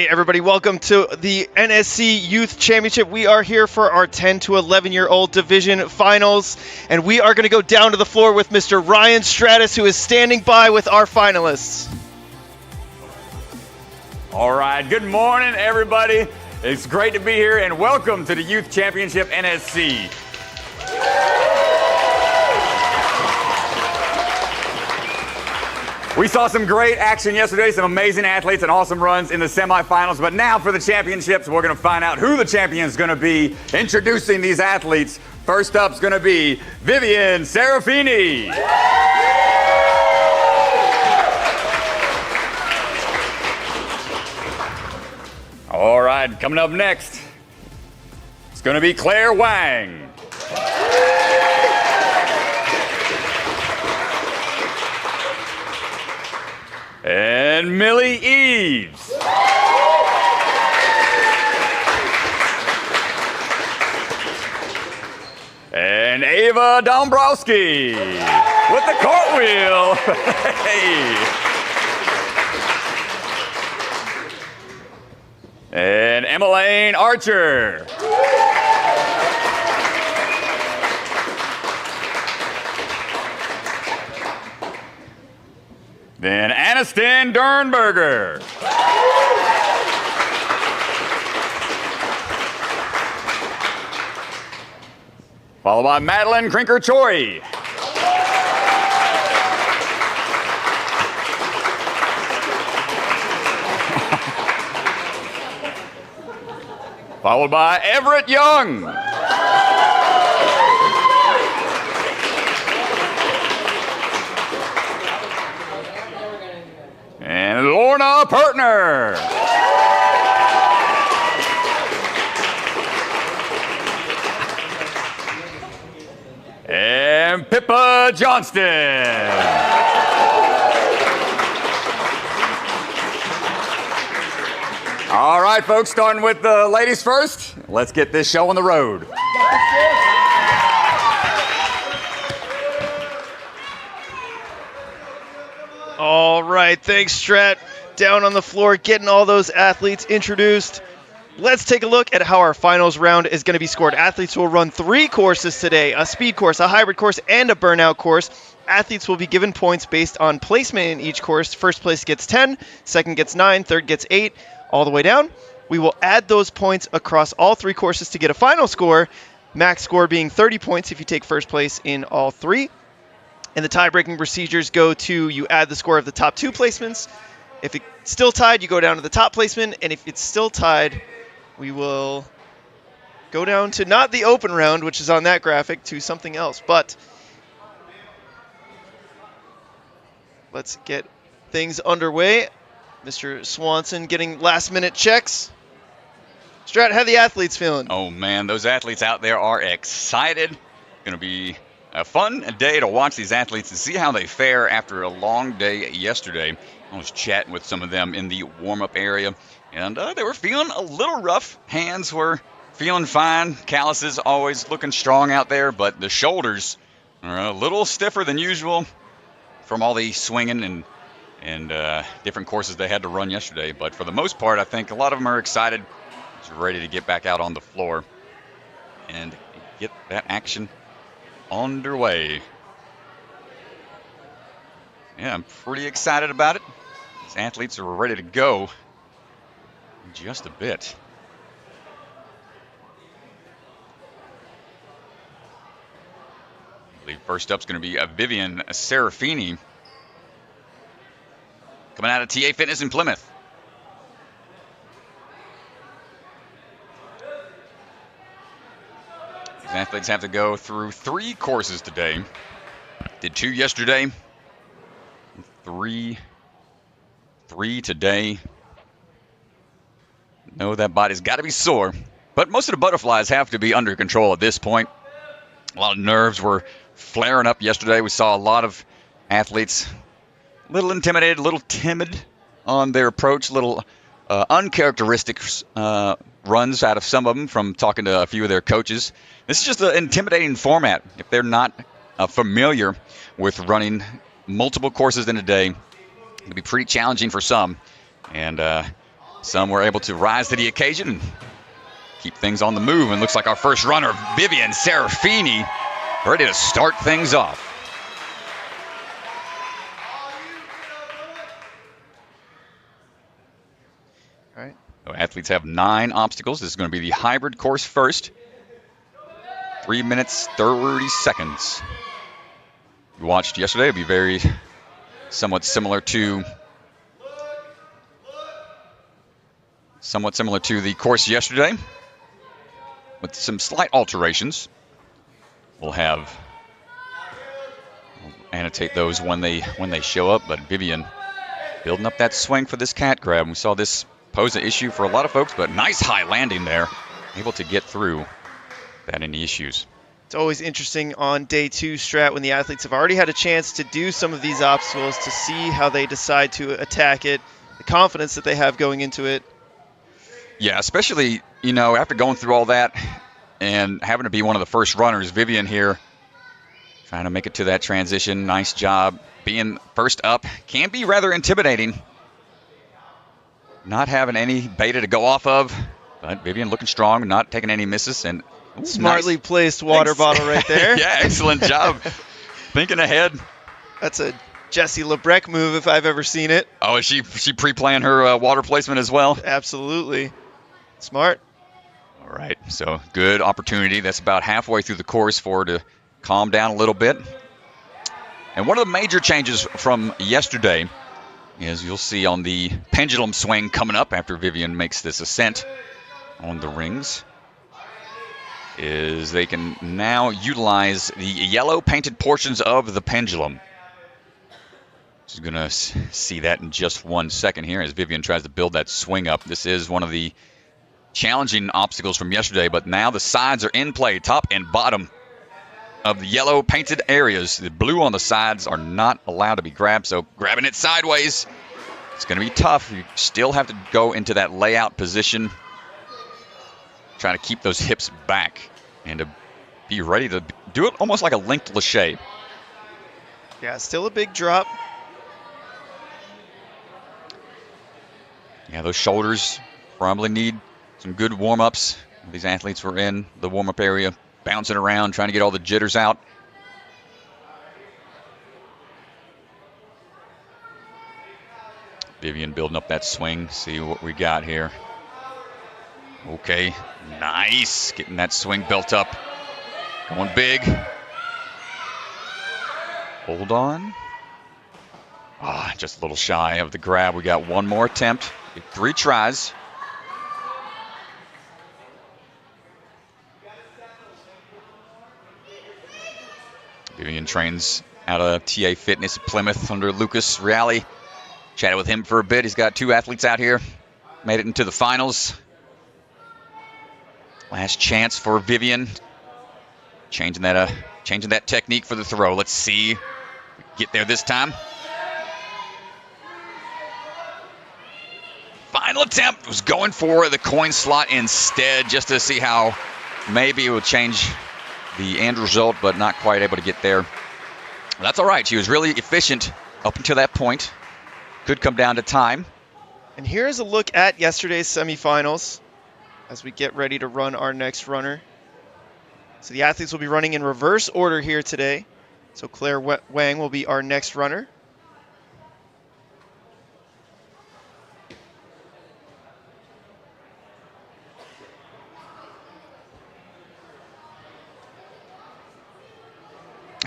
Hey everybody, welcome to the NSC Youth Championship. We are here for our 10 to 11-year-old division finals, and we are going to go down to the floor with Mr. Ryan Stratus, who is standing by with our finalists. All right, good morning everybody. It's great to be here, and welcome to the Youth Championship NSC. We saw some great action yesterday, some amazing athletes and awesome runs in the semifinals, but now for the championships, we're going to find out who the champion is going to be. Introducing these athletes, first up is going to be Vivian Serafini. All right, coming up next, it's going to be Claire Wang. And Millie Eaves. And Ava Dombrowski with the cartwheel. Hey. And Emmeline Archer. Then Anniston Durenberger. Followed by Madeline Durenberger. Followed by Everett Young. And Lorna Pertner. And Pippa Johnson. All right, folks, starting with the ladies first. Let's get this show on the road. All right, thanks, Strat. Down on the floor, getting all those athletes introduced. Let's take a look at how our finals round is going to be scored. Athletes will run 3 courses today, a speed course, a hybrid course, and a burnout course. Athletes will be given points based on placement in each course. First place gets 10, second gets 9, third gets 8, all the way down. We will add those points across all 3 courses to get a final score, max score being 30 points if you take first place in all 3. And the tie-breaking procedures go to you add the score of the top 2 placements. If it's still tied, you go down to the top placement. And if it's still tied, we will go down to not the open round, which is on that graphic, to something else. But let's get things underway. Mr. Swanson getting last-minute checks. Strat, how are the athletes feeling? Oh, man, those athletes out there are excited. Going to be a fun day to watch these athletes and see how they fare after a long day yesterday. I was chatting with some of them in the warm-up area, and they were feeling a little rough. Hands were feeling fine. Calluses always looking strong out there, but the shoulders are a little stiffer than usual from all the swinging and different courses they had to run yesterday. But for the most part, I think a lot of them are excited, just ready to get back out on the floor and get that action underway. Yeah, I'm pretty excited about it. These athletes are ready to go in just a bit. I believe first up is going to be Vivian Serafini, coming out of TA Fitness in Plymouth. These athletes have to go through 3 courses today. Did 2 yesterday, 3 today. Know that body's got to be sore, but most of the butterflies have to be under control at this point. A lot of nerves were flaring up yesterday. We saw a lot of athletes a little intimidated, a little timid on their approach, a little uncharacteristic runs out of some of them from talking to a few of their coaches. This is just an intimidating format. If they're not familiar with running multiple courses in a day, it'll be pretty challenging for some. And some were able to rise to the occasion and keep things on the move. And looks like our first runner, Vivian Serafini, ready to start things off. All right. So athletes have 9 obstacles. This is going to be the hybrid course first. 3 minutes, 30 seconds. You watched yesterday. It'll be somewhat similar to the course yesterday, with some slight alterations. We'll annotate those when they show up. But Vivian building up that swing for this cat grab. We saw this pose an issue for a lot of folks, but nice high landing there, able to get through without any issues. It's always interesting on day 2, Strat, when the athletes have already had a chance to do some of these obstacles, to see how they decide to attack it, the confidence that they have going into it. Yeah, especially, after going through all that and having to be one of the first runners, Vivian here trying to make it to that transition. Nice job. Being first up can be rather intimidating. Not having any beta to go off of, but Vivian looking strong, not taking any misses. And smartly nice. Placed water bottle right there. Yeah, excellent job. Thinking ahead. That's a Jessie Lebrecq move if I've ever seen it. Oh, is she pre-planned her water placement as well? Absolutely. Smart. All right, so good opportunity. That's about halfway through the course for her to calm down a little bit. And one of the major changes from yesterday is you'll see on the pendulum swing coming up after Vivian makes this ascent on the rings, is they can now utilize the yellow painted portions of the pendulum. She's going to see that in just 1 second here as Vivian tries to build that swing up. This is one of the challenging obstacles from yesterday, but now the sides are in play, top and bottom of the yellow painted areas. The blue on the sides are not allowed to be grabbed, so grabbing it sideways, it's going to be tough. You still have to go into that layout position, trying to keep those hips back and to be ready to do it almost like a linked lache. Yeah, still a big drop. Yeah, those shoulders probably need some good warm-ups. These athletes were in the warm-up area, bouncing around, trying to get all the jitters out. Vivian building up that swing. See what we got here. Okay, nice. Getting that swing built up. Going big. Hold on. Just a little shy of the grab. We got one more attempt. 3 tries. Vivian trains out of TA Fitness at Plymouth under Lucas Reale. Chatted with him for a bit. He's got 2 athletes out here. Made it into the finals. Last chance for Vivian. Changing that technique for the throw. Let's see if we can get there this time. Final attempt was going for the coin slot instead, just to see how maybe it would change the end result, but not quite able to get there. That's all right. She was really efficient up until that point. Could come down to time. And here's a look at yesterday's semifinals as we get ready to run our next runner. So the athletes will be running in reverse order here today. So Claire Wang will be our next runner.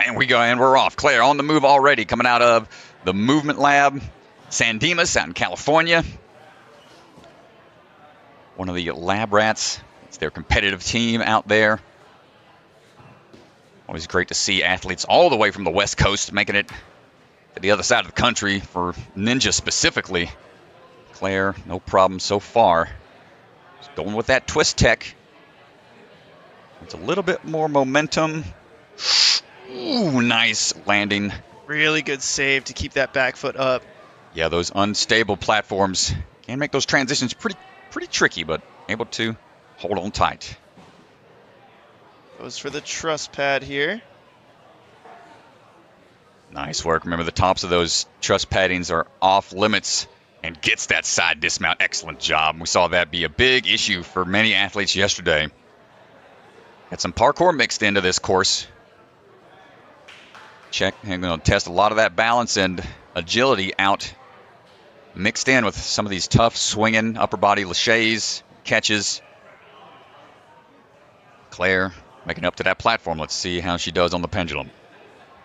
And we go, and we're off. Claire on the move already, coming out of the Movement Lab, San Dimas out in California. One of the lab rats. It's their competitive team out there. Always great to see athletes all the way from the West Coast making it to the other side of the country for Ninja specifically. Claire, no problem so far. Just going with that twist tech. It's a little bit more momentum. Ooh, nice landing. Really good save to keep that back foot up. Yeah, those unstable platforms can make those transitions pretty tricky, but able to hold on tight. Goes for the truss pad here. Nice work. Remember, the tops of those truss paddings are off limits and gets that side dismount. Excellent job. We saw that be a big issue for many athletes yesterday. Got some parkour mixed into this course. Check, and going to test a lot of that balance and agility out, mixed in with some of these tough swinging upper body laches, catches. Claire making up to that platform. Let's see how she does on the pendulum.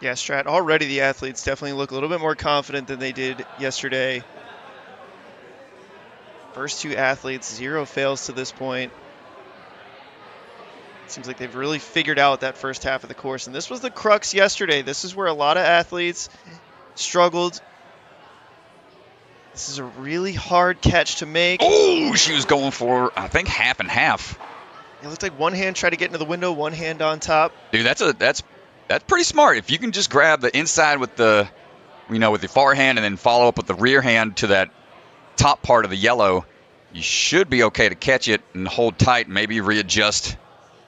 Yeah, Strat, already the athletes definitely look a little bit more confident than they did yesterday. First two athletes, 0 fails to this point. Seems like they've really figured out that first half of the course, and this was the crux yesterday. This is where a lot of athletes struggled. This is a really hard catch to make. Oh, she was going for, I think, half and half. It looked like one hand tried to get into the window, one hand on top. Dude, that's pretty smart. If you can just grab the inside with the, with the far hand and then follow up with the rear hand to that top part of the yellow, you should be okay to catch it and hold tight, maybe readjust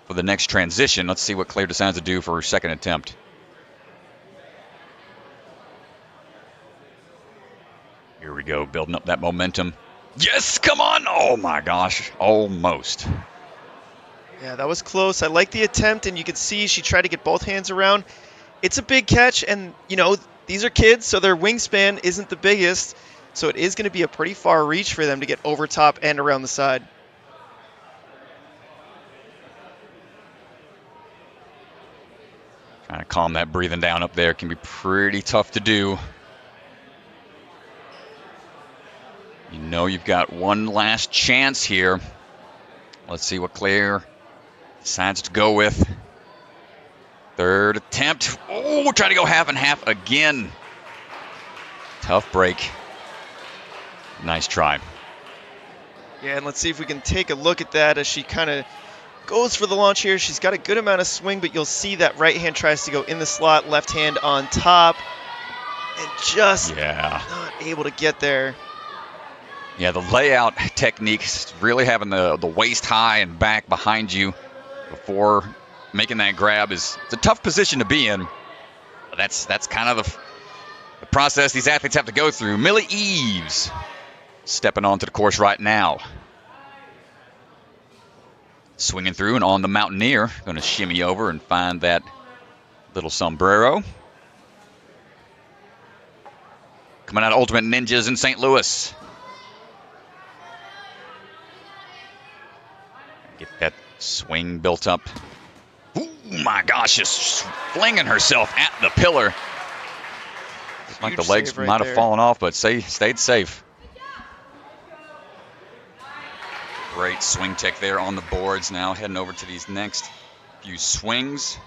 for the next transition. Let's see what Claire decides to do for her second attempt. Here we go, building up that momentum. Yes, come on. Oh my gosh, almost. Yeah, that was close. I like the attempt, and you can see she tried to get both hands around. It's a big catch, and, these are kids, so their wingspan isn't the biggest, so it is going to be a pretty far reach for them to get over top and around the side. Trying to calm that breathing down up there can be pretty tough to do. You've got one last chance here. Let's see what Claire decides to go with. Third attempt. Oh, try to go half and half again. Tough break. Nice try. Yeah, and let's see if we can take a look at that as she kind of goes for the launch here. She's got a good amount of swing, but you'll see that right hand tries to go in the slot, left hand on top, and just not able to get there. Yeah, the layout technique, really having the waist high and back behind you before making that grab it's a tough position to be in. But that's kind of the process these athletes have to go through. Millie Eaves stepping onto the course right now. Swinging through and on the Mountaineer. Going to shimmy over and find that little sombrero. Coming out of Ultimate Ninjas in St. Louis. Get that swing built up. Oh my gosh, just flinging herself at the pillar. Looks like the legs might have fallen off, but stayed safe. Great swing tech there on the boards. Now heading over to these next few swings.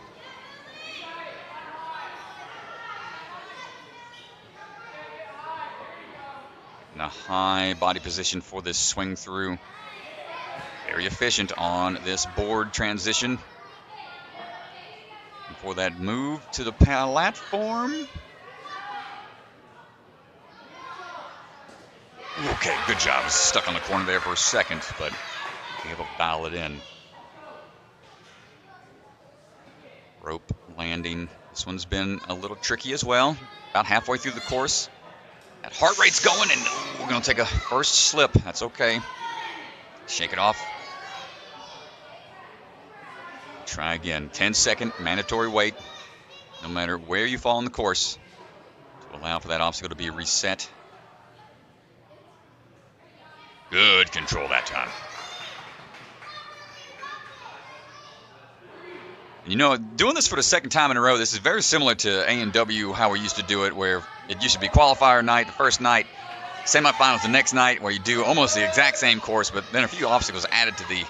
In a high body position for this swing through. Very efficient on this board transition. And for that move to the platform. Okay, good job. Stuck on the corner there for a second, but able to dial it in. Rope landing. This one's been a little tricky as well. About halfway through the course. That heart rate's going, and we're going to take a first slip. That's okay. Shake it off. Try again. 10-second mandatory wait, no matter where you fall in the course, to allow for that obstacle to be reset. Good control that time. Doing this for the second time in a row, this is very similar to A&W, how we used to do it, where it used to be qualifier night, the first night, semifinals the next night, where you do almost the exact same course, but then a few obstacles added to the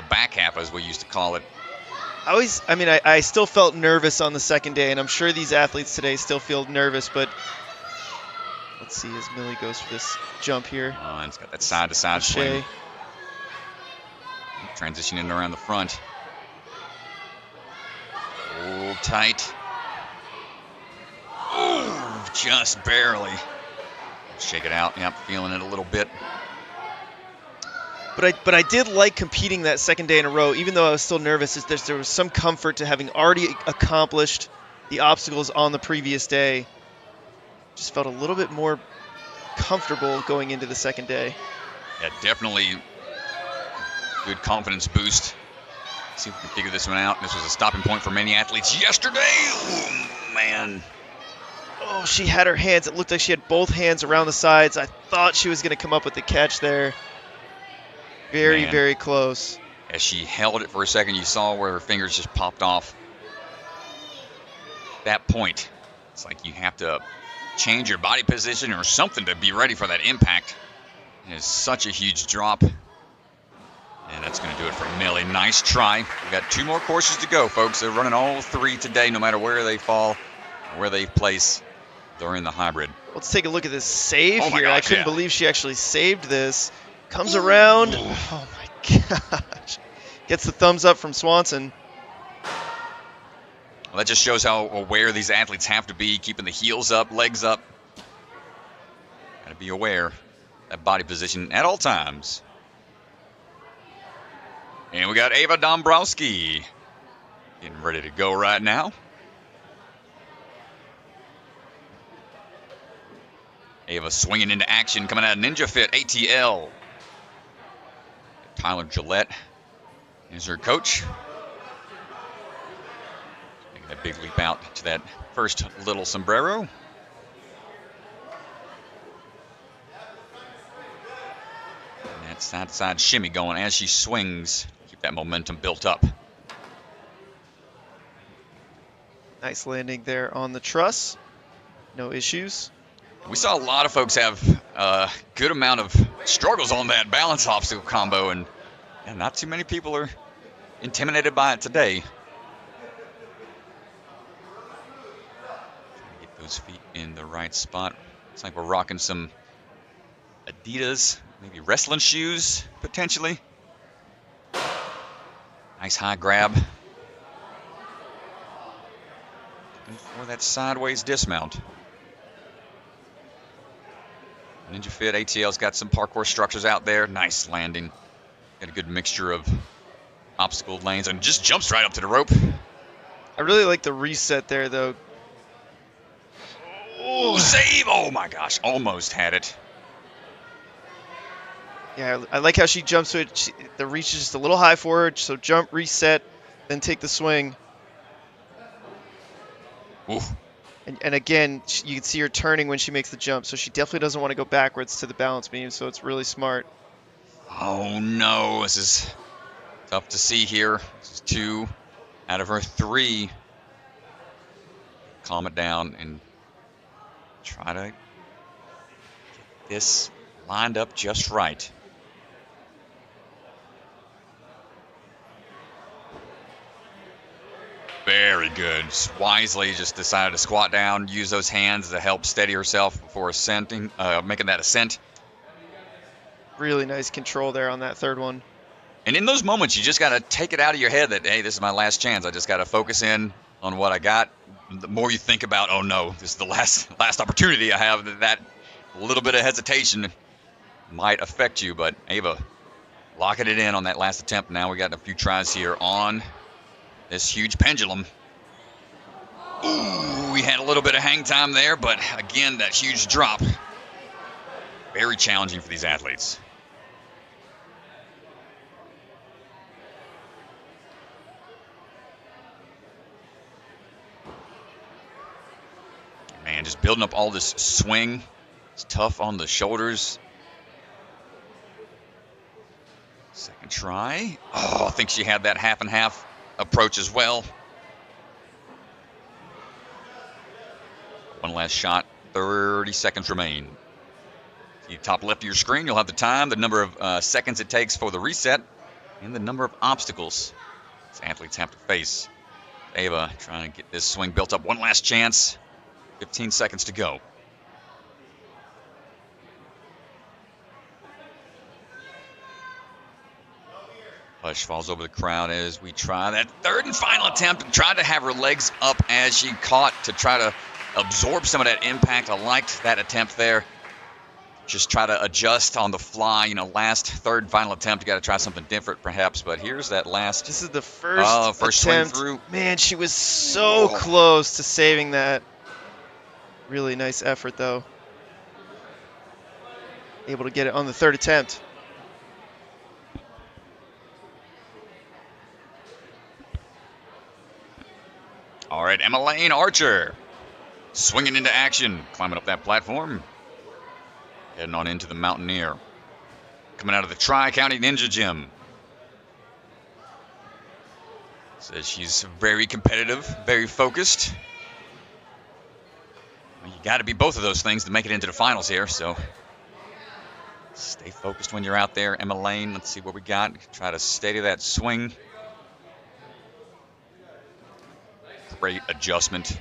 back half, as we used to call it. I still felt nervous on the second day, and I'm sure these athletes today still feel nervous, but let's see as Millie goes for this jump here. And it's got that side-to-side swing. Transitioning around the front. Hold tight. Ooh, just barely. Shake it out. Yep, feeling it a little bit. But I did like competing that second day in a row, even though I was still nervous. There was some comfort to having already accomplished the obstacles on the previous day. Just felt a little bit more comfortable going into the second day. Yeah, definitely good confidence boost. Let's see if we can figure this one out. This was a stopping point for many athletes yesterday. Ooh, man. Oh, she had her hands. It looked like she had both hands around the sides. I thought she was going to come up with the catch there. Very, Man. very close. As she held it for a second, you saw where her fingers just popped off. At that point, it's like you have to change your body position or something to be ready for that impact. It is such a huge drop. And that's going to do it for Millie. Nice try. We've got 2 more courses to go, folks. They're running all 3 today, no matter where they fall, or where they place during the hybrid. Let's take a look at this save Oh my here. I gosh, couldn't yeah. believe she actually saved this. Comes around. Oh my gosh. Gets the thumbs up from Swanson. Well, that just shows how aware these athletes have to be, keeping the heels up, legs up. Got to be aware of that body position at all times. And we got Ava Dombrowski getting ready to go right now. Ava swinging into action, coming out of Ninja Fit ATL. Tyler Gillette is her coach. Making a big leap out to that first little sombrero. And that side-to-side shimmy going as she swings. Keep that momentum built up. Nice landing there on the truss. No issues. We saw a lot of folks have a good amount of struggles on that balance obstacle combo, and not too many people are intimidated by it today. Get those feet in the right spot. Looks like we're rocking some Adidas, maybe wrestling shoes, potentially. Nice high grab. Looking for that sideways dismount. Ninja Fit ATL's got some parkour structures out there. Nice landing. Got a good mixture of obstacle lanes and just jumps right up to the rope. I really like the reset there, though. Oh, save! Oh my gosh, almost had it. Yeah, I like how she jumps to it. The reach is just a little high for her, so jump, reset, then take the swing. Ooh. And again, you can see her turning when she makes the jump, so she definitely doesn't want to go backwards to the balance beam, so it's really smart. Oh no, this is tough to see here. This is 2 out of her 3. Calm it down and try to get this lined up just right. Very good. Wisely just decided to squat down, use those hands to help steady herself before ascending, making that ascent. Really nice control there on that third one. And in those moments, you just got to take it out of your head that, hey, this is my last chance. I just got to focus in on what I got. The more you think about, oh no, this is the last opportunity I have, that little bit of hesitation might affect you. But Ava locking it in on that last attempt. Now we got a few tries here on this huge pendulum. Ooh, we had a little bit of hang time there, but again, that huge drop. Very challenging for these athletes. Man, just building up all this swing. It's tough on the shoulders. Second try. Oh, I think she had that half and half approach as well. One last shot. 30 seconds remain. See, top left of your screen, you'll have the time, the number of seconds it takes for the reset, and the number of obstacles these athletes have to face. Ava trying to get this swing built up. One last chance. 15 seconds to go. Hush falls over the crowd as we try that third and final attempt. Tried to have her legs up as she caught to try to absorb some of that impact. I liked that attempt there. Just try to adjust on the fly. You know, last, third, final attempt. You got to try something different, perhaps. But here's that last. This is the first swing attempt. through. Man, she was so close to saving that. Really nice effort, though. able to get it on the third attempt. All right, Emmeline Archer swinging into action, climbing up that platform, heading on into the Mountaineer. Coming out of the Tri-County Ninja Gym. Says she's very competitive, very focused. Well, you got to be both of those things to make it into the finals here, so stay focused when you're out there. Emmeline, let's see what we got. Try to steady that swing. Great adjustment.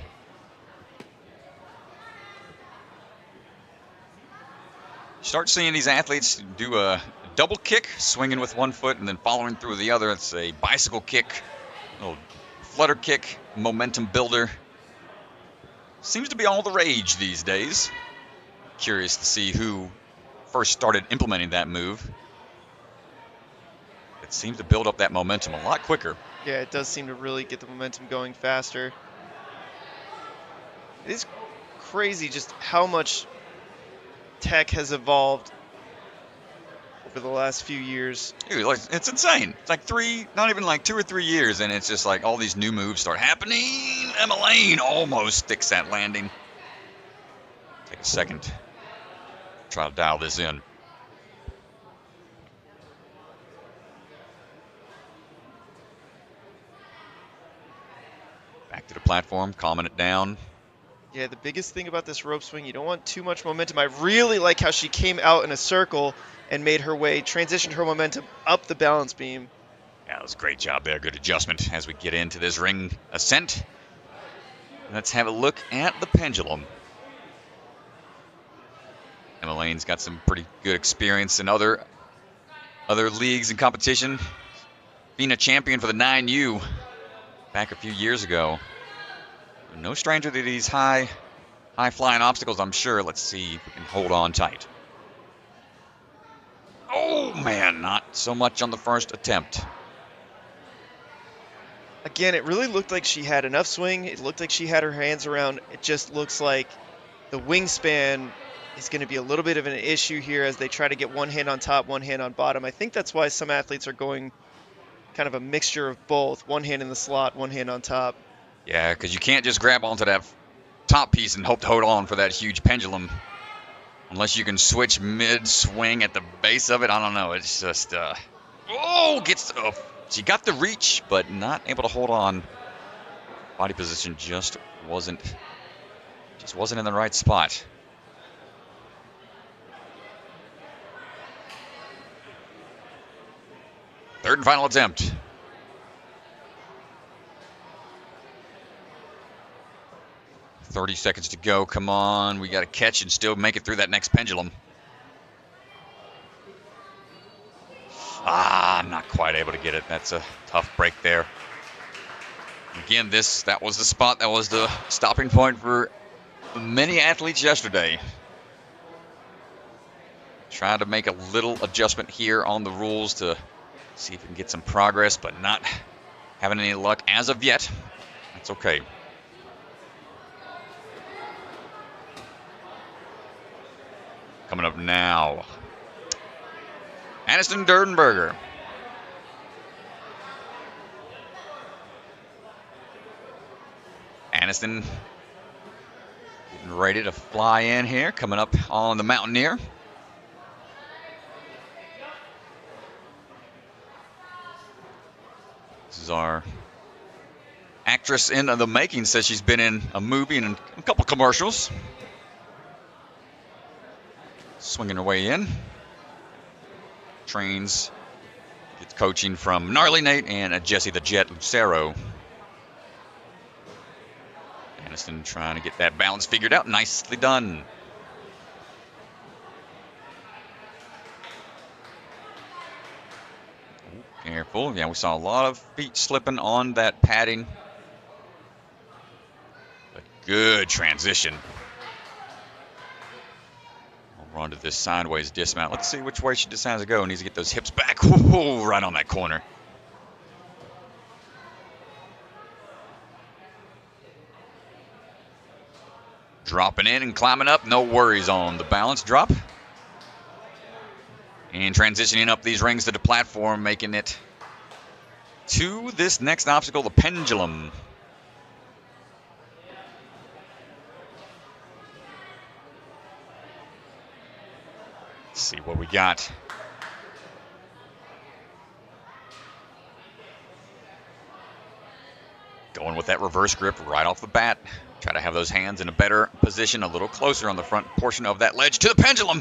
Start seeing these athletes do a double kick, swinging with one foot and then following through with the other. It's a bicycle kick, a little flutter kick, momentum builder. Seems to be all the rage these days. Curious to see who first started implementing that move. It seems to build up that momentum a lot quicker. Yeah, it does seem to really get the momentum going faster. It is crazy just how much tech has evolved over the last few years. Dude, like, it's insane. It's like not even like 2 or 3 years, and it's just like all these new moves start happening. Emmeline almost sticks that landing. Take a second. Try to dial this in. Back to the platform, calming it down. Yeah, the biggest thing about this rope swing, you don't want too much momentum. I really like how she came out in a circle and made her way, transitioned her momentum up the balance beam. Yeah, that was a great job there. Good adjustment as we get into this ring ascent. Let's have a look at the pendulum. Emmeline's got some pretty good experience in other leagues and competition. Being a champion for the 9U back a few years ago. No stranger to these high flying obstacles, I'm sure. Let's see if we can hold on tight. Oh man, not so much on the first attempt. Again, it really looked like she had enough swing. It looked like she had her hands around. It just looks like the wingspan is going to be a little bit of an issue here as they try to get one hand on top, one hand on bottom. I think that's why some athletes are going kind of a mixture of both. One hand in the slot, one hand on top. Yeah, because you can't just grab onto that top piece and hope to hold on for that huge pendulum. Unless you can switch mid-swing at the base of it. I don't know. It's just, she got the reach, but not able to hold on. Body position just wasn't in the right spot. Third and final attempt. 30 seconds to go. Come on. We got to catch and still make it through that next pendulum. Not quite able to get it. That's a tough break there. Again, that was the spot. That was the stopping point for many athletes yesterday. Trying to make a little adjustment here on the rules to see if we can get some progress, but not having any luck as of yet. That's okay. Coming up now, Anniston Durenberger. Anniston getting ready to fly in here, coming up on the Mountaineer. This is our actress in the making. Says she's been in a movie and a couple commercials. Swinging her way in. Trains, gets coaching from Gnarly Nate and Jesse the Jet Lucero. Anniston trying to get that balance figured out. Nicely done. Careful. Yeah, we saw a lot of feet slipping on that padding. But good transition. We're onto this sideways dismount. Let's see which way she decides to go. Needs to get those hips back. Whoa, right on that corner. Dropping in and climbing up. No worries on the balance drop. And transitioning up these rings to the platform, making it to this next obstacle, the pendulum. Let's see what we got. Going with that reverse grip right off the bat. Try to have those hands in a better position, a little closer on the front portion of that ledge to the pendulum.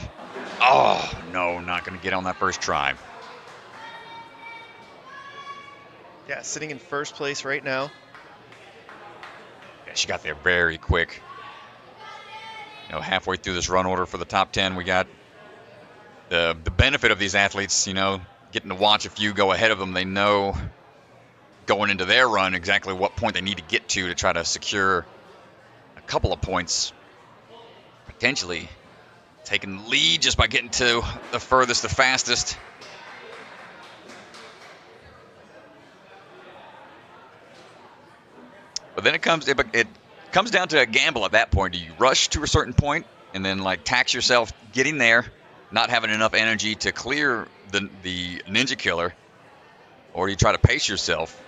Oh, no, not going to get on that first try. Yeah, sitting in first place right now. Yeah, she got there very quick. You know, halfway through this run order for the top 10, we got the benefit of these athletes, you know, getting to watch a few go ahead of them. They know going into their run exactly what point they need to get to try to secure a couple of points. Potentially taking the lead just by getting to the furthest, the fastest. But then it comes down to a gamble at that point. Do you rush to a certain point and then like tax yourself getting there, not having enough energy to clear the Ninja Killer, or do you try to pace yourself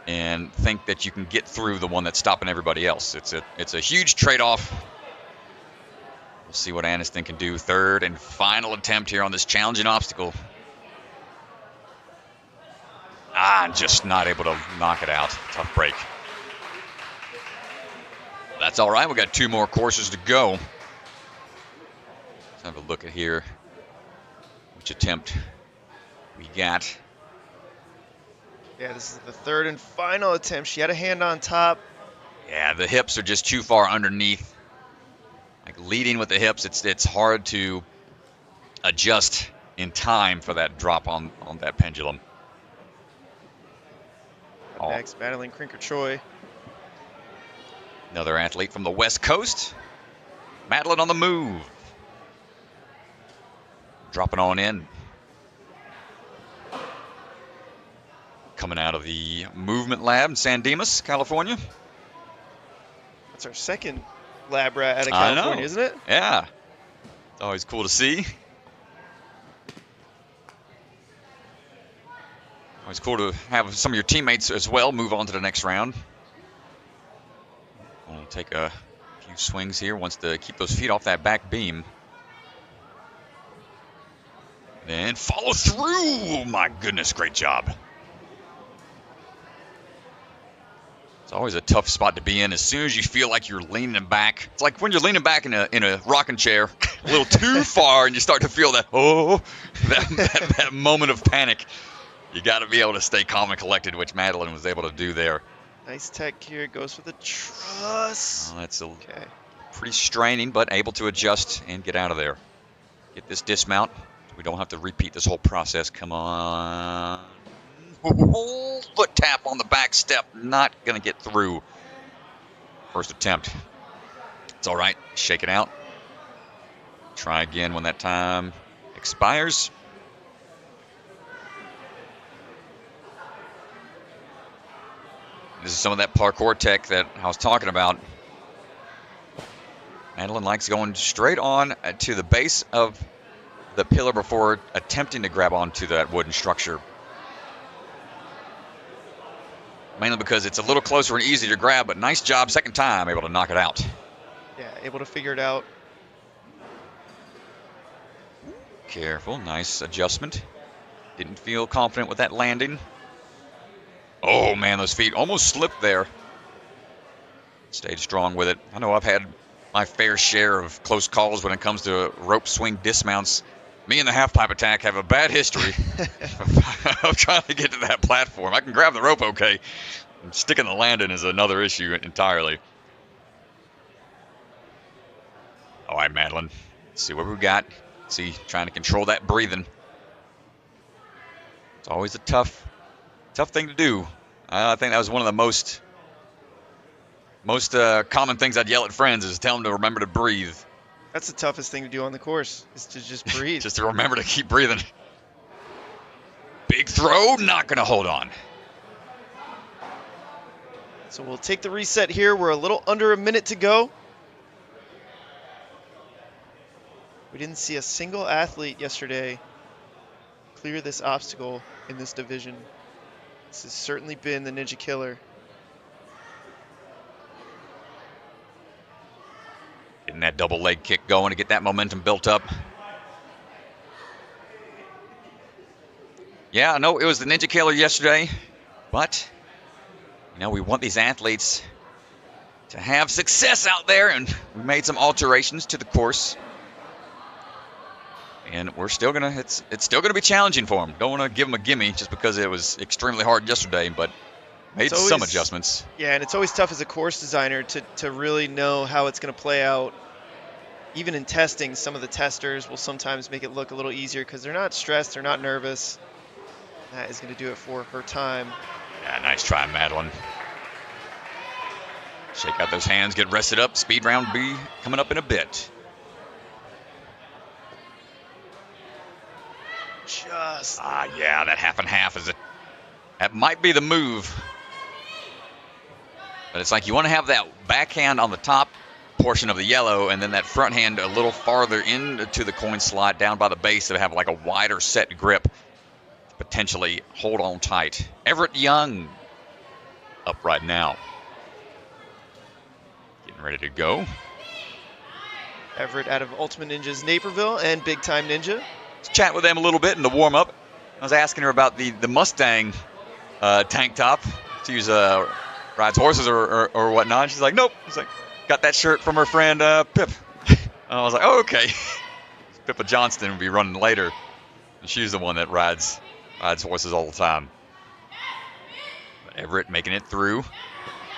and think that you can get through the one that's stopping everybody else? It's a huge trade-off. We'll see what Anniston can do. Third and final attempt here on this challenging obstacle. Just not able to knock it out. Tough break. That's all right. We got 2 more courses to go. Let's have a look at here which attempt we got. Yeah, this is the third and final attempt. She had a hand on top. Yeah, the hips are just too far underneath. Like leading with the hips, it's hard to adjust in time for that drop on that pendulum. Up next, Madeline Durenberger. Another athlete from the West Coast. Madeline on the move. Dropping on in. Coming out of the movement lab in San Dimas, California. That's our second lab rat out of California, isn't it? Yeah. It's always cool to see. Always cool to have some of your teammates as well move on to the next round. We'll take a few swings here, wants to keep those feet off that back beam. And follow through. My goodness, great job. It's always a tough spot to be in as soon as you feel like you're leaning back. It's like when you're leaning back in a rocking chair a little too far and you start to feel that, that moment of panic. You got to be able to stay calm and collected, which Madeline was able to do there. Nice tech here. Goes for the truss. Oh, that's pretty straining, but able to adjust and get out of there. Get this dismount. We don't have to repeat this whole process. Come on. Whole foot tap on the back step. Not going to get through. First attempt. It's all right. Shake it out. Try again when that time expires. This is some of that parkour tech that I was talking about. Madeline likes going straight on to the base of the pillar before attempting to grab onto that wooden structure. Mainly because it's a little closer and easier to grab, but nice job second time, able to knock it out. Yeah, able to figure it out. Careful, nice adjustment. Didn't feel confident with that landing. Oh, man, those feet almost slipped there. Stayed strong with it. I know I've had my fair share of close calls when it comes to rope swing dismounts. Me and the half-pipe attack have a bad history of trying to get to that platform. I can grab the rope okay. Sticking the landing is another issue entirely. All right, Madeline. Let's see what we got. See, trying to control that breathing. It's always a tough thing to do. I think that was one of the most common things I'd yell at friends is tell them to remember to breathe. That's the toughest thing to do on the course, is to just breathe. Just to remember to keep breathing. Big throw, not going to hold on. So we'll take the reset here. We're a little under a minute to go. We didn't see a single athlete yesterday clear this obstacle in this division. This has certainly been the Ninja Killer. Getting that double leg kick going to get that momentum built up. Yeah, I know it was the Ninja Killer yesterday, but, you know, we want these athletes to have success out there, and we made some alterations to the course. And we're still gonna, it's still gonna be challenging for them. Don't want to give them a gimme just because it was extremely hard yesterday, but made some adjustments. Yeah, and it's always tough as a course designer to really know how it's gonna play out. Even in testing, some of the testers will sometimes make it look a little easier because they're not stressed, they're not nervous. That is gonna do it for her time. Yeah, nice try, Madeline. Shake out those hands, get rested up. Speed round B coming up in a bit. Yeah, that half and half that might be the move. But it's like you want to have that backhand on the top portion of the yellow, and then that front hand a little farther into the coin slot down by the base to have like a wider set grip. Potentially hold on tight. Everett Young up right now. Getting ready to go. Everett out of Ultimate Ninjas Naperville and Big Time Ninja. Let's chat with them a little bit in the warm-up. I was asking her about the Mustang tank top. She rides horses or whatnot. She's like, nope. She's like, got that shirt from her friend Pip. I was like, oh, okay. Pippa Johnson will be running later. And she's the one that rides horses all the time. But Everett making it through.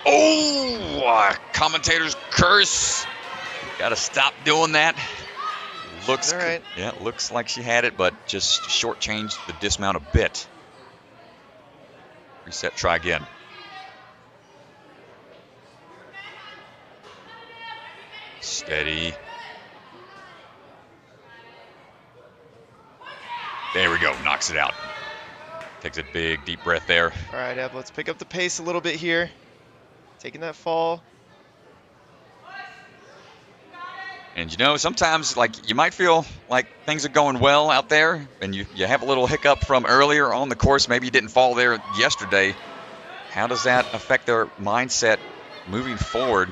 Oh, commentator's curse. Got to stop doing that. Looks all right. Yeah, looks like she had it, but just shortchanged the dismount a bit. Reset, try again. Steady. There we go, knocks it out. Takes a big, deep breath there. All right, Ev, let's pick up the pace a little bit here. Taking that fall. And, you know, sometimes, like, you might feel like things are going well out there, and you have a little hiccup from earlier on the course. Maybe you didn't fall there yesterday. How does that affect their mindset moving forward?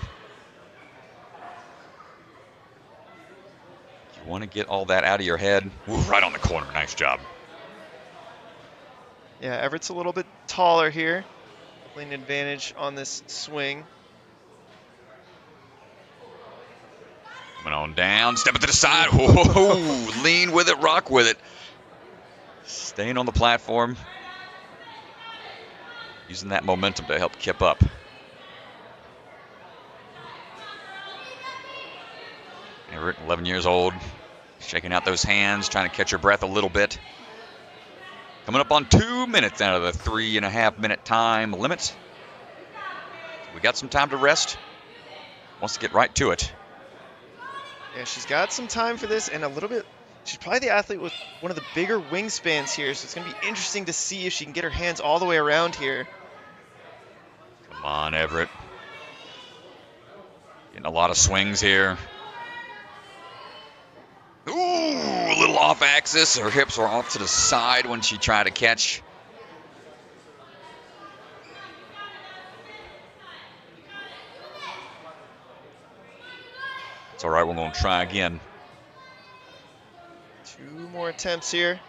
You want to get all that out of your head. Ooh, right on the corner. Nice job. Yeah, Everett's a little bit taller here. Definitely an advantage on this swing. Coming on down, stepping to the side. Whoa, lean with it, rock with it. Staying on the platform. Using that momentum to help Kip up. Everett, 11 years old, shaking out those hands, trying to catch her breath a little bit. Coming up on 2 minutes out of the 3.5 minute time limit. We got some time to rest. Wants to get right to it. Yeah, she's got some time for this and a little bit. She's probably the athlete with one of the bigger wingspans here, so it's going to be interesting to see if she can get her hands all the way around here. Come on, Everett. Getting a lot of swings here. Ooh, a little off axis. Her hips were off to the side when she tried to catch. It's all right, we're going to try again. 2 more attempts here.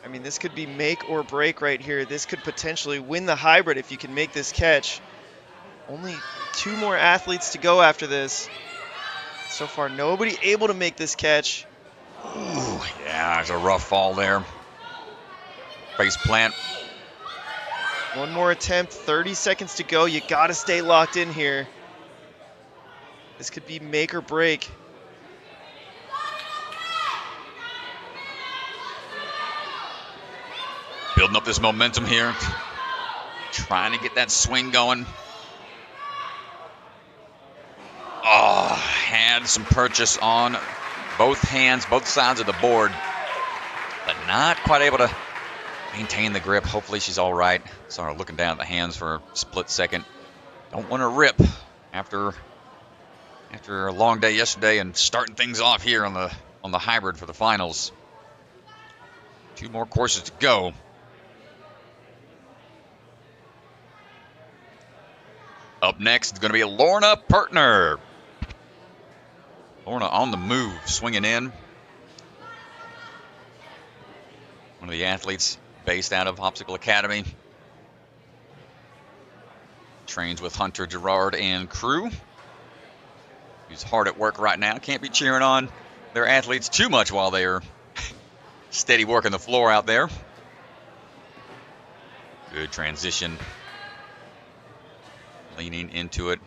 I mean, this could be make or break right here. This could potentially win the hybrid if you can make this catch. Only 2 more athletes to go after this. So far, nobody able to make this catch. Ooh, yeah, there's a rough fall there. Face plant. 1 more attempt, 30 seconds to go. You got to stay locked in here. This could be make or break. Building up this momentum here. Trying to get that swing going. Oh, had some purchase on both hands, both sides of the board, but not quite able to maintain the grip. Hopefully she's all right. Sorry, looking down at the hands for a split second. Don't want to rip after a long day yesterday and starting things off here on the hybrid for the finals. 2 more courses to go. Up next is going to be Lorna Pertner. Lorna on the move, swinging in. One of the athletes based out of Hopsicle Academy. Trains with Hunter, Gerard, and crew. He's hard at work right now. Can't be cheering on their athletes too much while they are steady working the floor out there. Good transition. Leaning into it.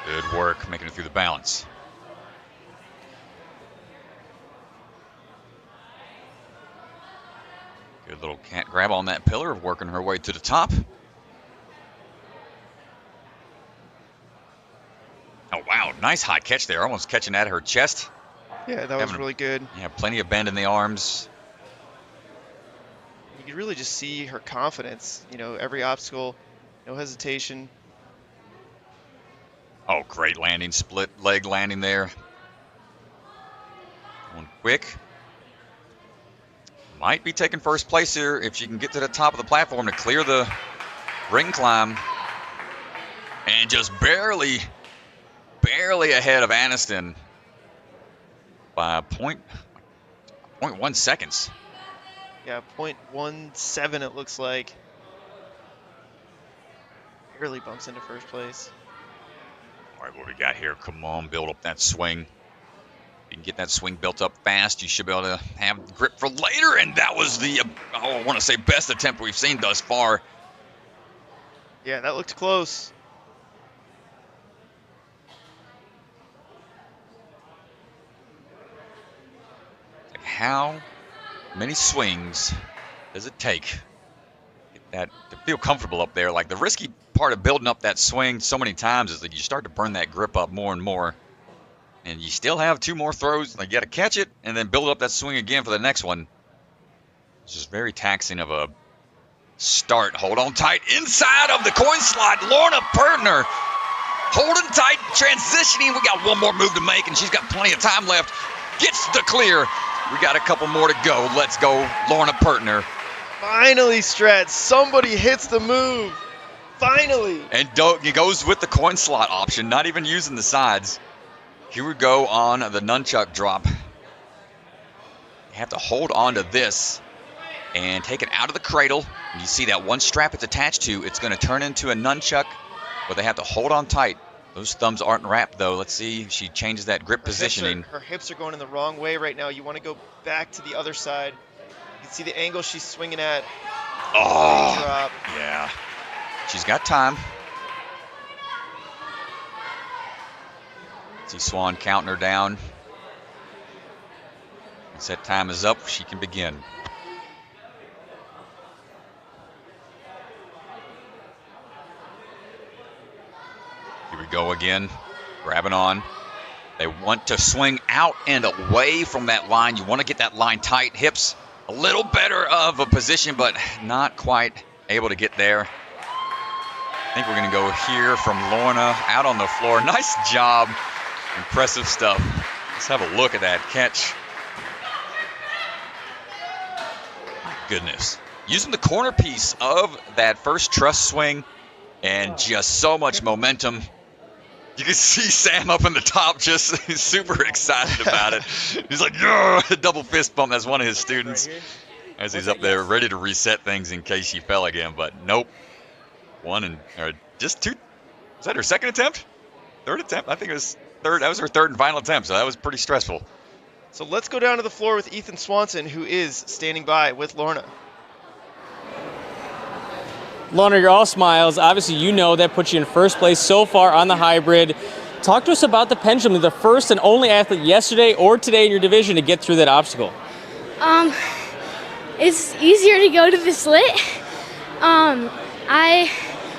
Good work making it through the balance. Good little cat grab on that pillar, working her way to the top. Oh, wow. Nice high catch there. Almost catching at her chest. Yeah, that was really good. Yeah, plenty of bend in the arms. You could really just see her confidence. You know, every obstacle, no hesitation. Oh, great landing. Split leg landing there. Going quick. Might be taking first place here if she can get to the top of the platform to clear the ring climb. And just barely ahead of Anniston by 0.1 seconds. Yeah, 0.17 it looks like. Barely bumps into first place. All right, what we got here? Come on, build up that swing. You can get that swing built up fast. You should be able to have grip for later. And that was the, I want to say, best attempt we've seen thus far. Yeah, that looked close. Like, how many swings does it take to feel comfortable up there? Like, the risky part of building up that swing so many times is that you start to burn that grip up more and more. And you still have 2 more throws. Like, you got to catch it and then build up that swing again for the next one. It's just very taxing of a start. Hold on tight inside of the coin slot. Lorna Pertner holding tight, transitioning. We got one more move to make, and she's got plenty of time left. Gets the clear. We got a couple more to go. Let's go, Lorna Pertner. Finally, Strat. Somebody hits the move. Finally. And he goes with the coin slot option, not even using the sides. Here we go on the nunchuck drop. You have to hold on to this and take it out of the cradle. And you see that one strap it's attached to, it's going to turn into a nunchuck, but they have to hold on tight. Those thumbs aren't wrapped, though. Let's see if she changes that grip positioning. Her hips are going in the wrong way right now. You want to go back to the other side. You can see the angle she's swinging at. Oh, drop. Yeah. She's got time. See Swan counting her down. Once that time is up, she can begin. Here we go again. Grabbing on. They want to swing out and away from that line. You want to get that line tight. Hips a little better of a position, but not quite able to get there. I think we're going to go here from Lorna out on the floor. Nice job. Impressive stuff. Let's have a look at that catch. My goodness. Using the corner piece of that first truss swing and just so much momentum. You can see Sam up in the top just super excited about it. He's like, yeah, double fist bump. That's one of his students as he's up there ready to reset things in case she fell again. But nope. Just 2. Was that her second attempt? Third attempt? I think it was third. That was her third and final attempt, so that was pretty stressful. So let's go down to the floor with Ethan Swanson, who is standing by with Lorna. Lorna, you're all smiles. Obviously, you know that puts you in first place so far on the hybrid. Talk to us about the pendulum, the first and only athlete yesterday or today in your division to get through that obstacle. It's easier to go to the slit. I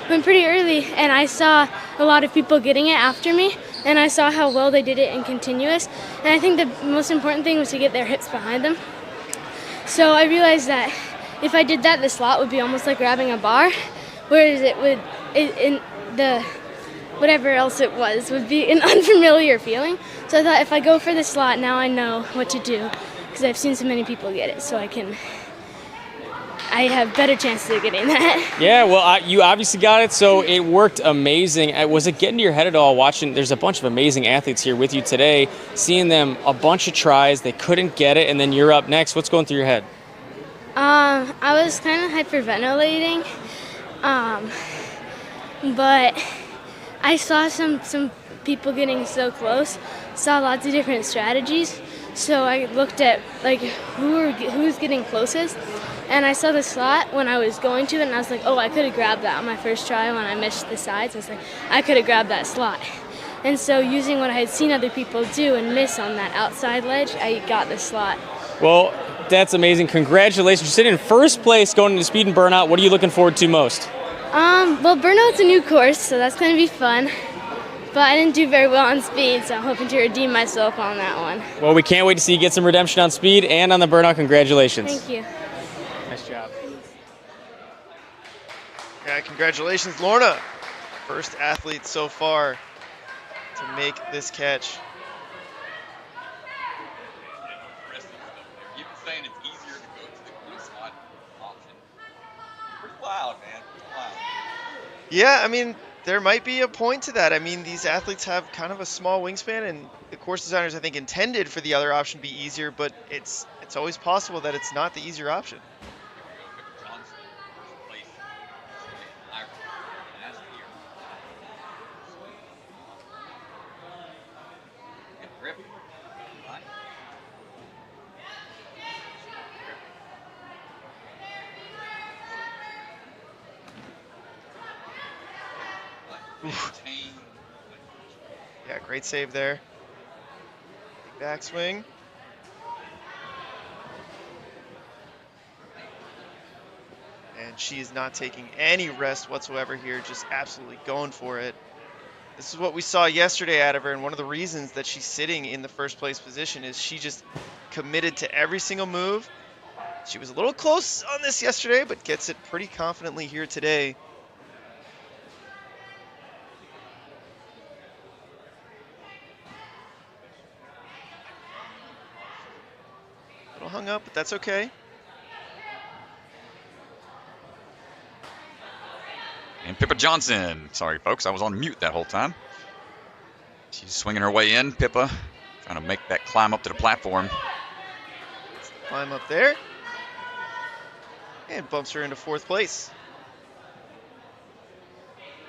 went pretty early, and I saw a lot of people getting it after me, and I saw how well they did it in continuous. And I think the most important thing was to get their hips behind them. So I realized that if I did that, the slot would be almost like grabbing a bar, whereas it would, whatever else it was would be an unfamiliar feeling. So I thought if I go for the slot, now I know what to do because I've seen so many people get it, so I have better chances of getting that. Yeah, well, you obviously got it, so it worked amazing. Was it getting to your head at all watching? There's a bunch of amazing athletes here with you today, seeing them a bunch of tries, they couldn't get it, and then you're up next. What's going through your head? I was kind of hyperventilating, but I saw some people getting so close, saw lots of different strategies, so I looked at like who's getting closest. And I saw the slot when I was going to it, and I was like, oh, I could have grabbed that on my first try when I missed the sides. I was like, I could have grabbed that slot. And so using what I had seen other people do and miss on that outside ledge, I got the slot. Well, that's amazing. Congratulations. You're sitting in first place going into speed and burnout. What are you looking forward to most? Well, burnout's a new course, so that's going to be fun. But I didn't do very well on speed, so I'm hoping to redeem myself on that one. Well, we can't wait to see you get some redemption on speed and on the burnout. Congratulations. Thank you. Nice job. Yeah, congratulations, Lorna. First athlete so far to make this catch. Even saying it's easier to go to the green spot option. Pretty loud, man. Pretty loud. Yeah, I mean, there might be a point to that. I mean, these athletes have kind of a small wingspan, and the course designers, I think, intended for the other option to be easier, but it's always possible that it's not the easier option. Pippa Johnson, first place. Last year. Good grip. Right. Maintain. Yeah, great save there. Big backswing. And she is not taking any rest whatsoever here, just absolutely going for it. This is what we saw yesterday out of her, and one of the reasons that she's sitting in the first place position is she just committed to every single move. She was a little close on this yesterday, but gets it pretty confidently here today. A little hung up, but that's okay. And Pippa Johnson. Sorry, folks, I was on mute that whole time. She's swinging her way in. Pippa trying to make that climb up to the platform. Climb up there. And bumps her into fourth place.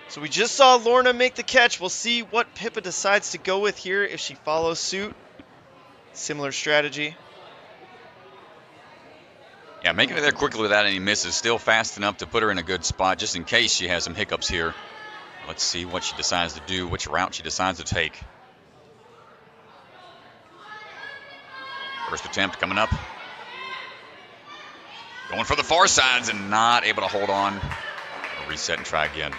So we just saw Lorna make the catch. We'll see what Pippa decides to go with here if she follows suit. Similar strategy. Yeah, making it there quickly without any misses. Still fast enough to put her in a good spot just in case she has some hiccups here. Let's see what she decides to do, which route she decides to take. First attempt coming up. Going for the far sides and not able to hold on. Reset and try again.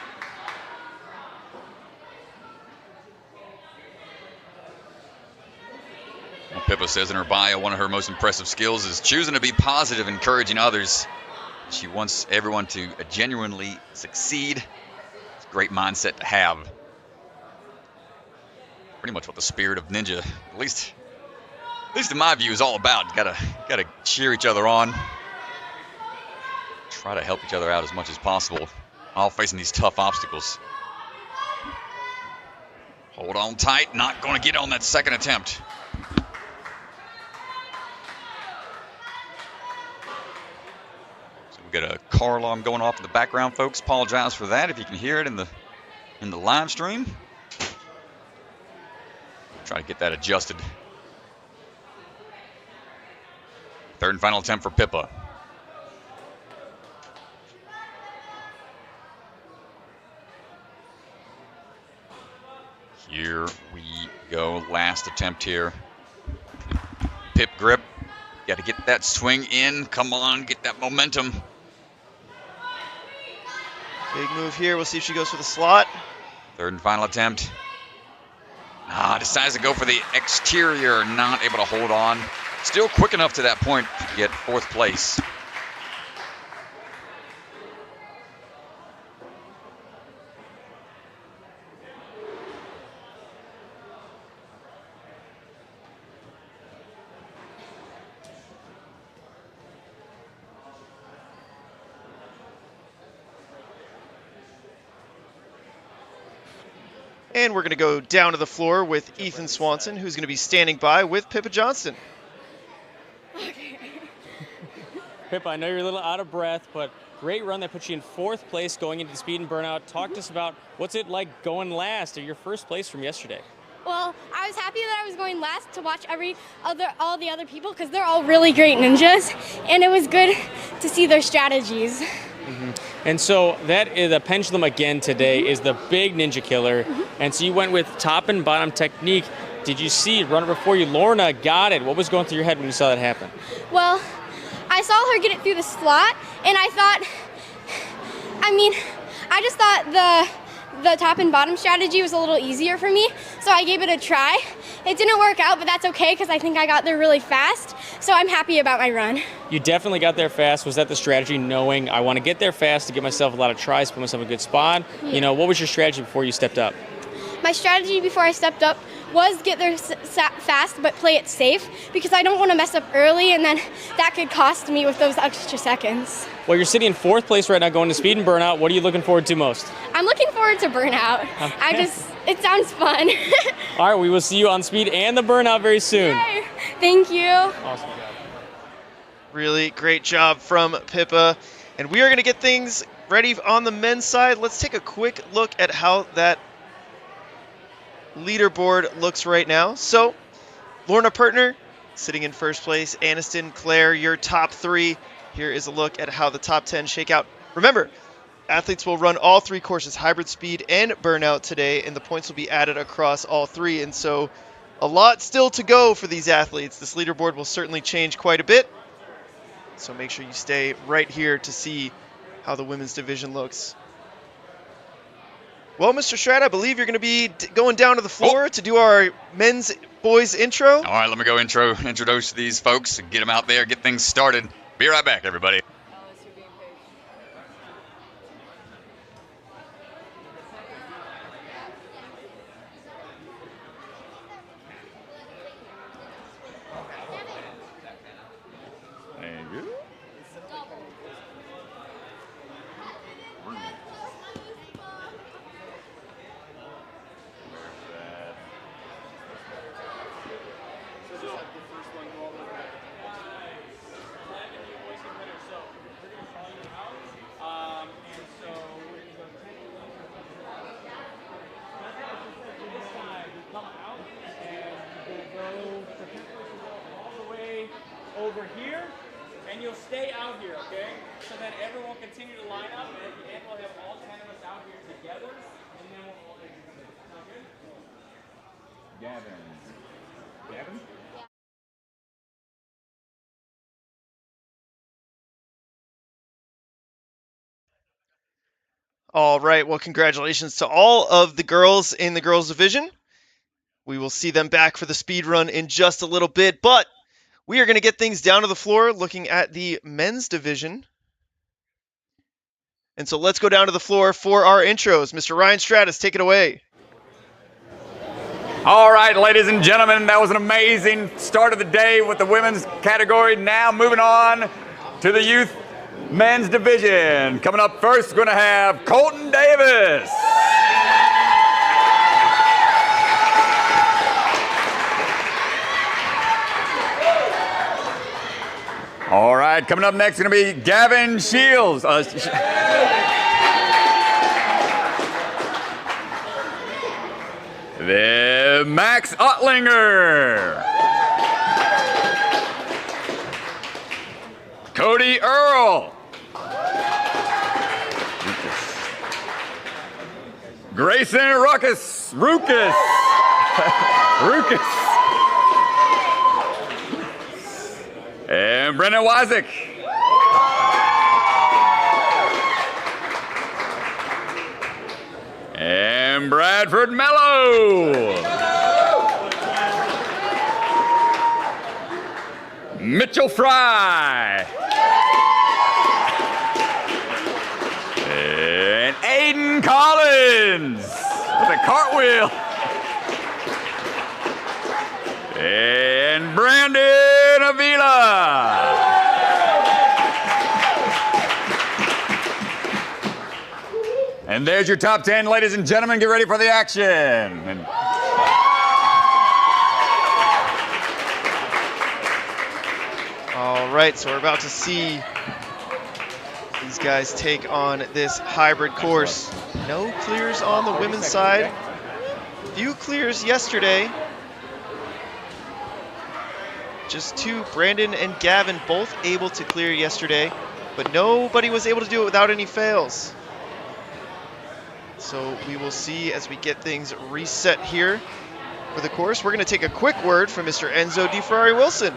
Well, Pippa says in her bio, one of her most impressive skills is choosing to be positive, encouraging others. She wants everyone to genuinely succeed. It's a great mindset to have. Pretty much what the spirit of Ninja, at least in my view, is all about. Gotta cheer each other on. Try to help each other out as much as possible, all facing these tough obstacles. Hold on tight, not going to get on that second attempt. So we've got a car alarm going off in the background, folks. Apologize for that if you can hear it in the live stream. Try to get that adjusted. Third and final attempt for Pippa. Here we go, last attempt here. Pip grip, got to get that swing in. Come on, get that momentum. Big move here. We'll see if she goes for the slot. Third and final attempt. Decides to go for the exterior, not able to hold on. Still quick enough to that point to get fourth place. And we're going to go down to the floor with Ethan Swanson, who's going to be standing by with Pippa Johnson. Pippa, I know you're a little out of breath, but great run that puts you in 4th place going into the speed and burnout. Talk to us about what's it like going last, or your 1st place from yesterday. Well, I was happy that I was going last to watch all the other people because they're all really great ninjas, and it was good to see their strategies. And so that is the pendulum again today is the big ninja killer. And so you went with top and bottom technique. Did you see runner before you, Lorna, got it? What was going through your head when you saw that happen? Well, I saw her get it through the slot, and I just thought the top and bottom strategy was a little easier for me, so I gave it a try. It didn't work out, but that's okay because I think I got there really fast, so I'm happy about my run. You definitely got there fast. Was that the strategy, knowing I want to get there fast to give myself a lot of tries, put myself in a good spot? Yeah. You know, what was your strategy before you stepped up? My strategy before I stepped up was get there fast but play it safe because I don't want to mess up early, and then that could cost me with those extra seconds. Well, you're sitting in 4th place right now going to speed and burnout. What are you looking forward to most? I'm looking forward to burnout. Okay. It sounds fun. All right, we will see you on speed and the burnout very soon. Yay. Thank you. Awesome job. Really great job from Pippa. And we are going to get things ready on the men's side. Let's take a quick look at how that leaderboard looks right now. So, Lorna Pertner sitting in 1st place. Anniston, Claire, your top 3. Here is a look at how the top 10 shake out. Remember, athletes will run all 3 courses, hybrid speed and burnout today, and the points will be added across all 3. And so a lot still to go for these athletes. This leaderboard will certainly change quite a bit. So make sure you stay right here to see how the women's division looks. Well, Mr. Strat, I believe you're going to be going down to the floor to do our men's boys intro. All right, let me go introduce these folks, get them out there, get things started. Be right back, everybody. Thank you. Over here, and you'll stay out here, okay? So then everyone will continue to line up, and at the end we'll have all 10 of us out here together, and then we'll all sound good? Gavin? All right, well, congratulations to all of the girls in the girls division. We will see them back for the speed run in just a little bit, but we are going to get things down to the floor looking at the men's division. And so let's go down to the floor for our intros. Mr. Ryan Stratus, take it away. All right, ladies and gentlemen, that was an amazing start of the day with the women's category. Now moving on to the youth men's division. Coming up first, we're going to have Colton Davis. All right, coming up next is going to be Gavin Shields. The Max Ottlinger. Cody Earl. Grayson Ruckus. Ruckus. And Brendan Wysick. And Bradford Mello. Mitchell Fry. And Aiden Collins with a cartwheel. And Brandon Avila. And there's your top 10, ladies and gentlemen. Get ready for the action. And all right, so we're about to see these guys take on this hybrid course. No clears on the women's side. Few clears yesterday. Just two, Brandon and Gavin, both able to clear yesterday, but nobody was able to do it without any fails. So we will see as we get things reset here for the course. We're going to take a quick word from Mr. Enzo DeFerrari-Wilson.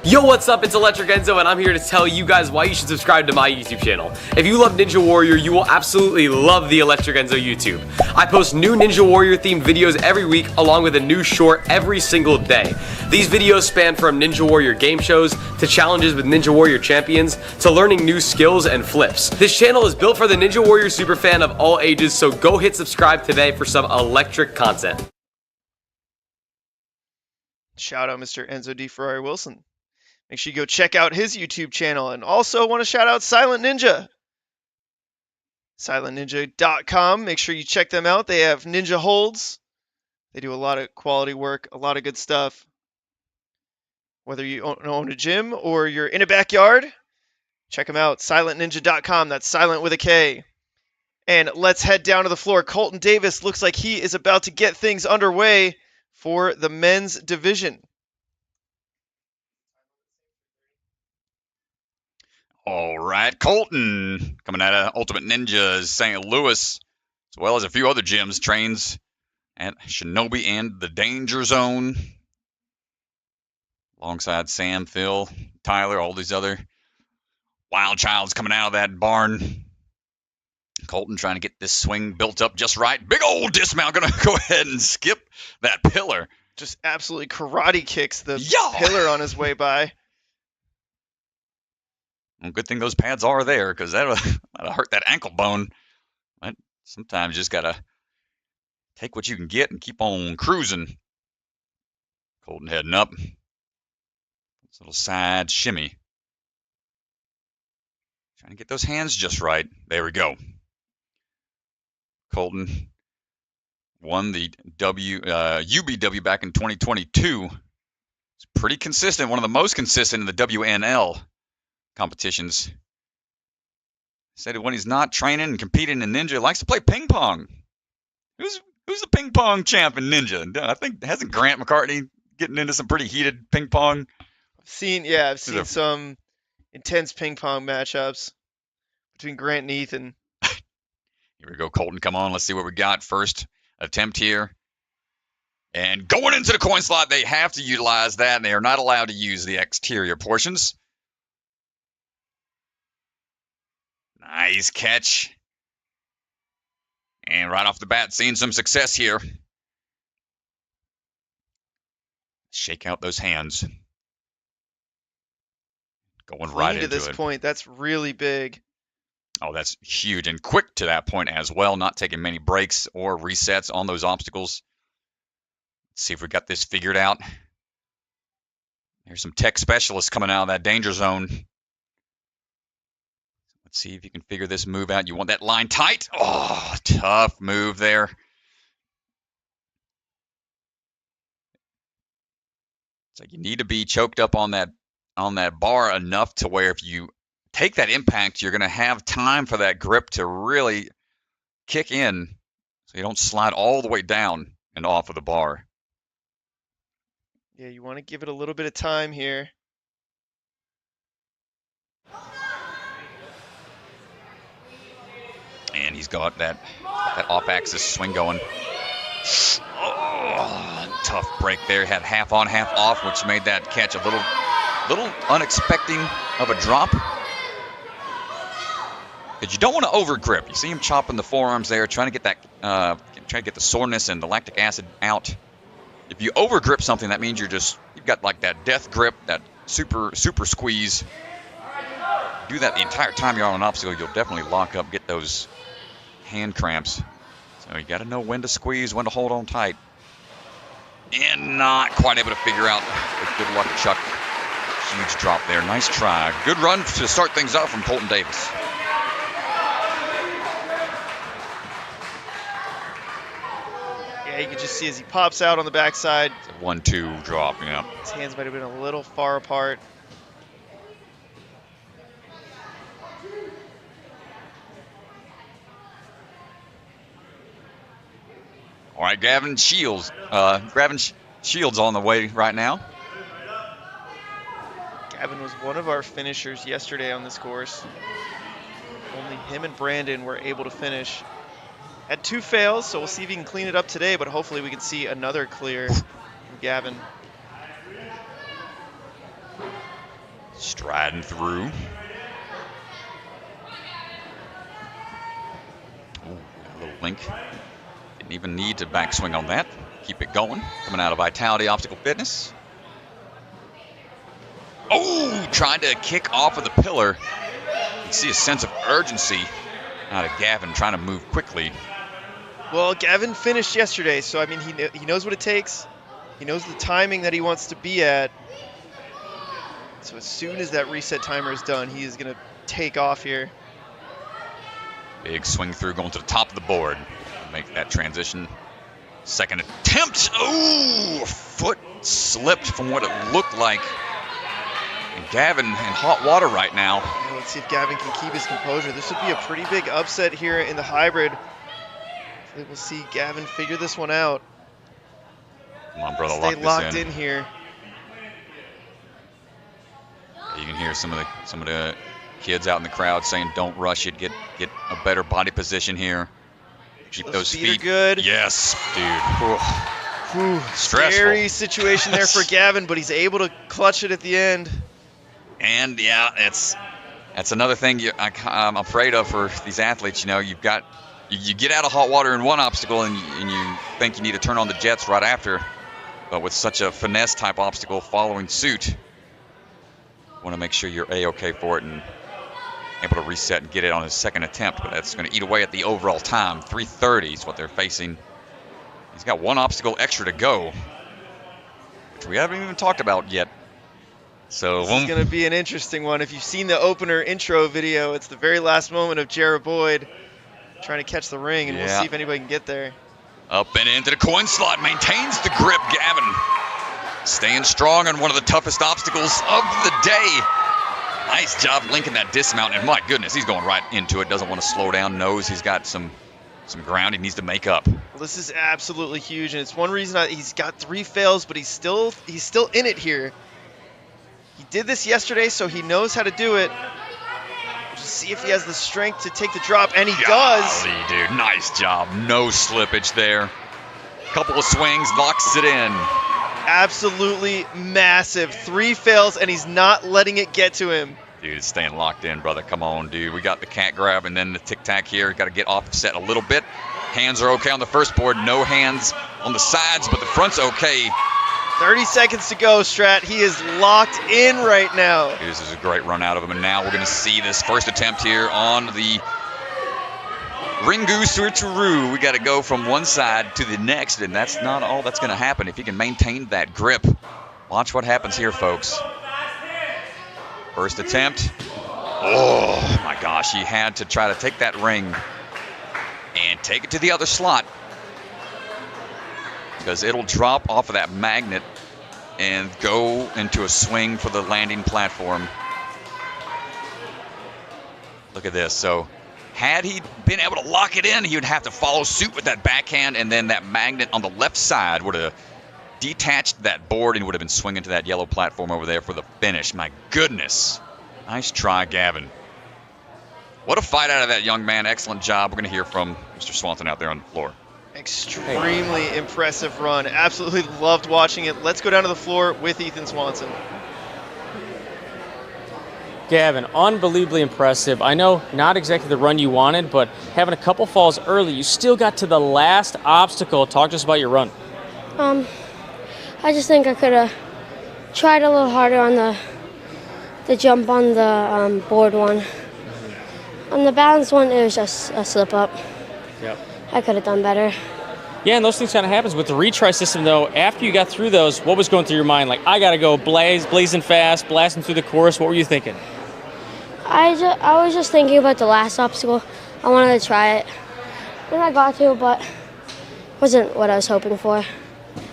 Yo, what's up? It's Electric Enzo, and I'm here to tell you guys why you should subscribe to my YouTube channel. If you love Ninja Warrior, you will absolutely love the Electric Enzo YouTube. I post new Ninja Warrior themed videos every week, along with a new short every single day. These videos span from Ninja Warrior game shows, to challenges with Ninja Warrior champions, to learning new skills and flips. This channel is built for the Ninja Warrior superfan of all ages, so go hit subscribe today for some electric content. Shout out Mr. Enzo DeFerrari-Wilson. Make sure you go check out his YouTube channel, and also want to shout out Silent Ninja. SilentNinja.com. Make sure you check them out. They have ninja holds. They do a lot of quality work, a lot of good stuff. Whether you own a gym or you're in a backyard, check them out. SilentNinja.com. That's silent with a K. And let's head down to the floor. Colton Davis looks like he is about to get things underway for the men's division. all right, Colton coming out of Ultimate Ninjas St. Louis, as well as a few other gyms, trains at Shinobi and the Danger Zone, alongside Sam, Phil, Tyler, all these other wild childs coming out of that barn. Colton trying to get this swing built up just right. Big old dismount, gonna go ahead and skip that pillar. Just absolutely karate kicks the pillar on his way by. Well, good thing those pads are there, because that'll hurt that ankle bone. But sometimes you just gotta take what you can get and keep on cruising. Colton heading up. This little side shimmy. Trying to get those hands just right. There we go. Colton won the UBW back in 2022. It's pretty consistent, one of the most consistent in the WNL competitions. Said when he's not training and competing in Ninja, he likes to play ping pong. Who's the ping pong champ in Ninja? I think, hasn't Grant McCartney getting into some pretty heated ping pong? I've seen some intense ping pong matchups between Grant and Ethan. Here we go, Colton, come on, let's see what we got. First attempt here. And going into the coin slot, they have to utilize that, and they are not allowed to use the exterior portions. Nice catch. And right off the bat, seeing some success here. Shake out those hands. Going right into this point, that's really big. Oh, that's huge and quick to that point as well, not taking many breaks or resets on those obstacles. Let's see if we got this figured out. There's some tech specialists coming out of that danger zone. Let's see if you can figure this move out. You want that line tight. Oh, tough move there. It's like you need to be choked up on that bar enough to where if you take that impact, you're going to have time for that grip to really kick in so you don't slide all the way down and off of the bar. Yeah, you want to give it a little bit of time here. And he's got that off-axis swing going. Oh, tough break there. Had half on, half off, which made that catch a little unexpected of a drop. Because you don't want to over grip. You see him chopping the forearms there, trying to get the soreness and the lactic acid out. If you over grip something, that means you've got like that death grip, that super squeeze. Do that the entire time you're on an obstacle, you'll definitely lock up, get those hand cramps. So you got to know when to squeeze, when to hold on tight. And not quite able to figure out. Good luck, Chuck. Huge drop there. Nice try. Good run to start things off from Colton Davis. you can just see as he pops out on the backside. It's a 1-2 drop, yeah. His hands might have been a little far apart. All right, Gavin Shields on the way right now. Gavin was one of our finishers yesterday on this course. Only him and Brandon were able to finish. Had 2 fails, so we'll see if he can clean it up today, but hopefully we can see another clear from Gavin. Striding through. Ooh, a little link. Didn't even need to backswing on that. Keep it going. Coming out of Vitality Obstacle Fitness. Oh, trying to kick off of the pillar. You can see a sense of urgency out of Gavin trying to move quickly. Well, Gavin finished yesterday, so I mean, he knows what it takes. He knows the timing that he wants to be at. So as soon as that reset timer is done, he is going to take off here. Big swing through, going to the top of the board. Make that transition. Second attempt. Oh, foot slipped from what it looked like. And Gavin in hot water right now. Let's see if Gavin can keep his composure. This would be a pretty big upset here in the hybrid. We'll see Gavin figure this one out. Come on, brother, Stay locked in here. You can hear some of the kids out in the crowd saying, "Don't rush it. Get a better body position here. Keep those feet good." Yes, dude. Stressful. Scary situation there for Gavin, but he's able to clutch it at the end. And yeah, that's another thing I'm afraid of for these athletes. You know, you get out of hot water in one obstacle and you think you need to turn on the jets right after, but with such a finesse type obstacle following suit, you want to make sure you're A-okay for it and able to reset and get it on his second attempt. But that's going to eat away at the overall time. 3:30 is what they're facing. He's got 1 obstacle extra to go, which we haven't even talked about yet. So this is going to be an interesting one. If you've seen the opener intro video, it's the very last moment of Jared Boyd trying to catch the ring, and we'll see if anybody can get there. Up and into the coin slot, maintains the grip. Gavin staying strong on one of the toughest obstacles of the day. Nice job linking that dismount, and my goodness, he's going right into it. Doesn't want to slow down, knows he's got some ground he needs to make up. Well, this is absolutely huge, and it's one reason he's got 3 fails, but he's still in it here. He did this yesterday, so he knows how to do it. Just see if he has the strength to take the drop, and he does. Dude, nice job. No slippage there. Couple of swings, locks it in. Absolutely massive. 3 fails, and he's not letting it get to him. Dude, it's staying locked in, brother. Come on, dude. We got the cat grab and then the tic-tac here. Got to get offset a little bit. Hands are okay on the first board. No hands on the sides, but the front's okay. 30 seconds to go, Strat. He is locked in right now. Dude, this is a great run out of him, and now we're going to see this first attempt here on the Ringu Switcheroo. We got to go from one side to the next, and that's not all that's going to happen. If he can maintain that grip, watch what happens here, folks. First attempt. Oh, my gosh. He had to try to take that ring and take it to the other slot, because it'll drop off of that magnet and go into a swing for the landing platform. Look at this. So had he been able to lock it in, he would have to follow suit with that backhand, and then that magnet on the left side would have detached that board and would have been swinging to that yellow platform over there for the finish. My goodness. Nice try, Gavin. What a fight out of that young man. Excellent job. We're going to hear from Mr. Swanson out there on the floor. Extremely impressive run. Absolutely loved watching it. Let's go down to the floor with Ethan Swanson. Gavin, unbelievably impressive. I know not exactly the run you wanted, but having a couple falls early, you still got to the last obstacle. Talk to us about your run. I just think I could have tried a little harder on the jump on the board one. On the balance one, it was just a slip up. Yep. I could have done better. Yeah, and those things kind of happens with the retry system, though. After you got through those, what was going through your mind? Like, I got to go blazing fast, blasting through the course. What were you thinking? I was just thinking about the last obstacle. I wanted to try it. Then I got to, but wasn't what I was hoping for.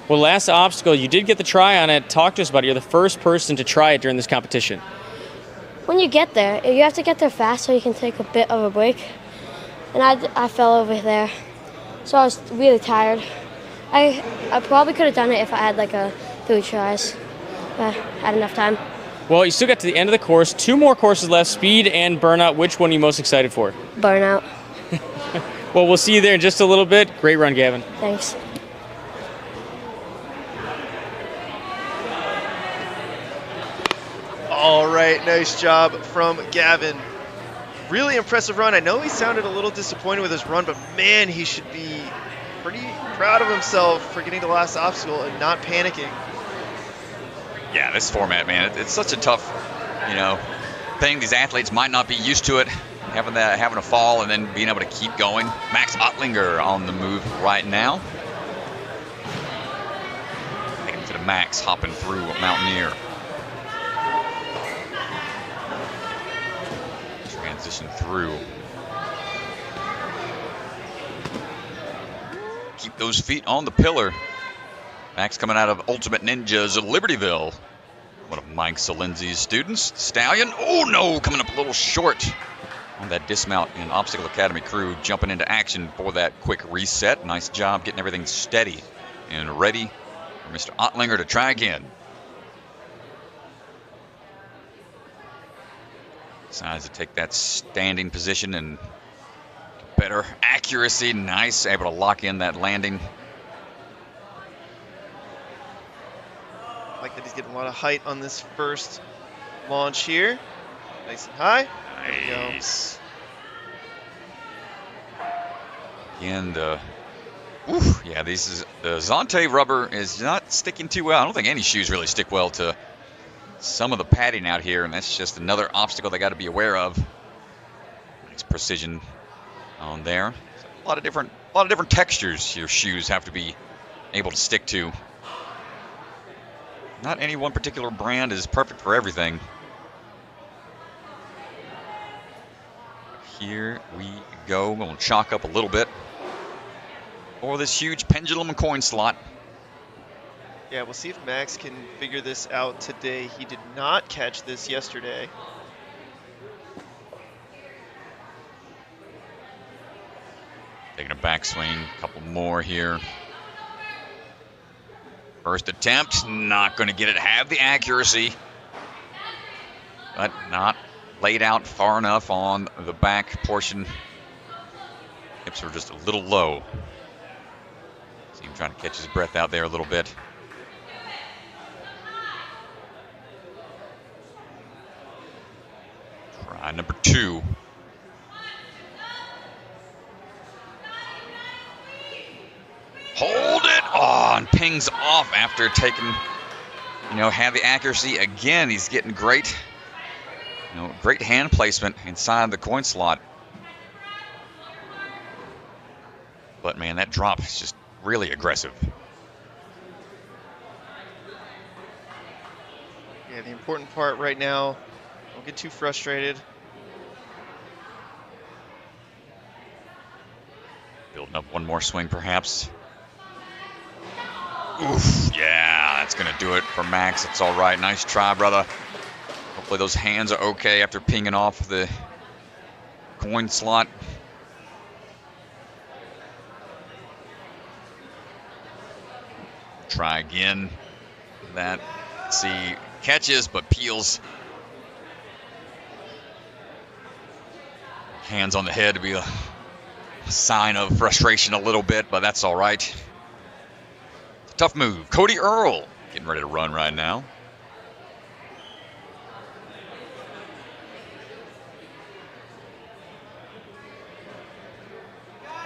Well, last obstacle, you did get the try on it. Talk to us about it. You're the first person to try it during this competition. When you get there, you have to get there fast so you can take a bit of a break. And I fell over there, so I was really tired. I probably could have done it if I had like 3 tries. I had enough time. Well, you still got to the end of the course. 2 more courses left, speed and burnout. Which one are you most excited for? Burnout. Well, we'll see you there in just a little bit. Great run, Gavin. Thanks. All right, nice job from Gavin. Really impressive run. I know he sounded a little disappointed with his run, but man, he should be pretty proud of himself for getting the last obstacle and not panicking. Yeah, this format, man, it's such a tough, thing. These athletes might not be used to it, having a fall and then being able to keep going. Max Ottlinger on the move right now. Taking it to the max, hopping through Mountaineer. Transition through. Keep those feet on the pillar. Max coming out of Ultimate Ninjas of Libertyville. One of Mike Salinzi's students. Stallion, oh no, coming up a little short on that dismount. And Obstacle Academy crew jumping into action for that quick reset. Nice job getting everything steady and ready for Mr. Ottlinger to try again. Decides to take that standing position and better accuracy. Nice, able to lock in that landing. I like that he's getting a lot of height on this first launch here. Nice and high. Nice. Again, the Zonte rubber is not sticking too well. I don't think any shoes really stick well to some of the padding out here, and that's just another obstacle they got to be aware of. Nice precision on there. A lot of different textures your shoes have to be able to stick to. Not any one particular brand is perfect for everything. Here we go. We're going to chalk up a little bit for this huge pendulum coin slot. Yeah, we'll see if Max can figure this out today. He did not catch this yesterday. Taking a backswing, a couple more here. First attempt, not going to get it. Have the accuracy, but not laid out far enough on the back portion. Hips were just a little low. See him trying to catch his breath out there a little bit. Try number 2. Hold it! Oh, and pings off after taking, have the accuracy. Again, he's getting great, great hand placement inside the coin slot. But, man, that drop is just really aggressive. Yeah, the important part right now, don't get too frustrated. Building up one more swing, perhaps. Oof, yeah, that's going to do it for Max. It's all right. Nice try, brother. Hopefully those hands are okay after pinging off the coin slot. Try again. That, see, catches but peels. Hands on the head to be a sign of frustration a little bit, but that's all right. Tough move. Cody Earl getting ready to run right now.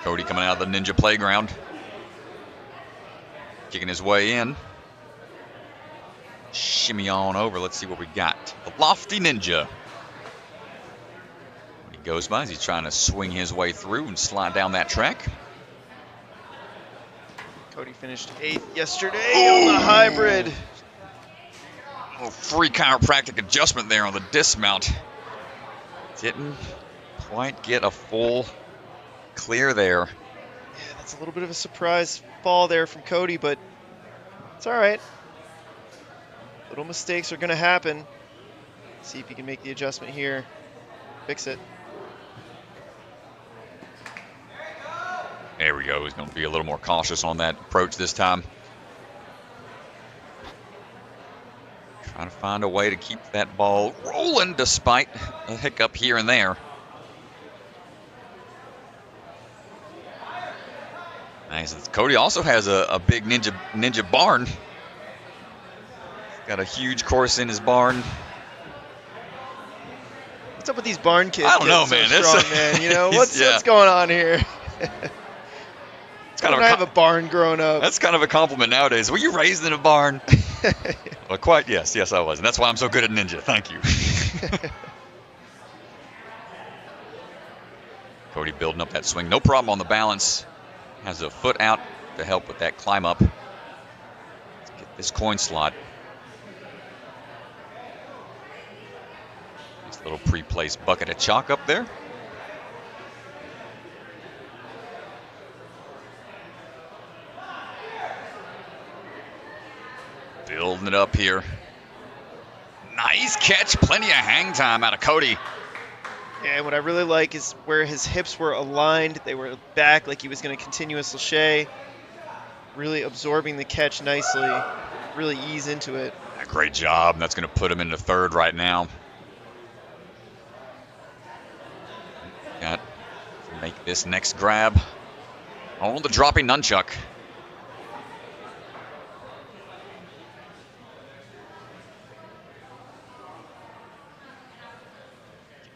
Cody coming out of the Ninja Playground. Kicking his way in. Shimmy on over. Let's see what we got. The Lofty Ninja. When he goes by, he's trying to swing his way through and slide down that track. Cody finished 8th yesterday on the hybrid. A little free chiropractic adjustment there on the dismount. Didn't quite get a full clear there. Yeah, It's a little bit of a surprise fall there from Cody, but it's all right. Little mistakes are going to happen. See if he can make the adjustment here. Fix it. There we go. He's going to be a little more cautious on that approach this time. Trying to find a way to keep that ball rolling despite a hiccup here and there. Nice. Cody also has a big ninja barn. He's got a huge course in his barn. What's up with these barn kids? I don't know, man. So strong, man. You know what's going on here? I have a barn growing up. That's kind of a compliment nowadays. Were you raised in a barn? Well, quite yes. Yes, I was. And that's why I'm so good at ninja. Thank you. Cody building up that swing. No problem on the balance. Has a foot out to help with that climb up. Let's get this coin slot. Nice little pre-placed bucket of chalk up there. Building it up here. Nice catch. Plenty of hang time out of Cody. Yeah, and what I really like is where his hips were aligned. They were back like he was going to continuous lâcher. Really absorbing the catch nicely. Really ease into it. Yeah, great job. That's going to put him into third right now. Got to make this next grab. Oh, the dropping nunchuck.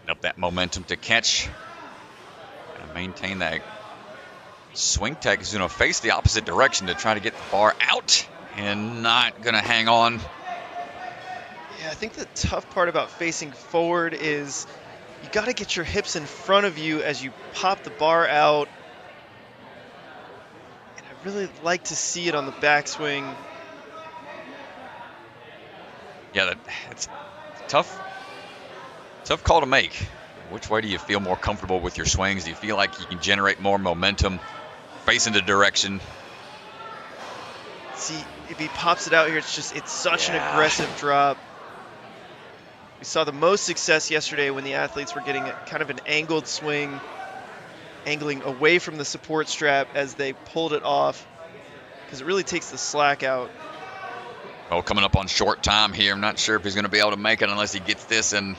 Up that momentum to catch and maintain that swing tech. Is going to face the opposite direction to try to get the bar out and not going to hang on. Yeah, I think the tough part about facing forward is you got to get your hips in front of you as you pop the bar out. And I really like to see it on the backswing. Yeah, it's tough. Tough call to make. Which way do you feel more comfortable with your swings? Do you feel like you can generate more momentum facing the direction? See, if he pops it out here, it's such an aggressive drop. We saw the most success yesterday when the athletes were getting kind of an angled swing, angling away from the support strap as they pulled it off, because it really takes the slack out. Oh, coming up on short time here. I'm not sure if he's going to be able to make it unless he gets this in.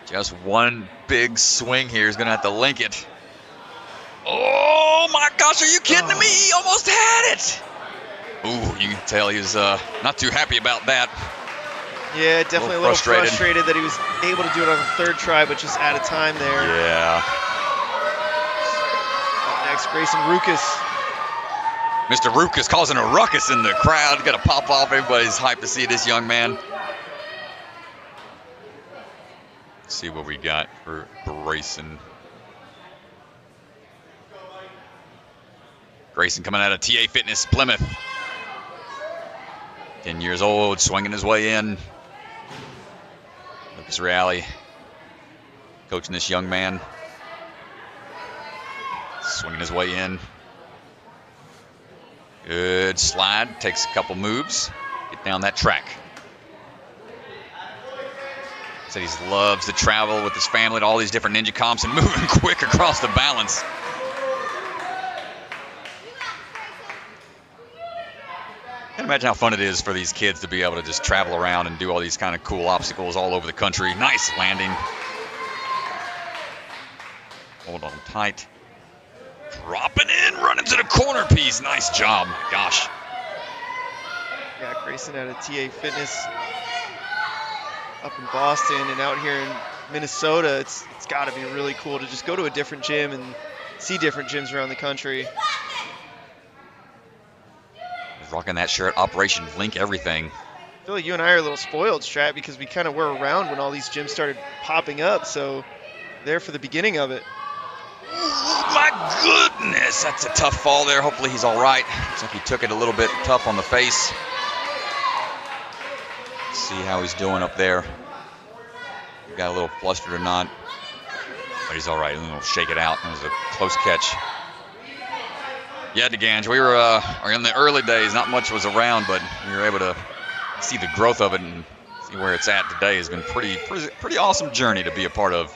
Just one big swing here. He's going to have to link it. Oh, my gosh. Are you kidding me? He almost had it. Ooh, you can tell he was not too happy about that. Yeah, definitely a little frustrated that he was able to do it on the third try, but just out of time there. Yeah. Up next, Grayson Ruckus. Mr. Ruckus causing a ruckus in the crowd. Got to pop off. Everybody's hyped to see this young man. See what we got for Grayson. Grayson coming out of TA Fitness Plymouth. 10 years old, swinging his way in. Lucas Reale coaching this young man. Swinging his way in. Good slide, takes a couple moves. Get down that track. Said he loves to travel with his family to all these different ninja comps and moving quick across the balance. Can't imagine how fun it is for these kids to be able to just travel around and do all these kind of cool obstacles all over the country. Nice landing. Hold on tight. Dropping in, running to the corner piece. Nice job. My gosh. Yeah, Grayson out of TA Fitness. Up in Boston and out here in Minnesota, it's got to be really cool to just go to a different gym and see different gyms around the country. He's rocking that shirt, Operation Link Everything. I feel like you and I are a little spoiled, Strat, because we kind of were around when all these gyms started popping up, so there for the beginning of it. Oh, my goodness, that's a tough fall there. Hopefully he's all right. Looks like he took it a little bit tough on the face. See how he's doing up there. He got a little flustered or not, but he's all right. He'll shake it out. It was a close catch. Yeah, DeGange, we were in the early days. Not much was around, but we were able to see the growth of it and see where it's at today. Has been pretty awesome journey to be a part of.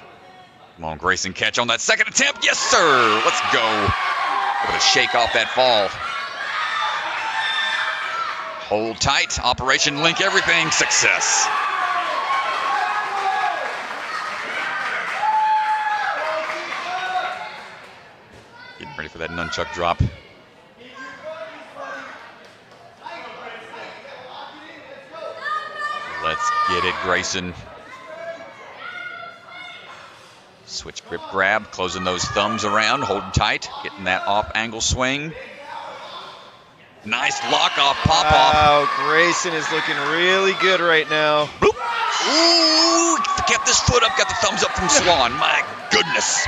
Come on, Grayson, catch on that second attempt. Yes, sir. Let's go. Able to shake off that fall. Hold tight. Operation Link Everything. Success. Getting ready for that nunchuck drop. Let's get it, Grayson. Switch grip grab, closing those thumbs around, holding tight, getting that off-angle swing. Nice lock-off, pop-off. Wow, Grayson is looking really good right now. Boop. Ooh, kept his foot up, got the thumbs up from Swan. My goodness.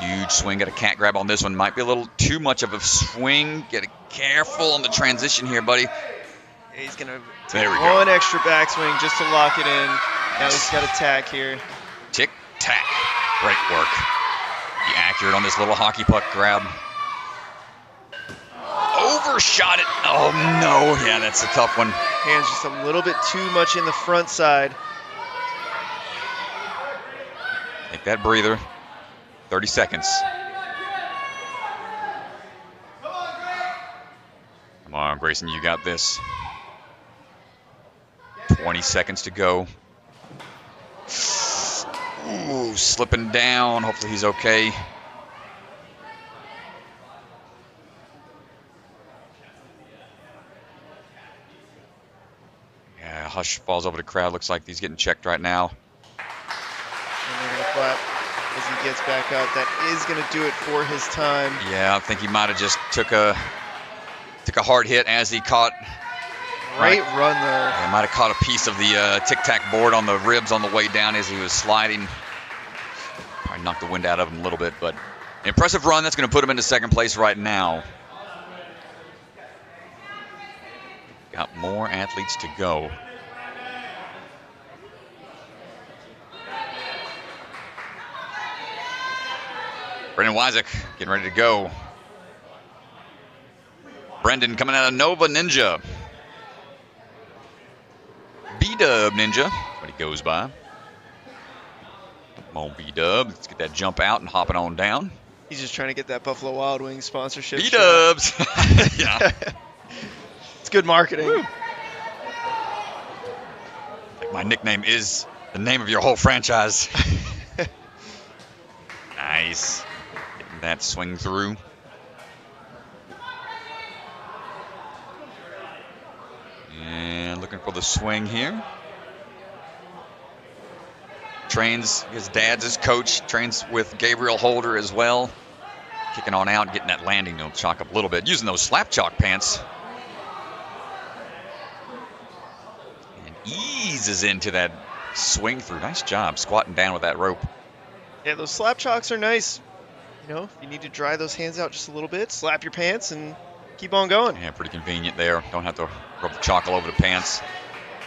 Huge swing, got a cat grab on this one. Might be a little too much of a swing. Get careful on the transition here, buddy. He's going to take one extra backswing just to lock it in. Now he's got a tack here. Tick-tack. Great work. Be accurate on this little hockey puck grab. Overshot it. Oh, no. Yeah, that's a tough one. Hands just a little bit too much in the front side. Take that breather. 30 seconds. Come on, Grayson, you got this. 20 seconds to go. Ooh, slipping down. Hopefully he's okay. Yeah, Hush falls over the crowd. Looks like he's getting checked right now. And they're going to clap as he gets back up. That is going to do it for his time. Yeah, I think he might have just took a hard hit as he caught. Great run there. Yeah, might have caught a piece of the tic-tac board on the ribs on the way down as he was sliding. Probably knocked the wind out of him a little bit, but impressive run. That's going to put him into second place right now. Got more athletes to go. Brendan Wyzek getting ready to go. Brendan coming out of Nova Ninja. B-Dub Ninja, what he goes by. Come on, B-Dub. Let's get that jump out and hop it on down. He's just trying to get that Buffalo Wild Wings sponsorship. B-Dubs. Yeah. It's good marketing. Woo. Like my nickname is the name of your whole franchise. Nice. Getting that swing through. And looking for the swing here. Trains, his dad's his coach, trains with Gabriel Holder as well. Kicking on out, getting that landing to chalk up a little bit, using those slap chalk pants. And eases into that swing through. Nice job squatting down with that rope. Yeah, those slap chalks are nice. You know, if you need to dry those hands out just a little bit, slap your pants and keep on going. Yeah, pretty convenient there. Don't have to rub the chalk all over the pants.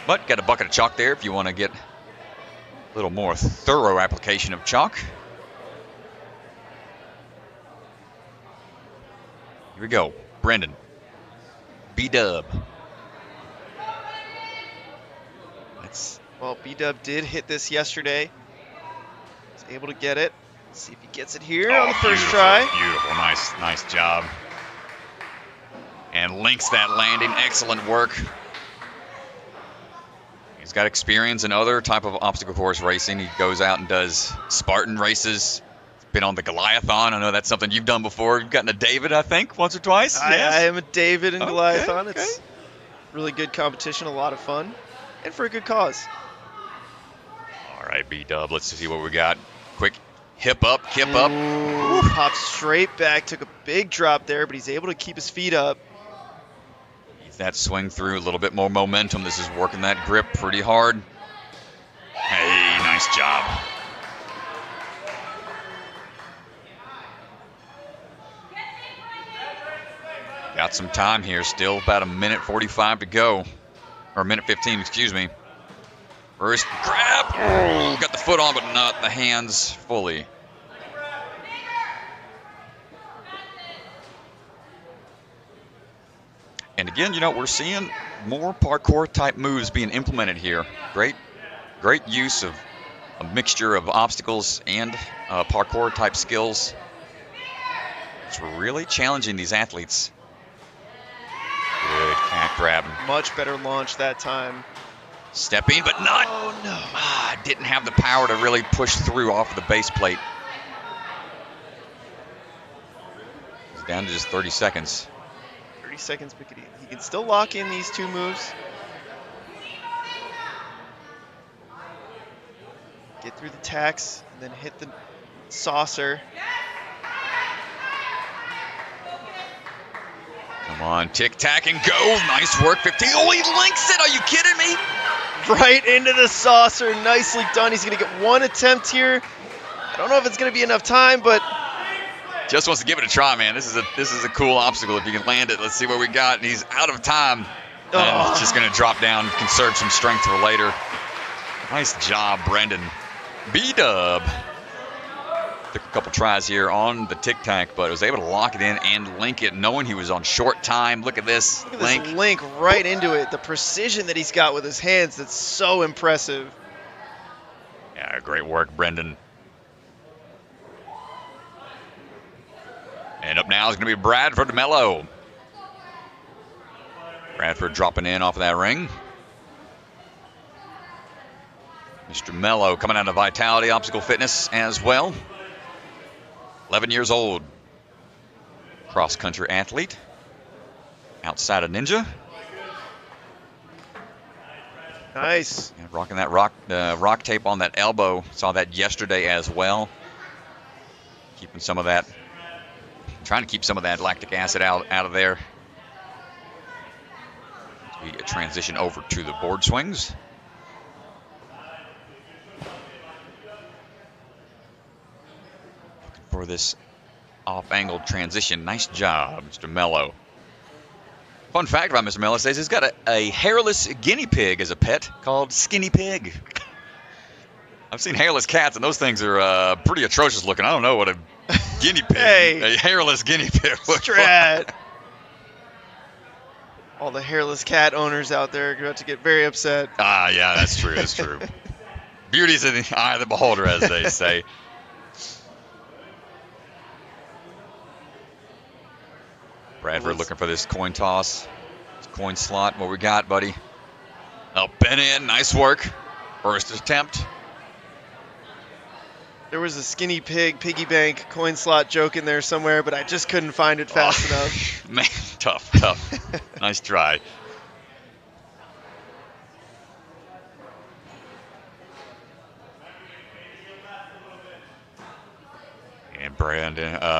But got a bucket of chalk there if you want to get a little more thorough application of chalk. Here we go. Brendan. B-Dub. Well, B-Dub did hit this yesterday. He's able to get it. Let's see if he gets it here on the first try. Beautiful. Nice job. And links that landing. Excellent work. He's got experience in other type of obstacle course racing. He goes out and does Spartan races. He's been on the Goliathon. I know that's something you've done before. You've gotten a David, I think, once or twice. I am a David in Goliathon. Okay. It's really good competition, a lot of fun, and for a good cause. All right, B-Dub, let's see what we got. Quick hip up, kip up. Ooh, popped straight back, took a big drop there, but he's able to keep his feet up. That swing through, a little bit more momentum. This is working that grip pretty hard. Hey, nice job. Got some time here, still about a minute 45 to go. Or a minute 15, excuse me. First grab. Oh, got the foot on, but not the hands fully. And again, you know, we're seeing more parkour type moves being implemented here. Great use of a mixture of obstacles and parkour type skills. It's really challenging these athletes. Good cat grab. Much better launch that time. Stepping, but not. Oh, no. Didn't have the power to really push through off of the base plate. He's down to just 30 seconds. 30 seconds, but he can still lock in these two moves. Get through the tacks, and then hit the saucer. Come on, tic-tac and go. Nice work, 15. Oh, he links it. Are you kidding me? Right into the saucer. Nicely done. He's going to get one attempt here. I don't know if it's going to be enough time, but just wants to give it a try, man. This is a cool obstacle. If you can land it, let's see what we got. And he's out of time. And it's just going to drop down, conserve some strength for later. Nice job, Brendan. B-dub. Took a couple tries here on the tic-tac, but was able to lock it in and link it, knowing he was on short time. Look at this link. This link right into it. The precision that he's got with his hands, that's so impressive. Yeah, great work, Brendan. And up now is going to be Bradford Mello. Bradford dropping in off of that ring. Mr. Mello coming out of Vitality Obstacle Fitness as well. 11 years old. Cross-country athlete. Outside of Ninja. Nice. Yeah, rocking that rock tape on that elbow. Saw that yesterday as well. Keeping some of that. Trying to keep some of that lactic acid out of there. We transition over to the board swings. Looking for this off-angled transition. Nice job, Mr. Mello. Fun fact about Mr. Mello says he's got a hairless guinea pig as a pet called Skinny Pig. I've seen hairless cats, and those things are pretty atrocious looking. I don't know what a guinea pig, a hairless guinea pig looks like. All the hairless cat owners out there are about to get very upset. Yeah, that's true. That's true. Beauty's in the eye of the beholder, as they say. Bradford looking for this coin toss. Coin slot. What we got, buddy? Up and in. Nice work. First attempt. There was a skinny piggy bank coin slot joke in there somewhere, but I just couldn't find it fast enough. Man, tough. Nice try. And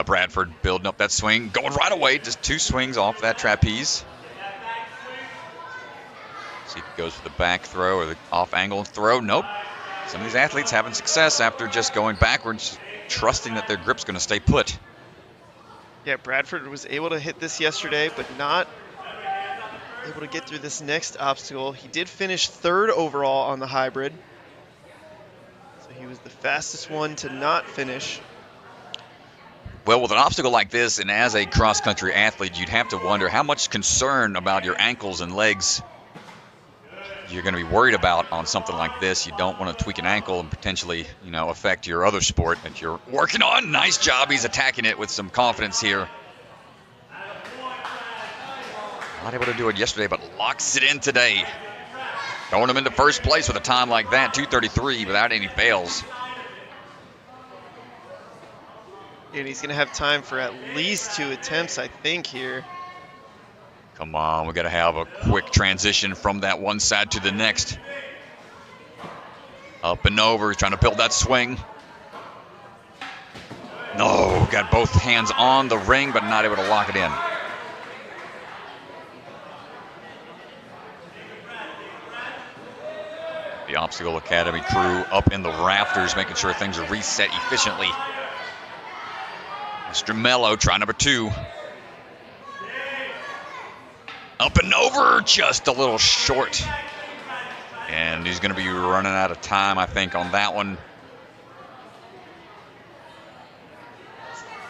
Bradford building up that swing, going right away, just 2 swings off that trapeze. See if he goes for the back throw or the off-angle throw. Nope. Some of these athletes having success after just going backwards, trusting that their grip's going to stay put. Yeah, Bradford was able to hit this yesterday, but not able to get through this next obstacle. He did finish 3rd overall on the hybrid. So he was the fastest one to not finish. Well, with an obstacle like this, and as a cross-country athlete, you'd have to wonder how much concern about your ankles and legs you're going to be worried about on something like this. You don't want to tweak an ankle and potentially, affect your other sport that you're working on. Nice job. He's attacking it with some confidence here. Not able to do it yesterday, but locks it in today. Throwing him into first place with a time like that, 2:33 without any fails. And he's going to have time for at least 2 attempts, I think, here. Come on, we got to have a quick transition from that one side to the next. Up and over, he's trying to build that swing. No, got both hands on the ring, but not able to lock it in. The Obstacle Academy crew up in the rafters, making sure things are reset efficiently. Mr. Mello, try number 2. Up and over, just a little short. And he's going to be running out of time, I think, on that one.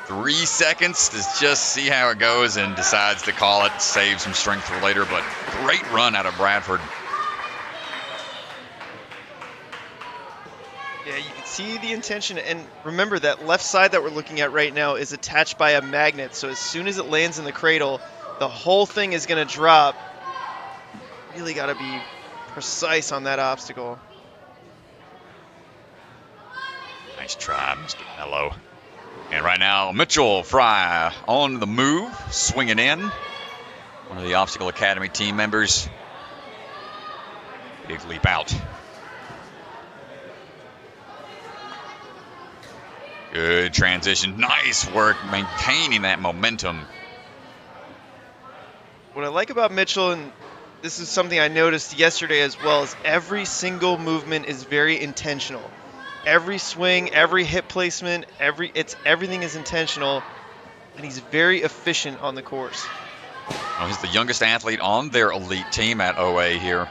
3 seconds to just see how it goes and decides to call it, save some strength for later, but great run out of Bradford. Yeah, you can see the intention, and remember that left side that we're looking at right now is attached by a magnet, so as soon as it lands in the cradle, the whole thing is going to drop. Really got to be precise on that obstacle. Nice try, Mr. Mello. And right now, Mitchell Fry on the move, swinging in. One of the Obstacle Academy team members. Big leap out. Good transition. Nice work maintaining that momentum. What I like about Mitchell, and this is something I noticed yesterday as well, is every single movement is very intentional. Every swing, every hip placement, everything is intentional, and he's very efficient on the course. Well, he's the youngest athlete on their elite team at OA here.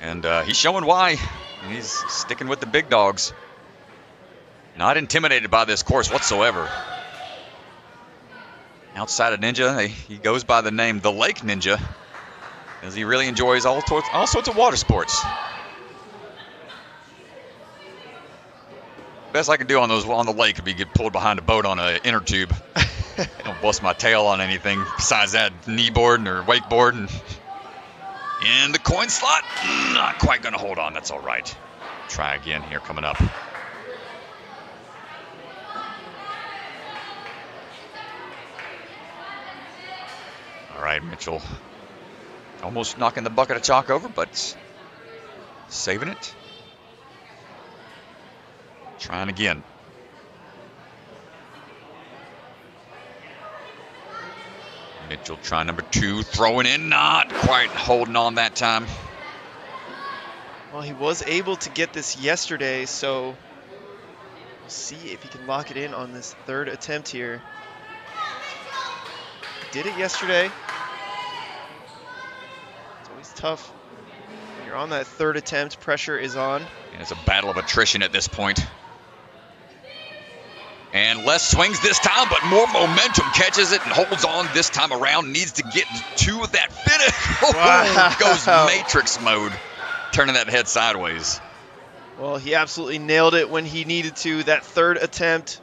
And he's showing why. He's sticking with the big dogs. Not intimidated by this course whatsoever. Outside of Ninja, he goes by the name The Lake Ninja, as he really enjoys all sorts of water sports. Best I can do on the lake would be get pulled behind a boat on an inner tube. Don't bust my tail on anything besides that kneeboard or wakeboard. And in the coin slot, not quite going to hold on. That's all right. Try again here coming up. All right, Mitchell. Almost knocking the bucket of chalk over, but saving it. Trying again. Mitchell trying number 2, throwing in, not quite holding on that time. Well, he was able to get this yesterday, so we'll see if he can lock it in on this third attempt here. He did it yesterday. It's always tough. When you're on that third attempt, pressure is on. And it's a battle of attrition at this point. And less swings this time, but more momentum, catches it and holds on this time around. Needs to get to that finish. Wow. Goes Matrix mode, turning that head sideways. Well, he absolutely nailed it when he needed to. That third attempt.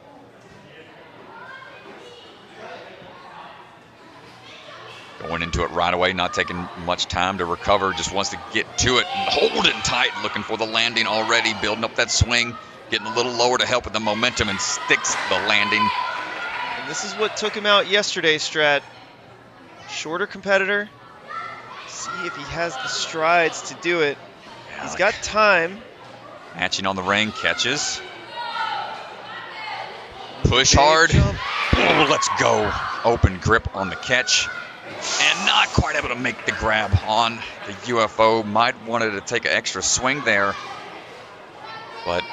Going into it right away, not taking much time to recover. Just wants to get to it and hold it tight, looking for the landing already, building up that swing. Getting a little lower to help with the momentum and sticks the landing. And this is what took him out yesterday, Strat. Shorter competitor. See if he has the strides to do it. Yeah, He's got time. Matching on the ring, catches. Push Big hard. jump. Oh, let's go. Open grip on the catch. And not quite able to make the grab on the UFO. Might wanted to take an extra swing there. But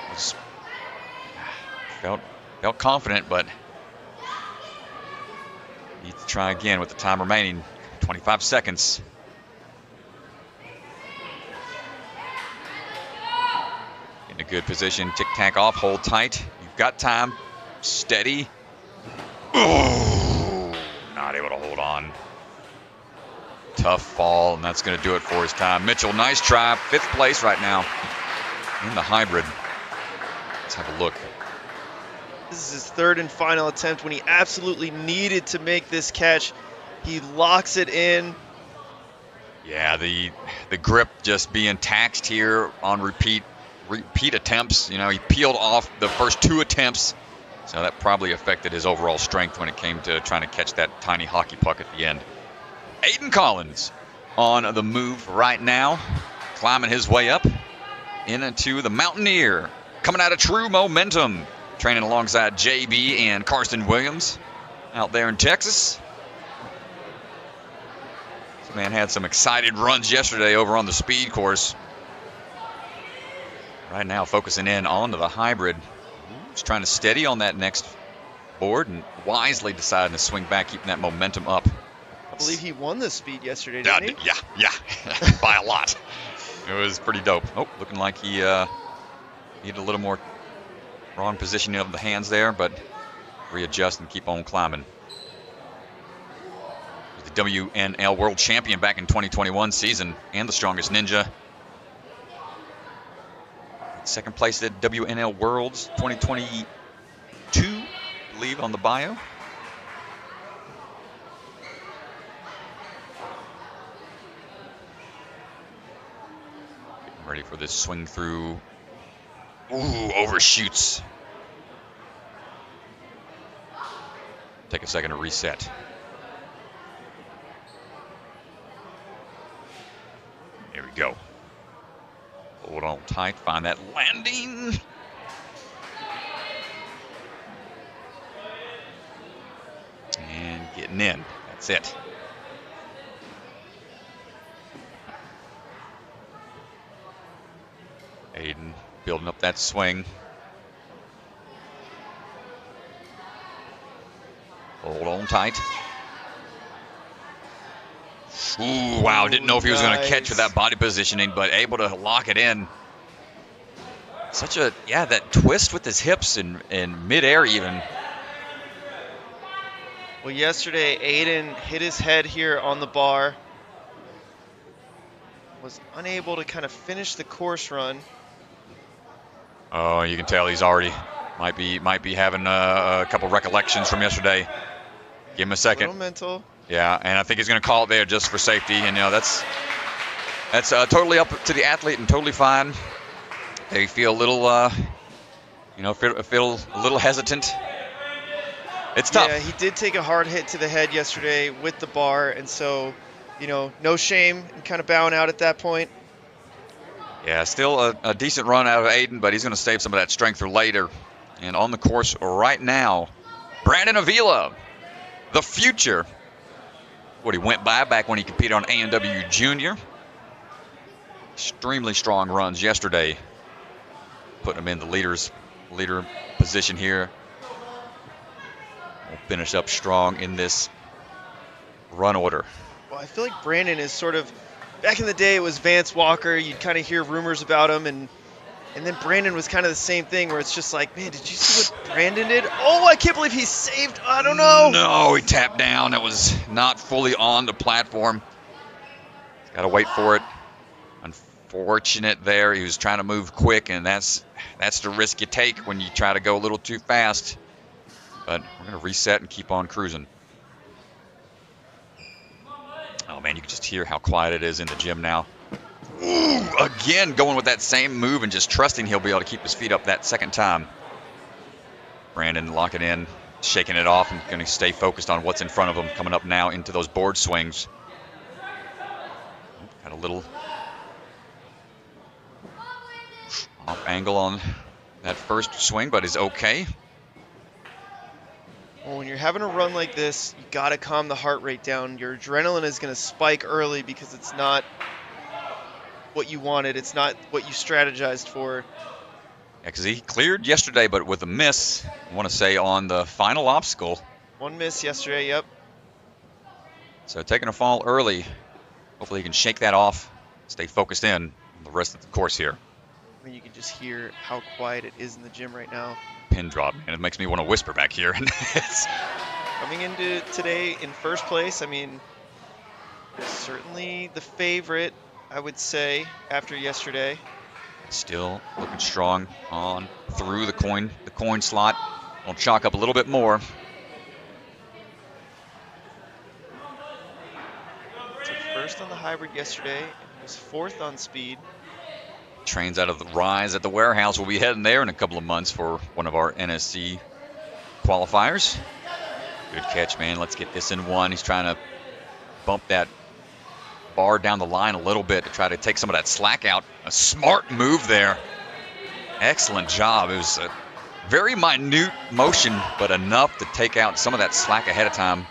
felt confident, but need to try again with the time remaining. 25 seconds. In a good position. Tic-tac off. Hold tight. You've got time. Steady. Ooh, not able to hold on. Tough fall, and that's going to do it for his time. Mitchell, nice try. 5th place right now in the hybrid. Let's have a look. This is his third and final attempt when he absolutely needed to make this catch. He locks it in. Yeah, the grip just being taxed here on repeat attempts. You know, he peeled off the first 2 attempts, so that probably affected his overall strength when it came to trying to catch that tiny hockey puck at the end. Aiden Collins on the move right now, climbing his way up into the Mountaineer. Coming out of True Momentum, training alongside JB and Karsten Williams out there in Texas. This man had some excited runs yesterday over on the speed course. Right now focusing in onto the hybrid. He's trying to steady on that next board and wisely deciding to swing back, keeping that momentum up. I believe he won the speed yesterday, didn't he? Yeah, by a lot. It was pretty dope. Oh, looking like he needed a little more wrong positioning of the hands there, but readjust and keep on climbing. The WNL World Champion back in 2021 season and the strongest ninja. Second place at WNL Worlds 2022, I believe, on the bio. Getting ready for this swing through. Ooh, overshoots. Take a second to reset. Here we go. Hold on tight, find that landing. And getting in, that's it. Aiden building up that swing. Hold on tight. Ooh, wow, didn't know if he was going to catch with that body positioning, but able to lock it in. Such a, yeah, that twist with his hips in midair even. Well, yesterday, Aiden hit his head here on the bar. Was unable to kind of finish the course run. Oh, you can tell he's already, might be having a couple recollections from yesterday. Give him a second. A little mental. Yeah, and I think he's going to call it there just for safety. And, you know, that's totally up to the athlete and totally fine. They feel a little, you know, feel a little hesitant. It's tough. Yeah, he did take a hard hit to the head yesterday with the bar, and so, you know, no shame in kind of bowing out at that point. Yeah, still a decent run out of Aiden, but he's going to save some of that strength for later. And on the course right now, Brandon Avila, the future. What he went by back when he competed on A&W Junior. Extremely strong runs yesterday, putting him in the leader position here. We'll finish up strong in this run order. Well, I feel like Brandon is sort of, back in the day it was Vance Walker. You'd kind of hear rumors about him, and then Brandon was kind of the same thing where it's just like, man, did you see what Brandon did? Oh, I can't believe he saved. I don't know. No, he tapped down. That was not fully on the platform. Got to wait for it. Unfortunate there. He was trying to move quick, and that's the risk you take when you try to go a little too fast. But we're going to reset and keep on cruising. Oh, man, you can just hear how quiet it is in the gym now. Ooh, again, going with that same move and just trusting he'll be able to keep his feet up that second time. Brandon locking in, shaking it off, and going to stay focused on what's in front of him, coming up now into those board swings. Got a little off angle on that first swing, but is okay. Well, when you're having a run like this, you got to calm the heart rate down. Your adrenaline is going to spike early because it's not what you wanted. It's not what you strategized for. Yeah, because he cleared yesterday, but with a miss, I want to say, on the final obstacle. One miss yesterday, yep. So taking a fall early. Hopefully he can shake that off, stay focused in on the rest of the course here. I mean, you can just hear how quiet it is in the gym right now. Pin drop, and it makes me want to whisper back here. Coming into today in first place, I mean, certainly the favorite, I would say, after yesterday. Still looking strong on through the coin slot. I'll chalk up a little bit more. Took first on the hybrid yesterday, was fourth on speed. Trains out of the Rise at the warehouse. We'll be heading there in a couple of months for one of our NSC qualifiers. Good catch, man. Let's get this in one. He's trying to bump that bar down the line a little bit to try to take some of that slack out. A smart move there. Excellent job. It was a very minute motion, but enough to take out some of that slack ahead of time,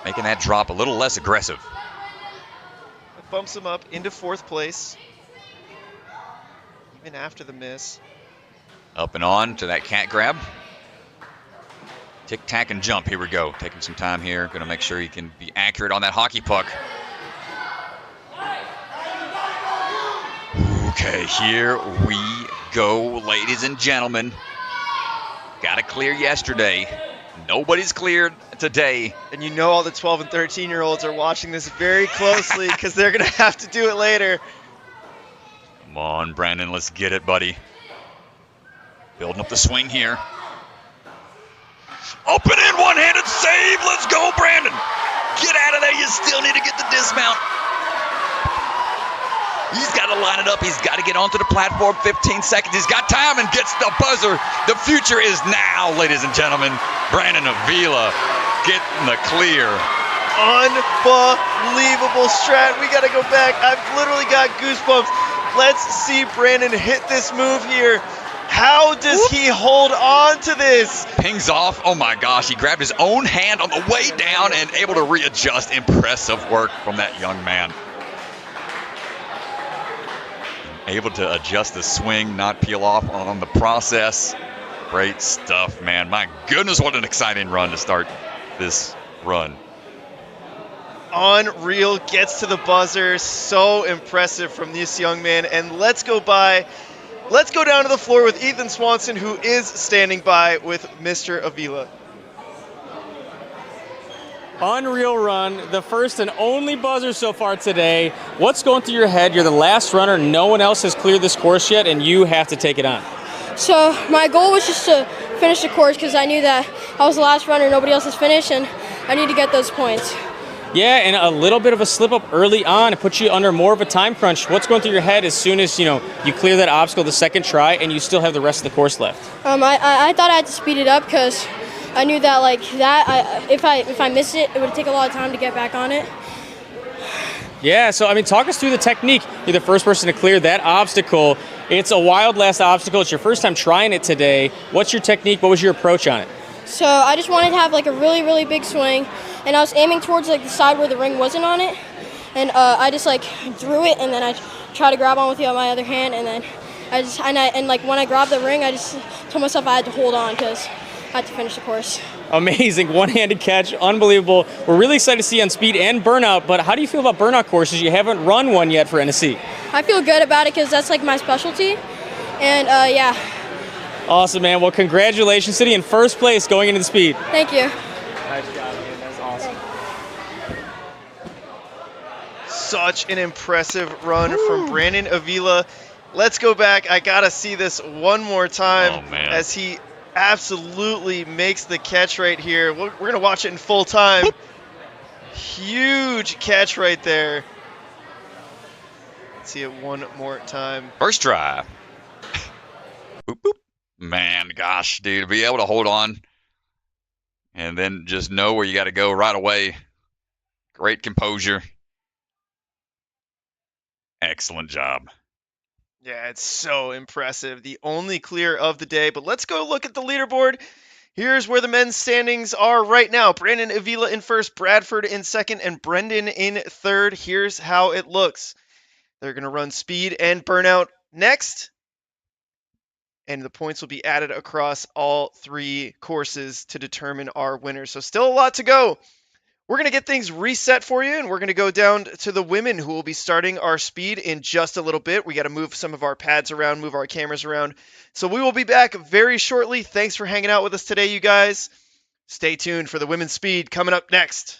making that drop a little less aggressive. It bumps him up into fourth place, even after the miss. Up and on to that cat grab. Tick, tack, and jump. Here we go. Taking some time here. Going to make sure he can be accurate on that hockey puck. Okay, here we go, ladies and gentlemen. Got to clear yesterday. Nobody's cleared today. And you know all the 12 and 13-year-olds are watching this very closely because they're going to have to do it later. Come on, Brandon, let's get it, buddy. Building up the swing here. Up and in, one-handed save. Let's go, Brandon. Get out of there. You still need to get the dismount. He's got to line it up. He's got to get onto the platform. 15 seconds. He's got time and gets the buzzer. The future is now, ladies and gentlemen. Brandon Avila getting the clear. Unbelievable, Strat. We got to go back. I've literally got goosebumps. Let's see Brandon hit this move here. How does he hold on to this? Pings off. Oh my gosh. He grabbed his own hand on the way down and able to readjust. Impressive work from that young man. Able to adjust the swing, not peel off on the process. Great stuff, man. My goodness, what an exciting run to start this run. Unreal, gets to the buzzer. So impressive from this young man. And let's go down to the floor with Ethan Swanson, who is standing by with Mr. Avila. Unreal run, the first and only buzzer so far today. What's going through your head? You're the last runner. No one else has cleared this course yet, and you have to take it on. So my goal was just to finish the course because I knew that I was the last runner, nobody else has finished, and I need to get those points. Yeah, and a little bit of a slip up early on. It puts you under more of a time crunch. What's going through your head as soon as you clear that obstacle the second try, and you still have the rest of the course left? I thought I had to speed it up because I knew that if I missed it, it would take a lot of time to get back on it. Yeah, so talk us through the technique. You're the first person to clear that obstacle. It's a wild last obstacle. It's your first time trying it today. What's your technique? What was your approach on it? So I just wanted to have a really, really big swing, and I was aiming towards the side where the ring wasn't on it, and I just threw it, and then I tried to grab on with my other hand, and then when I grabbed the ring, I just told myself I had to hold on because I had to finish the course. Amazing, one-handed catch, unbelievable. We're really excited to see you on speed and burnout, but how do you feel about burnout courses? You haven't run one yet for NSC. I feel good about it because that's my specialty, and yeah. Awesome, man. Well, congratulations, City, in first place going into the speed. Thank you. Nice job, man. That's awesome. Such an impressive run from Brandon Avila. Let's go back. I got to see this one more time as he absolutely makes the catch right here. We're going to watch it in full time. Huge catch right there. Let's see it one more time. First try. Boop, boop. Man, gosh, dude, to be able to hold on and then just know where you got to go right away. Great composure. Excellent job. Yeah, it's so impressive. The only clear of the day. But let's go look at the leaderboard. Here's where the men's standings are right now. Brandon Avila in first, Bradford in second, and Brendan in third. Here's how it looks. They're going to run speed and burnout next. And the points will be added across all three courses to determine our winners. So still a lot to go. We're going to get things reset for you, and we're going to go down to the women who will be starting our speed in just a little bit. We got to move some of our pads around, move our cameras around. So we will be back very shortly. Thanks for hanging out with us today, you guys. Stay tuned for the women's speed coming up next.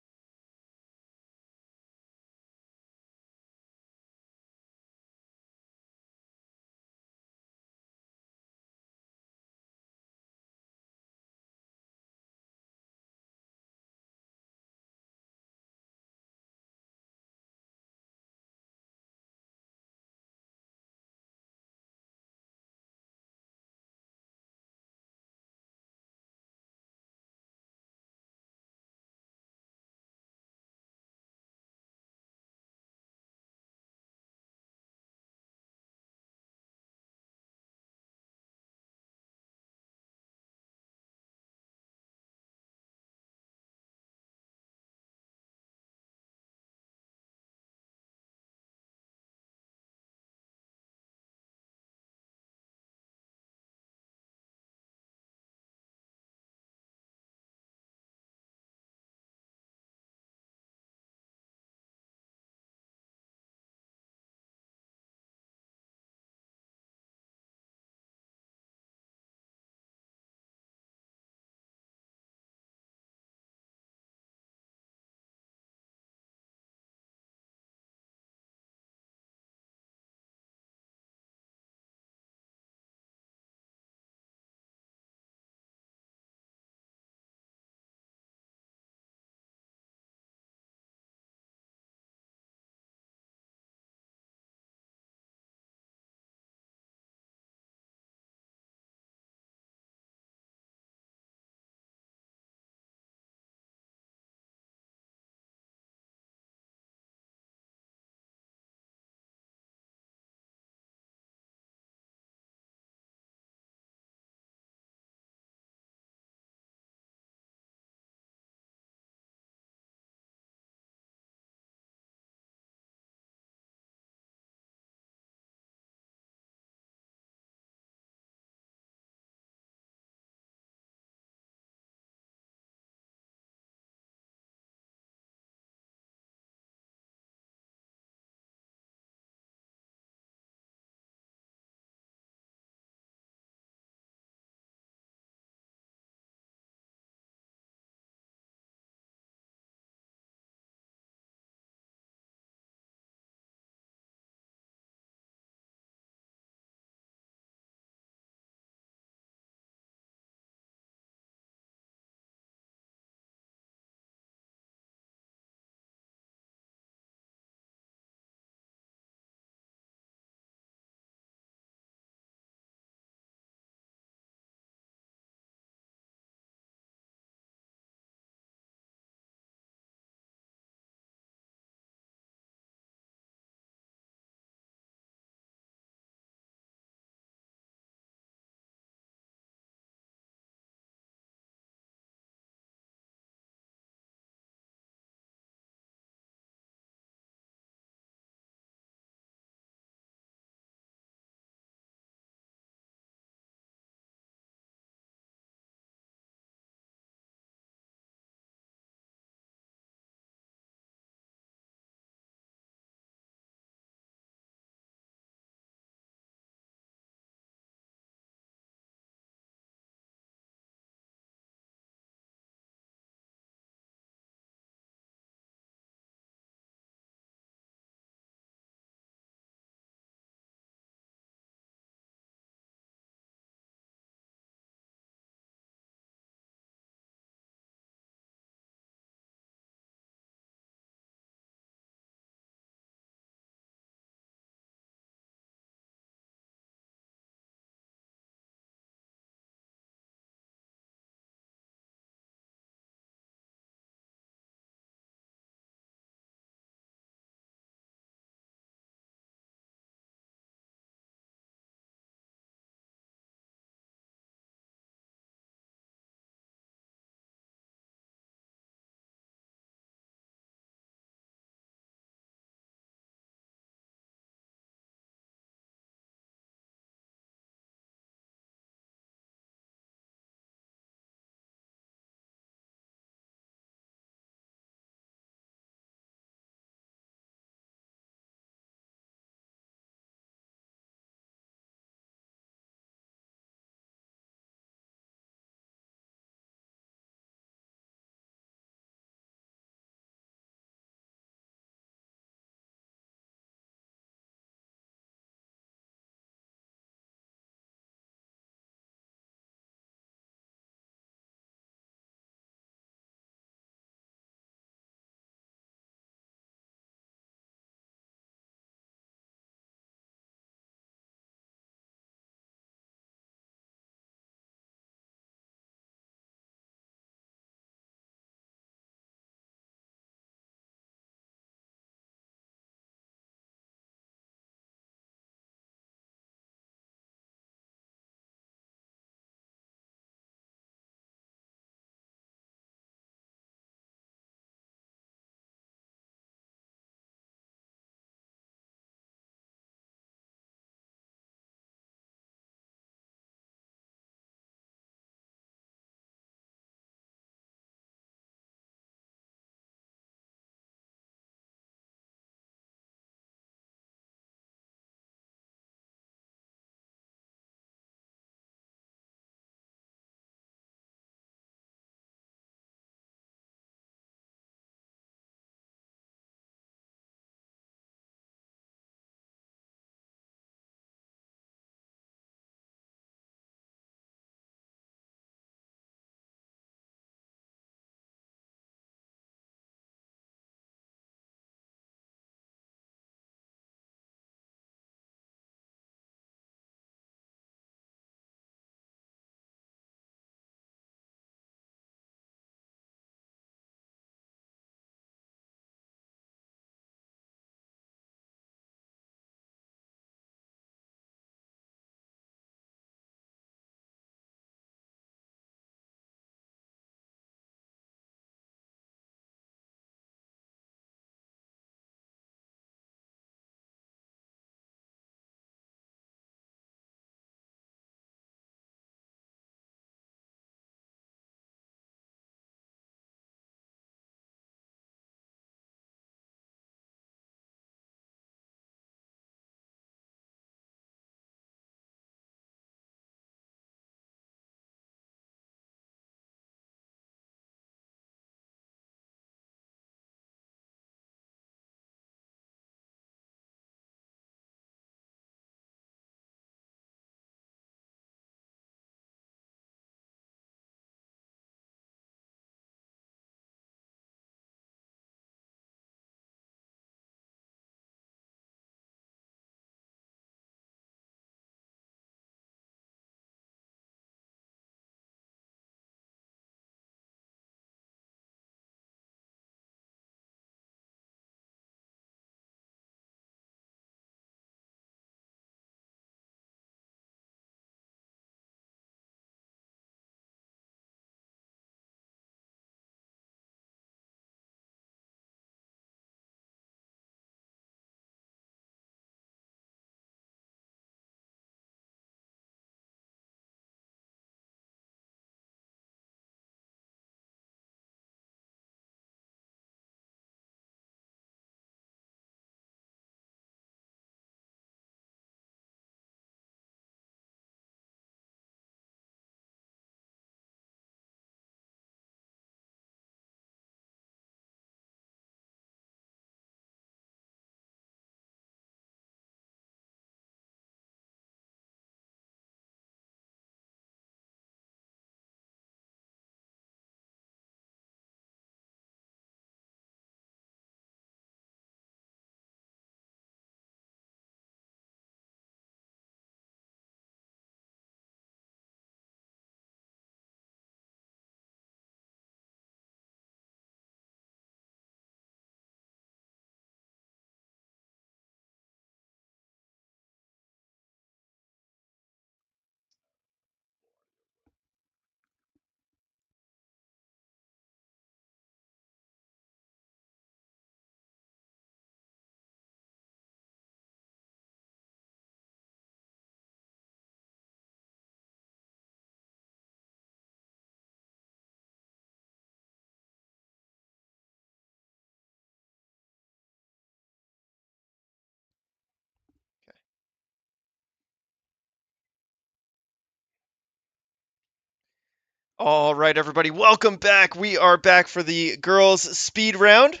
All right, everybody, welcome back. We are back for the girls' speed round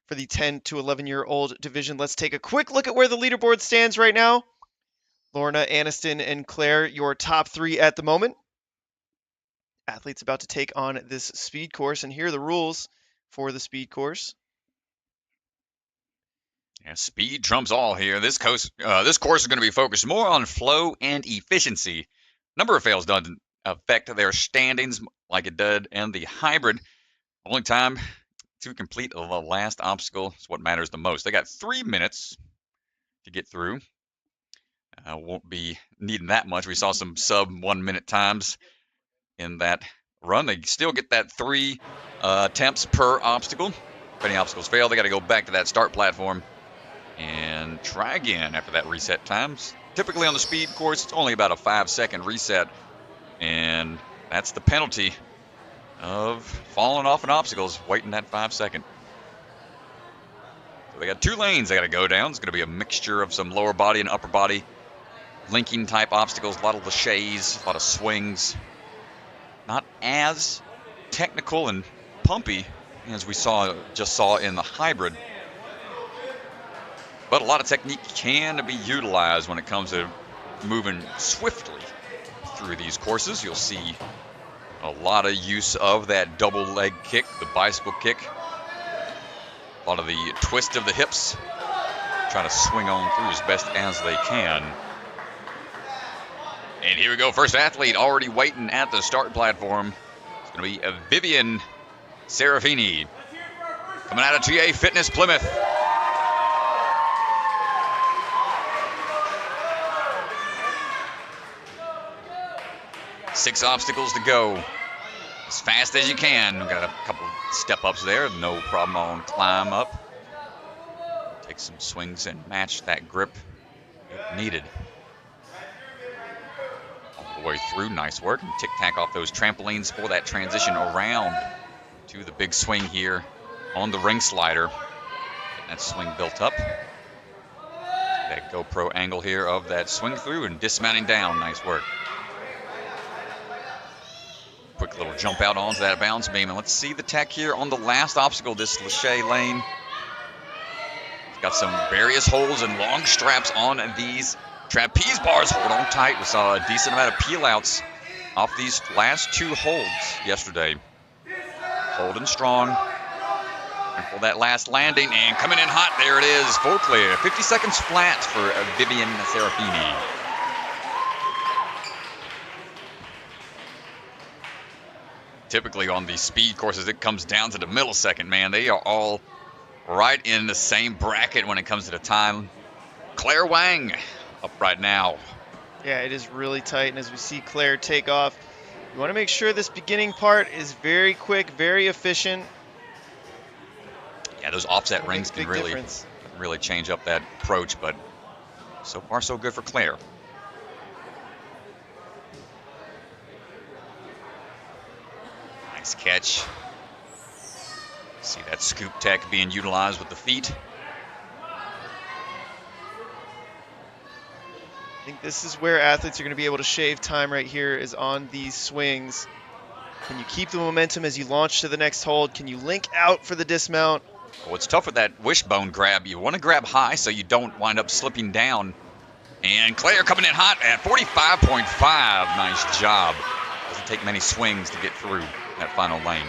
for the 10 to 11-year-old division. Let's take a quick look at where the leaderboard stands right now. Lorna, Anniston, and Claire, your top three at the moment. Athletes about to take on this speed course, and here are the rules for the speed course. Yeah, speed trumps all here. This course is going to be focused more on flow and efficiency. Number of fails doesn't affect their standings like it did in the hybrid. Only time to complete the last obstacle is what matters the most. They got 3 minutes to get through. Won't be needing that much. We saw some sub 1 minute times in that run. They still get that 3 attempts per obstacle. If any obstacles fail, they got to go back to that start platform and try again after that reset times. Typically on the speed course, it's only about a 5-second reset, and that's the penalty of falling off an obstacle, is waiting that 5 second. So they got 2 lanes they got to go down. It's going to be a mixture of some lower body and upper body linking type obstacles, a lot of laches, a lot of swings. Not as technical and pumpy as we just saw in the hybrid. But a lot of technique can be utilized when it comes to moving swiftly through these courses. You'll see a lot of use of that double leg kick, the bicycle kick. A lot of the twist of the hips. Trying to swing on through as best as they can. And here we go, first athlete already waiting at the start platform. It's going to be Vivian Serafini, coming out of TA Fitness Plymouth. Six obstacles to go. As fast as you can. We've got a couple step-ups there, no problem on climb up. Take some swings and match that grip if needed. All the way through, nice work. And tic-tac off those trampolines for that transition around to the big swing here on the ring slider. Getting that swing built up. That GoPro angle here of that swing through and dismounting down, nice work. Quick little jump out onto that balance beam. And let's see the tech here on the last obstacle, this lache lane. It's got some various holds and long straps on these trapeze bars. Hold on tight. We saw a decent amount of peel outs off these last 2 holds yesterday. Holding strong. And for that last landing, and coming in hot, there it is, full clear. 50 seconds flat for Vivian Serafini. Typically on these speed courses, it comes down to the millisecond, man. They are all right in the same bracket when it comes to the time. Claire Wang up right now. Yeah, it is really tight, and as we see Claire take off, you want to make sure this beginning part is very quick, very efficient. Yeah, those offset rings can really change up that approach, but so far so good for Claire. Nice catch. See that scoop tech being utilized with the feet. I think this is where athletes are going to be able to shave time right here, is on these swings. Can you keep the momentum as you launch to the next hold? Can you link out for the dismount? Well, it's tough with that wishbone grab. You want to grab high so you don't wind up slipping down. And Claire coming in hot at 45.5. Nice job. Doesn't take many swings to get through that final lane.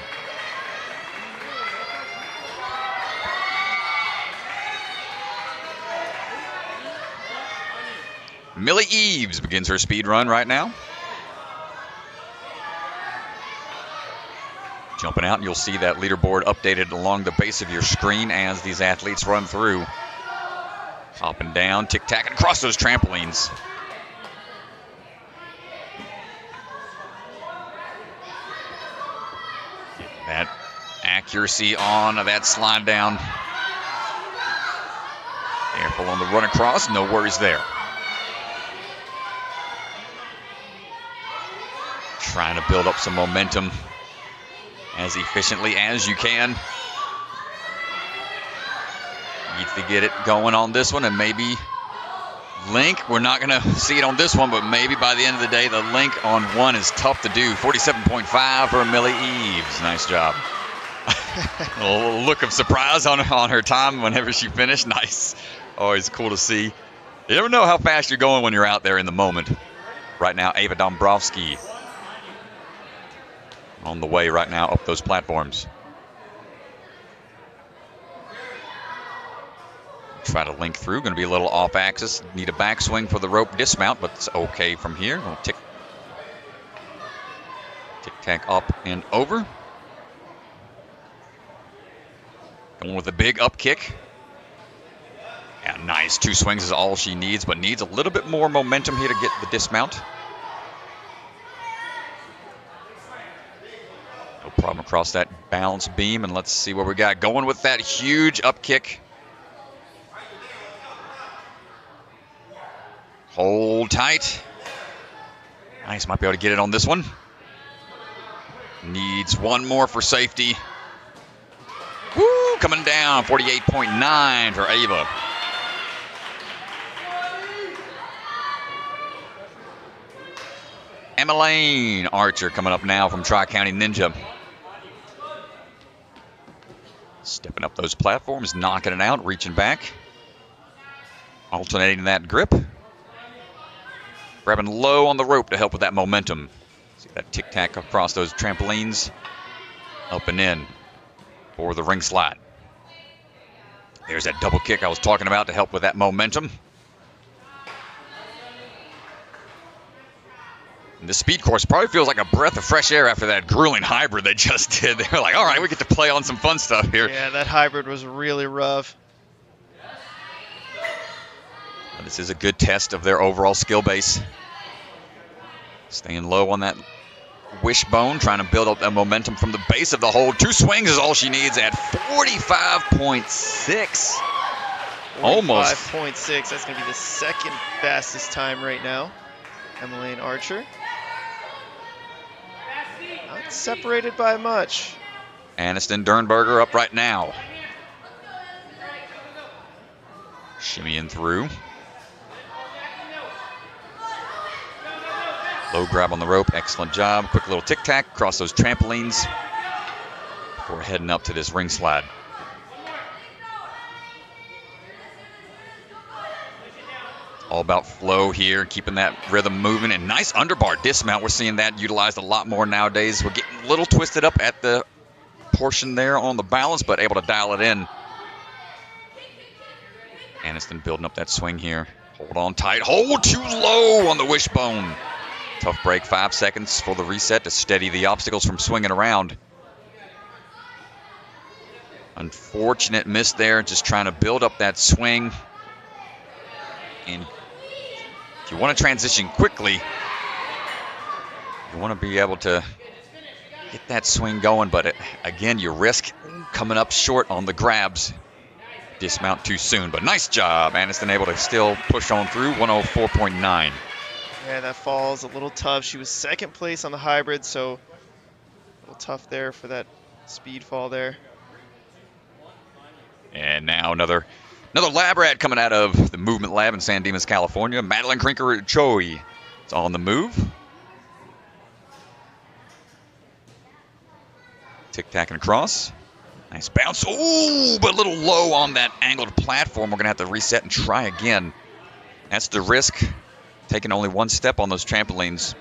Millie Eaves begins her speed run right now. Jumping out, and you'll see that leaderboard updated along the base of your screen as these athletes run through. Hopping down, tic-tacking across those trampolines. Getting that accuracy on that slide down. Careful on the run across, no worries there. Trying to build up some momentum as efficiently as you can. Need to get it going on this one and maybe Link, we're not going to see it on this one, but maybe by the end of the day, the link on one is tough to do. 47.5 for Millie Eaves. Nice job. A little look of surprise on her time whenever she finished. Nice. Always cool to see. You never know how fast you're going when you're out there in the moment. Right now, Ava Dombrowski on the way right now up those platforms. Try to link through. Going to be a little off axis. Need a backswing for the rope dismount, but it's okay from here. We'll tic-tac up and over. Going with a big up kick. Yeah, nice. 2 swings is all she needs, but needs a little bit more momentum here to get the dismount. No problem across that balance beam, and let's see what we got. Going with that huge up kick. Hold tight. Nice, might be able to get it on this one. Needs one more for safety. Woo, coming down, 48.9 for Ava. Madeline Archer coming up now from Tri-County Ninja. Stepping up those platforms, knocking it out, reaching back. Alternating that grip. Grabbing low on the rope to help with that momentum. See that tic-tac across those trampolines. Up and in for the ring slide. There's that double kick I was talking about to help with that momentum. And the speed course probably feels like a breath of fresh air after that grueling hybrid they just did. They were like, all right, we get to play on some fun stuff here. Yeah, that hybrid was really rough. This is a good test of their overall skill base. Staying low on that wishbone, trying to build up that momentum from the base of the hold. 2 swings is all she needs at 45.6. Almost. 45.6. That's going to be the second fastest time right now. Madeline Archer. Not separated by much. Anniston Durenberger up right now. Shimmying through. Low grab on the rope, excellent job. Quick little tic-tac across those trampolines before heading up to this ring slide. All about flow here, keeping that rhythm moving, and nice underbar dismount. We're seeing that utilized a lot more nowadays. We're getting a little twisted up at the portion there on the balance, but able to dial it in. Anniston building up that swing here. Hold on tight, hold too low on the wishbone. Tough break, 5 seconds for the reset to steady the obstacles from swinging around. Unfortunate miss there, just trying to build up that swing. And if you want to transition quickly, you want to be able to get that swing going, but again, you risk coming up short on the grabs. Dismount too soon, but nice job. Anniston able to still push on through, 104.9. Yeah, that fall's a little tough. She was second place on the hybrid, so a little tough there for that speed fall there. And now another lab rat coming out of the Movement Lab in San Dimas, California. Madeline Durenberger is on the move. Tic-tacking across. Nice bounce. Ooh, but a little low on that angled platform. We're going to have to reset and try again. That's the risk. Taking only 1 step on those trampolines.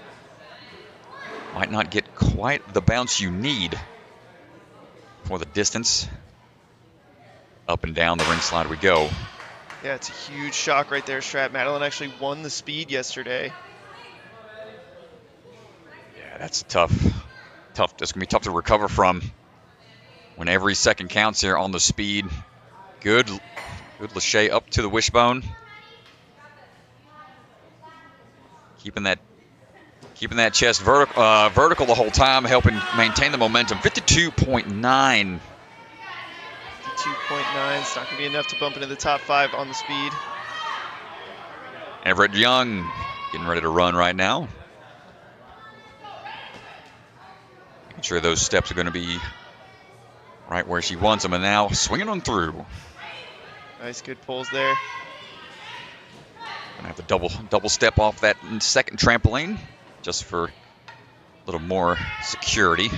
Might not get quite the bounce you need for the distance. Up and down the ring slide we go. Yeah, it's a huge shock right there, Strat. Madeline actually won the speed yesterday. Yeah, that's tough. That's going to be tough to recover from when every second counts here on the speed. Good lache up to the wishbone. Keeping that chest vertical the whole time, helping maintain the momentum. 52.9. 52.9. It's not going to be enough to bump into the top 5 on the speed. Everett Young getting ready to run right now. Making sure those steps are going to be right where she wants them, and now swinging on through. Nice, good pulls there. Gonna Have to double step off that second trampoline just for a little more security.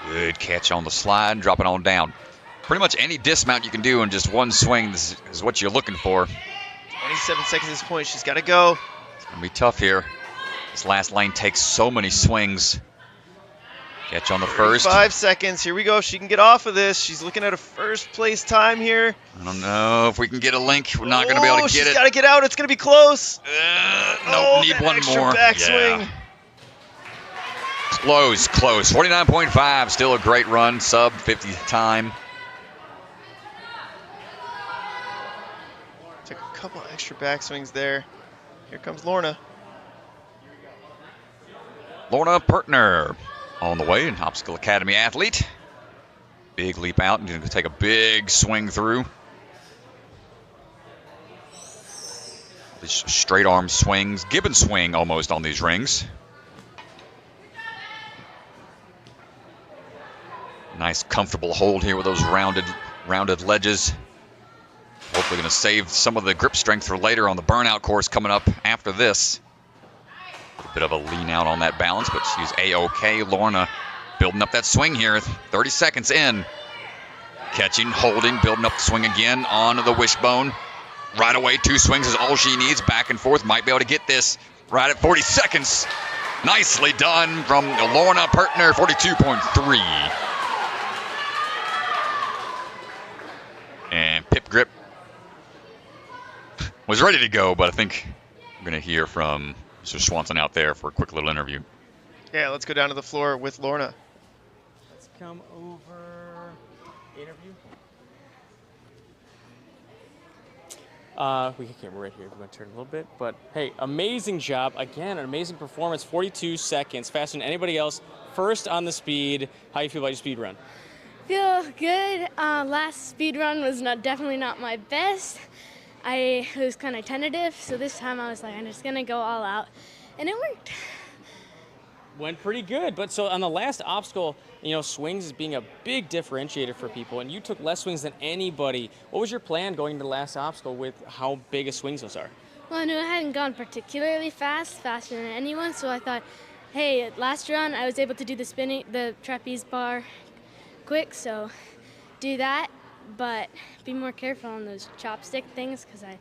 Good catch on the slide, drop it on down. Pretty much any dismount you can do in just one swing is what you're looking for. 27 seconds at this point. She's got to go. It's going to be tough here. This last lane takes so many swings. Catch on the first. 5 seconds. Here we go. If she can get off of this, she's looking at a first place time here. I don't know if we can get a link. We're not going to be able to get it. She's got to get out. It's going to be close. Nope, need one extra more. Backswing. Close. 49.5. Still a great run. Sub 50 time. Took a couple extra backswings there. Here comes Lorna. Lorna Pertner on the way, an Obstacle Academy athlete. Big leap out and going to take a big swing through. These straight arm swings, Gibbon swing almost on these rings. Nice comfortable hold here with those rounded ledges. Hopefully going to save some of the grip strength for later on the burnout course coming up after this. A bit of a lean out on that balance, but she's A-OK. Lorna building up that swing here. 30 seconds in. Catching, holding, building up the swing again on the wishbone. Right away, 2 swings is all she needs. Back and forth, might be able to get this right at 40 seconds. Nicely done from Lorna Pertner, 42.3. And Pip Grip was ready to go, but I think we're going to hear from Mr. Swanson out there for a quick little interview. Yeah, let's go down to the floor with Lorna. Let's come over. Interview. We can camera right here if we want to turn a little bit. But hey, amazing job. Again, an amazing performance. 42 seconds, faster than anybody else. First on the speed. How you feel about your speed run? Feel good. Last speed run was definitely not my best. I was kind of tentative, so this time I was like, I'm just gonna go all out, and it worked. Went pretty good, but so on the last obstacle, swings is being a big differentiator for people, and you took less swings than anybody. What was your plan going to the last obstacle with how big a swings those are? Well, I knew I hadn't gone particularly faster than anyone, so I thought, hey, last run I was able to do the trapeze bar quick, so do that. But be more careful on those chopstick things because I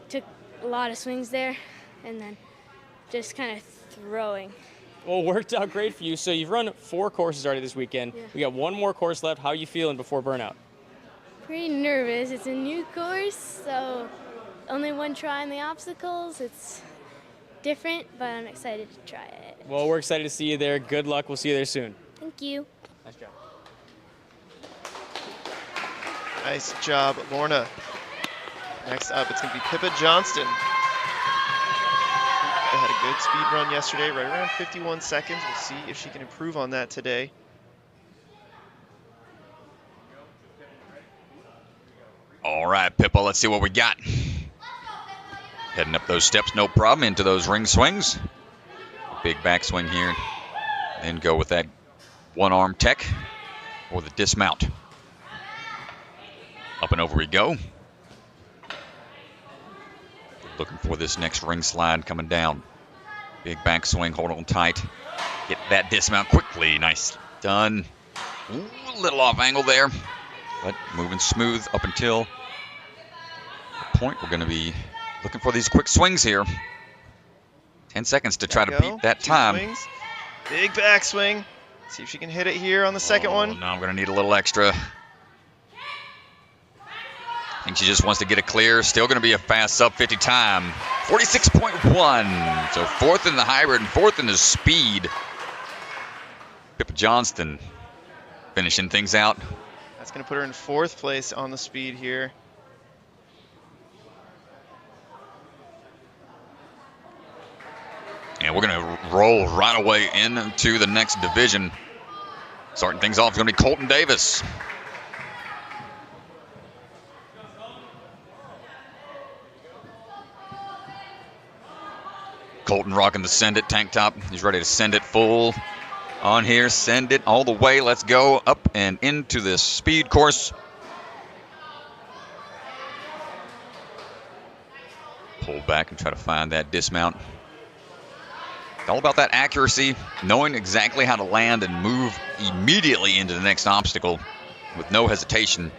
took a lot of swings there and then just kind of throwing. Well, it worked out great for you. So you've run 4 courses already this weekend. Yeah. We got 1 more course left. How are you feeling before burnout? Pretty nervous. It's a new course, so only 1 try on the obstacles. It's different, but I'm excited to try it. Well, we're excited to see you there. Good luck. We'll see you there soon. Thank you. Nice job. Nice job, Lorna. Next up, it's going to be Pippa Johnson. Pippa had a good speed run yesterday, right around 51 seconds. We'll see if she can improve on that today. All right, Pippa, let's see what we got. Heading up those steps, no problem, into those ring swings. Big backswing here. Then go with that one-arm tech or the dismount. Up and over we go. Looking for this next ring slide coming down. Big backswing, hold on tight. Get that dismount quickly. Nice done. Ooh, a little off angle there, but moving smooth up until the point. We're going to be looking for these quick swings here. 10 seconds to try to beat that 2 time. swings. Big backswing. See if she can hit it here on the second one. No, I'm going to need a little extra. I think she just wants to get it clear. Still going to be a fast sub 50 time. 46.1. So 4th in the hybrid and 4th in the speed. Pippa Johnson finishing things out. That's going to put her in 4th place on the speed here. And we're going to roll right away into the next division. Starting things off is going to be Colton Davis. Colton rocking the Send It tank top. He's ready to send it full on here. Send it all the way. Let's go up and into this speed course. Pull back and try to find that dismount. It's all about that accuracy, knowing exactly how to land and move immediately into the next obstacle with no hesitation.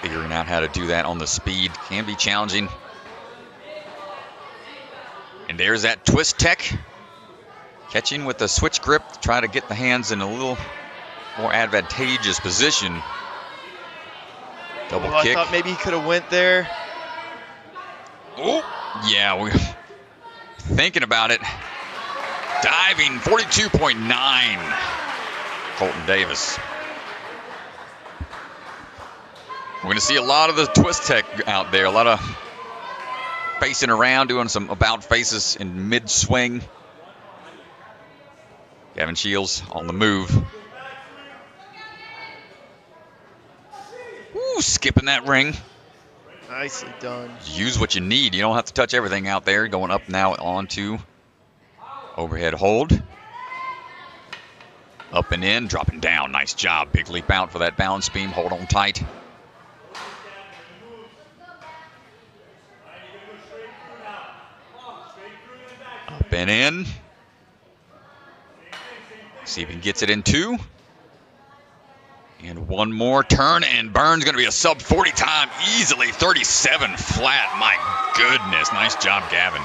Figuring out how to do that on the speed can be challenging. And there's that twist tech. Catching with the switch grip to try to get the hands in a little more advantageous position. Double kick. I thought maybe he could have went there. Oh, yeah, we're thinking about it. Diving 42.9. Colton Davis. We're going to see a lot of the twist tech out there. A lot of facing around, doing some about faces in mid-swing. Gavin Shields on the move. Ooh, skipping that ring. Nicely done. Use what you need. You don't have to touch everything out there. Going up now onto overhead hold. Up and in, dropping down. Nice job. Big leap out for that balance beam. Hold on tight. Up and in. See if he gets it in 2. And one more turn, and Burns going to be a sub 40 time easily. 37 flat. My goodness. Nice job, Gavin.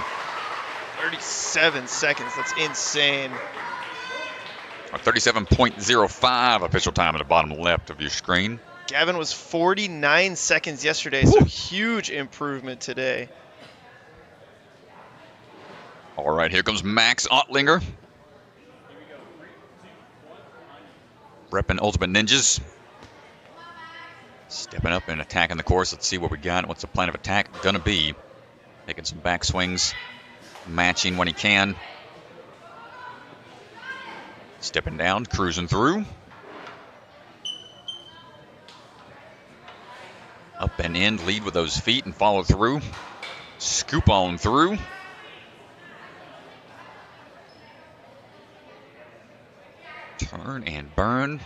37 seconds. That's insane. 37.05 official time at the bottom left of your screen. Gavin was 49 seconds yesterday, so huge improvement today. All right, here comes Max Ottlinger. Repping Ultimate Ninjas. Stepping up and attacking the course. Let's see what we got. What's the plan of attack gonna be? Making some back swings. Matching when he can. Stepping down, cruising through. Up and in, lead with those feet and follow through. Scoop on through. Turn and burn.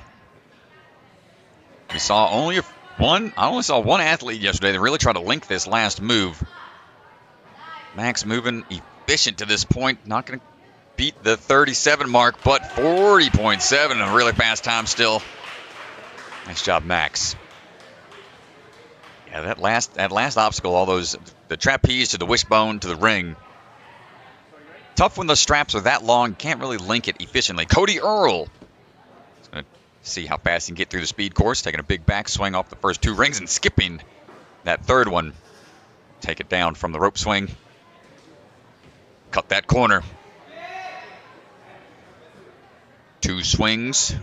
We saw only I only saw one athlete yesterday that really tried to link this last move. Max moving efficient to this point. Not going to beat the 37 mark, but 40.7, a really fast time still. Nice job, Max. Yeah, that last obstacle, all those, the trapeze to the wishbone to the ring. Tough when the straps are that long. Can't really link it efficiently. Cody Earl. Going to see how fast he can get through the speed course. Taking a big backswing off the first 2 rings and skipping that third one. Take it down from the rope swing. Cut that corner. 2 swings.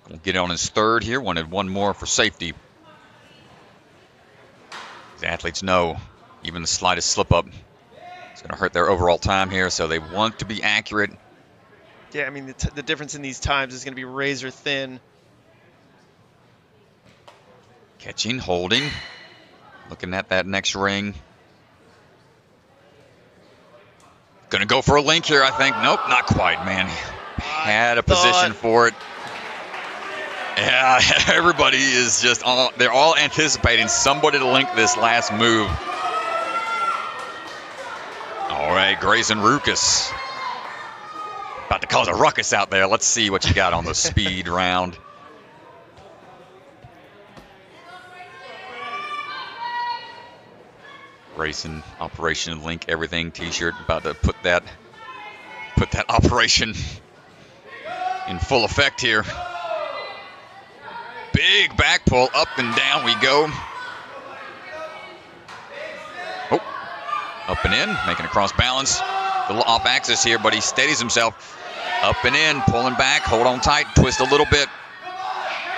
Gonna get on his third here. Wanted one more for safety. The athletes know even the slightest slip up is going to hurt their overall time here, so they want to be accurate. Yeah, I mean, the difference in these times is going to be razor thin. Catching, holding, looking at that next ring. Going to go for a link here, I think. Nope, not quite, man. Had a position for it. Yeah, everybody is just they're all anticipating somebody to link this last move. All right, Grayson Ruckus. About to cause a ruckus out there. Let's see what you got on the speed round. Grayson, Operation Link Everything t-shirt. About to put that operation in full effect here. Big back pull, up and down we go. Oh, up and in, making a cross balance. A little off axis here, but he steadies himself. Up and in, pulling back, hold on tight, twist a little bit.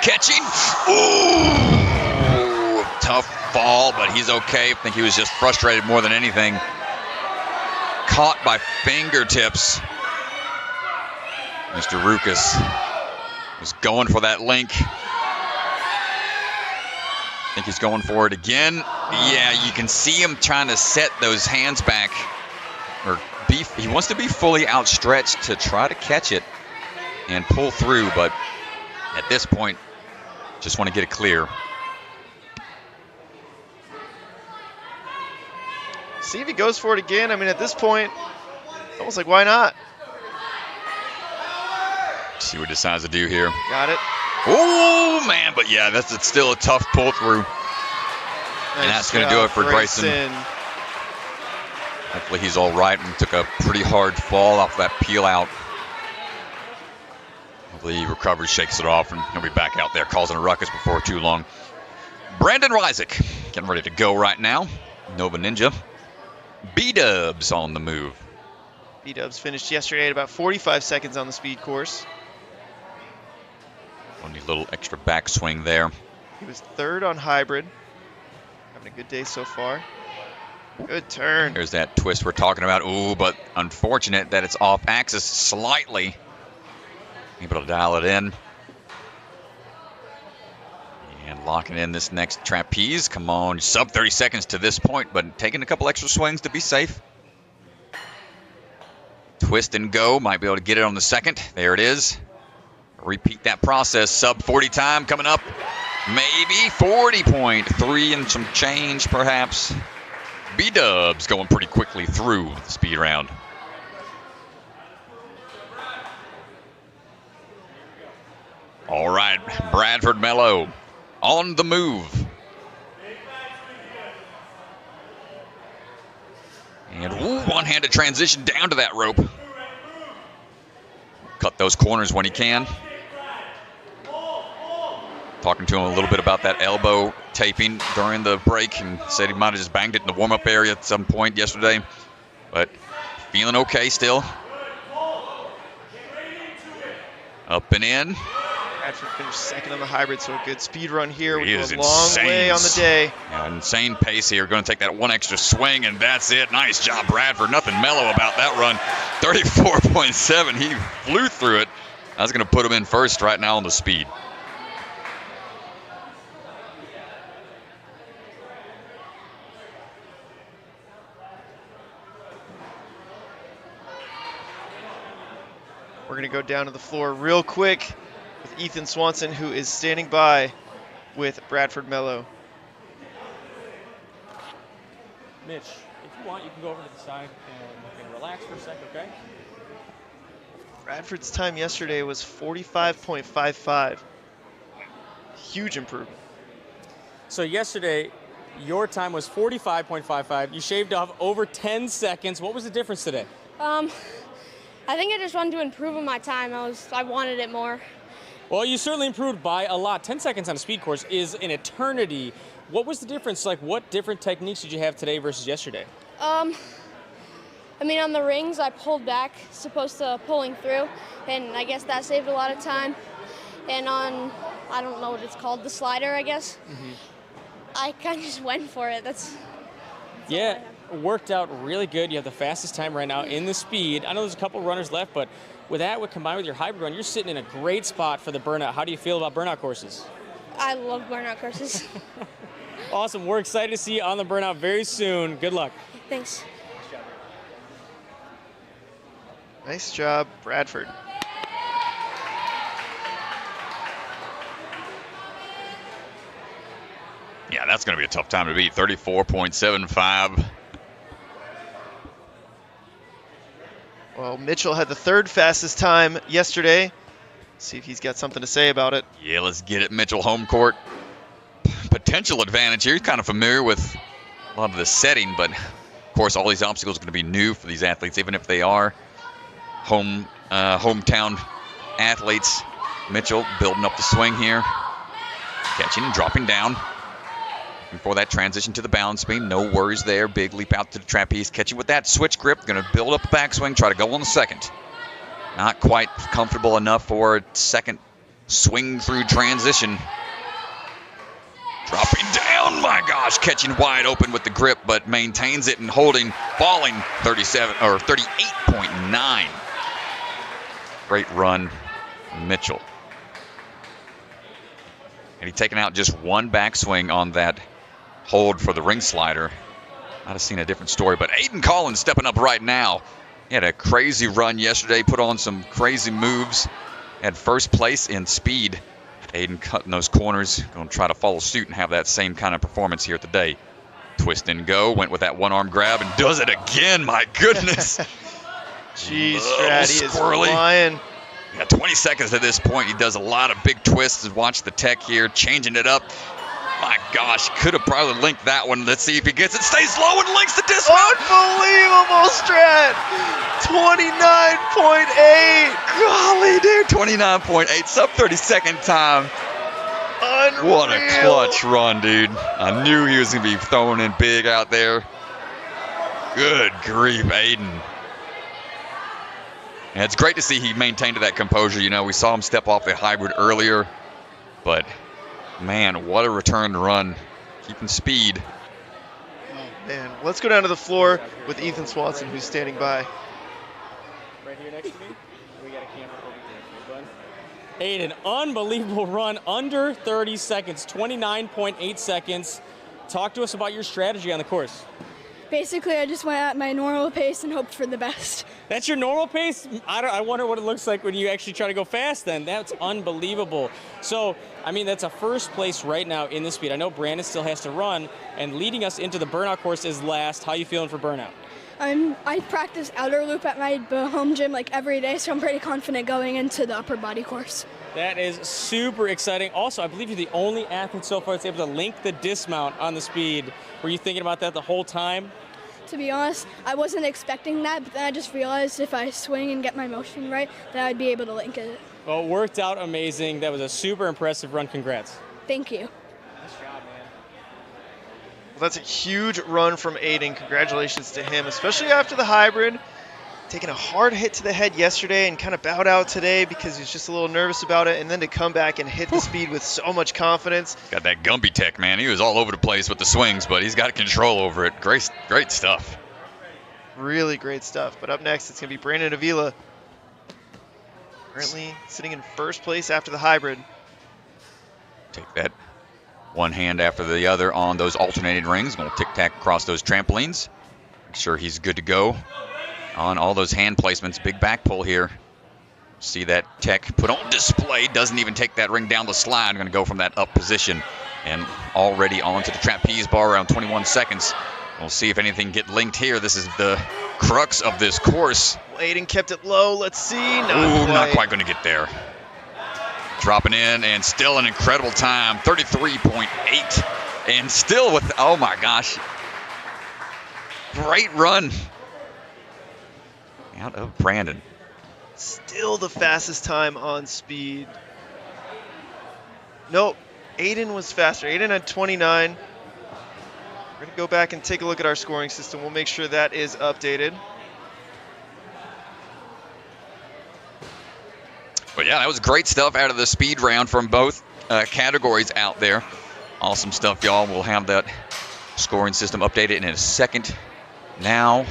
Catching. Ooh, tough fall, but he's okay. I think he was just frustrated more than anything. Caught by fingertips. Mr. Ruckus was going for that link. I think he's going for it again. Yeah, you can see him trying to set those hands back. He wants to be fully outstretched to try to catch it and pull through, but at this point, just want to get it clear. see if he goes for it again. I mean, at this point, almost like, why not? See what he decides to do here. Got it. Oh, man, but yeah, it's still a tough pull through. And that's going to do it for Grayson. Hopefully he's all right and took a pretty hard fall off that peel out. Hopefully he recovers, shakes it off, and he'll be back out there causing a ruckus before too long. Brandon Rysick getting ready to go right now. Nova Ninja. B-Dubs on the move. B-Dubs finished yesterday at about 45 seconds on the speed course. One little extra backswing there. He was third on hybrid. Having a good day so far. Good turn. Here's that twist we're talking about. Ooh, but unfortunate that it's off axis slightly. Able to dial it in. And locking in this next trapeze. Come on, sub 30 seconds to this point, but taking a couple extra swings to be safe. Twist and go. Might be able to get it on the second. There it is. Repeat that process. Sub 40 time coming up. Maybe 40.3 and some change, perhaps. B-Dubs going pretty quickly through the speed round. All right, Bradford Mello on the move. And one-handed transition down to that rope. Cut those corners when he can. Talking to him a little bit about that elbow taping during the break and said he might have just banged it in the warm-up area at some point yesterday. But feeling okay still. Up and in. Bradford finished second on the hybrid, so a good speed run here. He We'll is go a long way on the day. Yeah, insane pace here. Going to take that one extra swing, and that's it. Nice job, Bradford. Nothing mellow about that run. 34.7. He flew through it. I was going to put him in first right now on the speed. We're going to go down to the floor real quick with Ethan Swanson, who is standing by with Bradford Mello. Mitch, if you want, you can go over to the side and you can relax for a sec, okay? Bradford's time yesterday was 45.55. Huge improvement. So yesterday, your time was 45.55. You shaved off over 10 seconds. What was the difference today? I think I just wanted to improve on my time. I wanted it more. Well, you certainly improved by a lot. 10 seconds on a speed course is an eternity. What was the difference? Like, what different techniques did you have today versus yesterday? I mean, on the rings, I pulled back, supposed to pulling through, and I guess that saved a lot of time. And on, I don't know what it's called, the slider, I guess, I kind of just went for it. That's yeah, worked out really good. You have the fastest time right now in the speed. I know there's a couple runners left, but with that, combined with your hybrid run, you're sitting in a great spot for the burnout. How do you feel about burnout courses? I love burnout courses. Awesome. We're excited to see you on the burnout very soon. Good luck. Thanks. Nice job, Bradford. Yeah, that's going to be a tough time to beat. 34.75. Well, Mitchell had the third fastest time yesterday. See if he's got something to say about it. Yeah, let's get it. Mitchell home court. Potential advantage here. He's kind of familiar with a lot of the setting, but of course all these obstacles are going to be new for these athletes, even if they are hometown athletes. Mitchell building up the swing here. Catching and dropping down. Before that transition to the balance beam, no worries there. Big leap out to the trapeze. Catching with that switch grip. Going to build up a backswing. Try to go on the second. Not quite comfortable enough for a second swing through transition. Dropping down, my gosh. Catching wide open with the grip, but maintains it and holding, falling 37 or 38.9. Great run, Mitchell. And he's taken out just one backswing on that hold for the ring slider. Might have seen a different story, but Aiden Collins stepping up right now. He had a crazy run yesterday, put on some crazy moves. Had first place in speed. Aiden cutting those corners, going to try to follow suit and have that same kind of performance here today. Twist and go. Went with that one-arm grab and does it again. My goodness. Jeez, Strat, he is squirrely. flying. Yeah, 20 seconds at this point. He does a lot of big twists. Watch the tech here, changing it up. My gosh, could have probably linked that one. Let's see if he gets it. Stays low and links the dismount. Unbelievable, Strat. 29.8. Golly, dude. 29.8. Sub 30-second time. Unreal. What a clutch run, dude. I knew he was going to be throwing in big out there. Good grief, Aiden. And it's great to see he maintained that composure. You know, we saw him step off the hybrid earlier, but man, what a return to run. Keeping speed. Oh, man. Let's go down to the floor with Ethan Swanson, who's standing by. Right here next to me. We got a camera over here. Aiden, unbelievable run, under 30 seconds, 29.8 seconds. Talk to us about your strategy on the course. Basically, I just went at my normal pace and hoped for the best. That's your normal pace? I wonder what it looks like when you actually try to go fast then. That's unbelievable. So, I mean, that's a first place right now in the speed. I know Brandon still has to run, and leading us into the burnout course is last. How you feeling for burnout? I practice outer loop at my home gym like every day, so I'm pretty confident going into the upper body course. That is super exciting. Also, I believe you're the only athlete so far that's able to link the dismount on the speed. Were you thinking about that the whole time? To be honest, I wasn't expecting that, but then I just realized if I swing and get my motion right, that I'd be able to link it. Well, it worked out amazing. That was a super impressive run. Congrats. Thank you. Nice job, man. Well, that's a huge run from Aiden. Congratulations to him, especially after the hybrid. Taking a hard hit to the head yesterday and kind of bowed out today because he was just a little nervous about it, and then to come back and hit the speed with so much confidence. Got that Gumby tech, man. He was all over the place with the swings, but he's got control over it. Great stuff. Really great stuff. But up next, it's going to be Brandon Avila. Currently sitting in first place after the hybrid. Take that one hand after the other on those alternating rings. Going to tic-tac across those trampolines. Make sure he's good to go on all those hand placements. Big back pull here. See that tech put on display. Doesn't even take that ring down the slide. Going to go from that up position and already onto the trapeze bar around 21 seconds. We'll see if anything get linked here. This is the crux of this course. Aiden kept it low. Let's see. Not quite going to get there. Dropping in and still an incredible time. 33.8. And still with, oh my gosh. Great run out of Brandon. Still the fastest time on speed. Nope, Aiden was faster. Aiden had 29. We're going to go back and take a look at our scoring system. We'll make sure that is updated. But yeah, that was great stuff out of the speed round from both categories out there. Awesome stuff, y'all. We'll have that scoring system updated in a second. Now,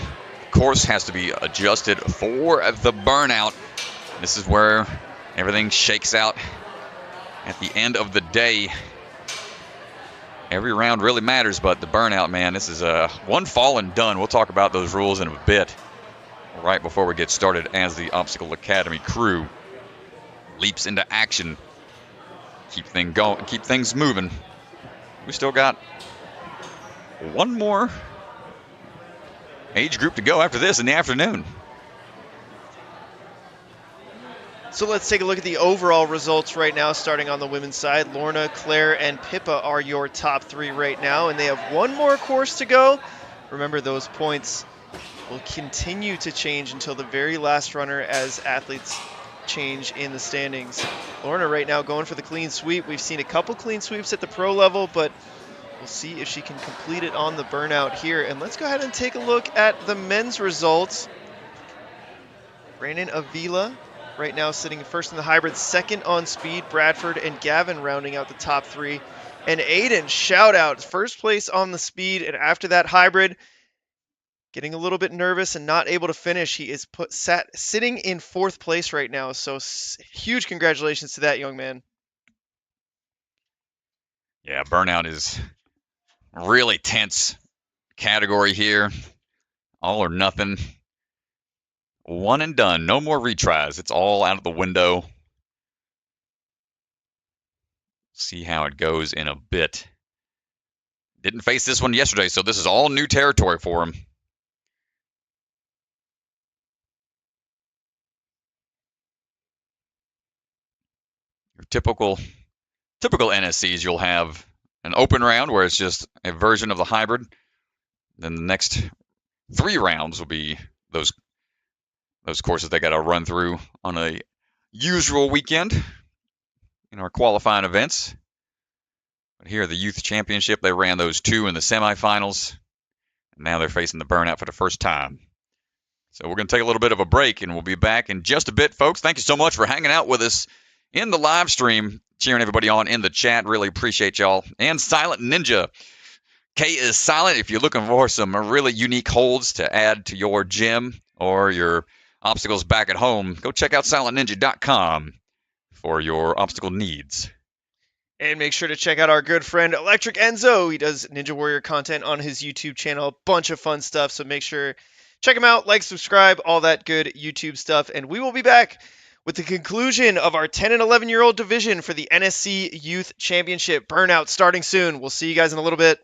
course has to be adjusted for the burnout. This is where everything shakes out at the end of the day. Every round really matters, but the burnout, man, this is one fall and done. We'll talk about those rules in a bit right before we get started as the Obstacle Academy crew leaps into action. Keep things moving. We still got one more age group to go after this in the afternoon. So let's take a look at the overall results right now, starting on the women's side. Lorna, Claire, and Pippa are your top three right now, and they have one more course to go. Remember, those points will continue to change until the very last runner as athletes change in the standings. Lorna right now going for the clean sweep. We've seen a couple clean sweeps at the pro level, but we'll see if she can complete it on the burnout here. And let's go ahead and take a look at the men's results. Brandon Avila right now sitting first in the hybrid, second on speed. Bradford and Gavin rounding out the top three. And Aiden, shout out, first place on the speed. And after that hybrid, getting a little bit nervous and not able to finish. He is sitting in fourth place right now. So huge congratulations to that young man. Yeah, burnout is really tense category here. All or nothing. One and done. No more retries. It's all out of the window. See how it goes in a bit. Didn't face this one yesterday, so this is all new territory for him. Your typical NSCs, you'll have an open round where it's just a version of the hybrid. Then the next 3 rounds will be those courses they got to run through on a usual weekend in our qualifying events. But here, the Youth Championship, they ran those 2 in the semifinals. And now they're facing the burnout for the first time. So we're going to take a little bit of a break, and we'll be back in just a bit, folks. Thank you so much for hanging out with us in the live stream, cheering everybody on in the chat. Really appreciate y'all. And Silent Ninja. K is silent if you're looking for some really unique holds to add to your gym or your obstacles back at home. Go check out silentninja.com for your obstacle needs. And make sure to check out our good friend Electric Enzo. He does Ninja Warrior content on his YouTube channel. A bunch of fun stuff. So make sure, check him out, like, subscribe, all that good YouTube stuff. And we will be back with the conclusion of our 10 and 11-year-old division for the NSC Youth Championship. Burnout starting soon. We'll see you guys in a little bit.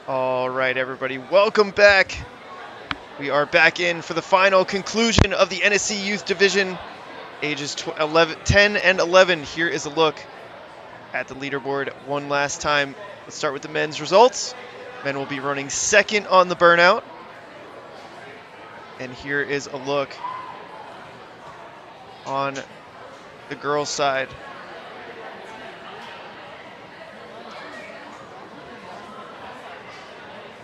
All right, everybody, welcome back. We are back in for the final conclusion of the NSC Youth Division, ages 10 and 11. Here is a look at the leaderboard one last time. Let's start with the men's results. Men will be running second on the burnout. And here is a look on the girls' side.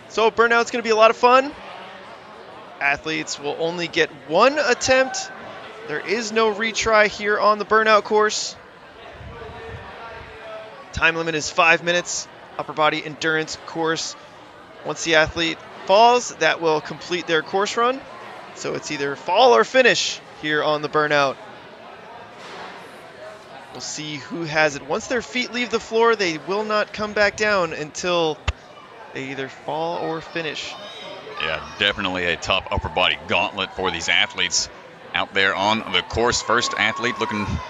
So burnout's going to be a lot of fun. Athletes will only get one attempt. There is no retry here on the burnout course. Time limit is 5 minutes. Upper body endurance course. Once the athlete falls, that will complete their course run. So it's either fall or finish here on the burnout. We'll see who has it. Once their feet leave the floor, they will not come back down until they either fall or finish. Yeah, definitely a tough upper body gauntlet for these athletes out there on the course. First athlete looking to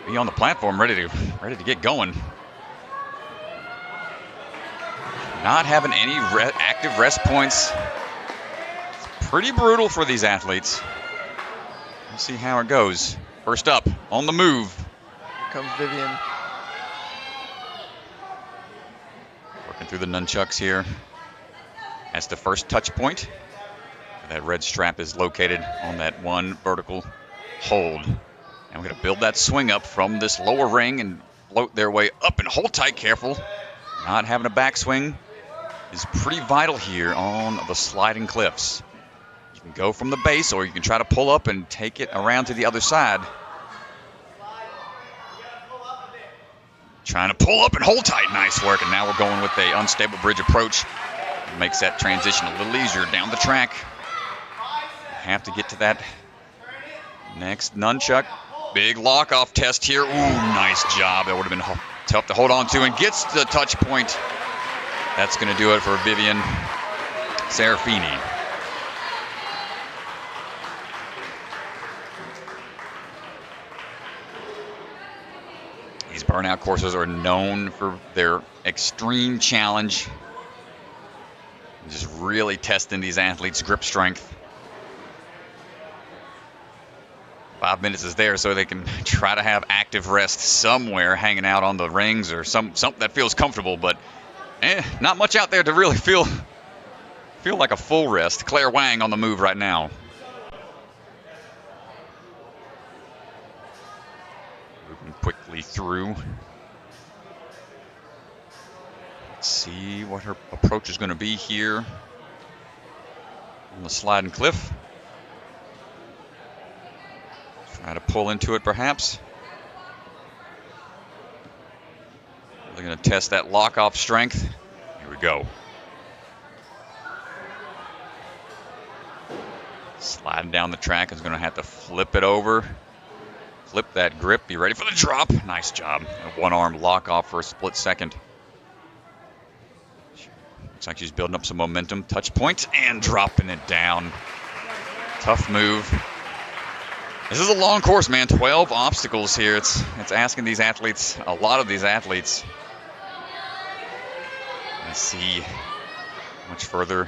be on the platform, ready to get going. Not having any active rest points. It's pretty brutal for these athletes. We'll see how it goes. First up, on the move. Here comes Vivian. Working through the nunchucks here. That's the first touch point. That red strap is located on that one vertical hold. And we're going to build that swing up from this lower ring and float their way up and hold tight, careful. Not having a backswing is pretty vital here on the sliding cliffs. You can go from the base or you can try to pull up and take it around to the other side. Trying to pull up and hold tight. Nice work. And now we're going with a unstable bridge approach. Makes that transition a little easier down the track. Have to get to that next nunchuck. Big lock-off test here. Ooh, nice job. That would have been tough to hold on to, and gets the touch point. That's going to do it for Vivian Serafini. These burnout courses are known for their extreme challenge. Just really testing these athletes' grip strength. 5 minutes is there so they can try to have active rest somewhere, hanging out on the rings or something that feels comfortable, but not much out there to really feel like a full rest. Claire Wang on the move right now. Moving quickly through. Let's see what her approach is going to be here on the sliding cliff. Try to pull into it, perhaps. We're going to test that lock-off strength. Here we go. Sliding down the track is going to have to flip it over. Flip that grip. Be ready for the drop. Nice job. A one-arm lock-off for a split second. Looks like she's building up some momentum. Touch point and dropping it down. Tough move. This is a long course, man. 12 obstacles here. It's asking these athletes, a lot of these athletes. Let's see how much further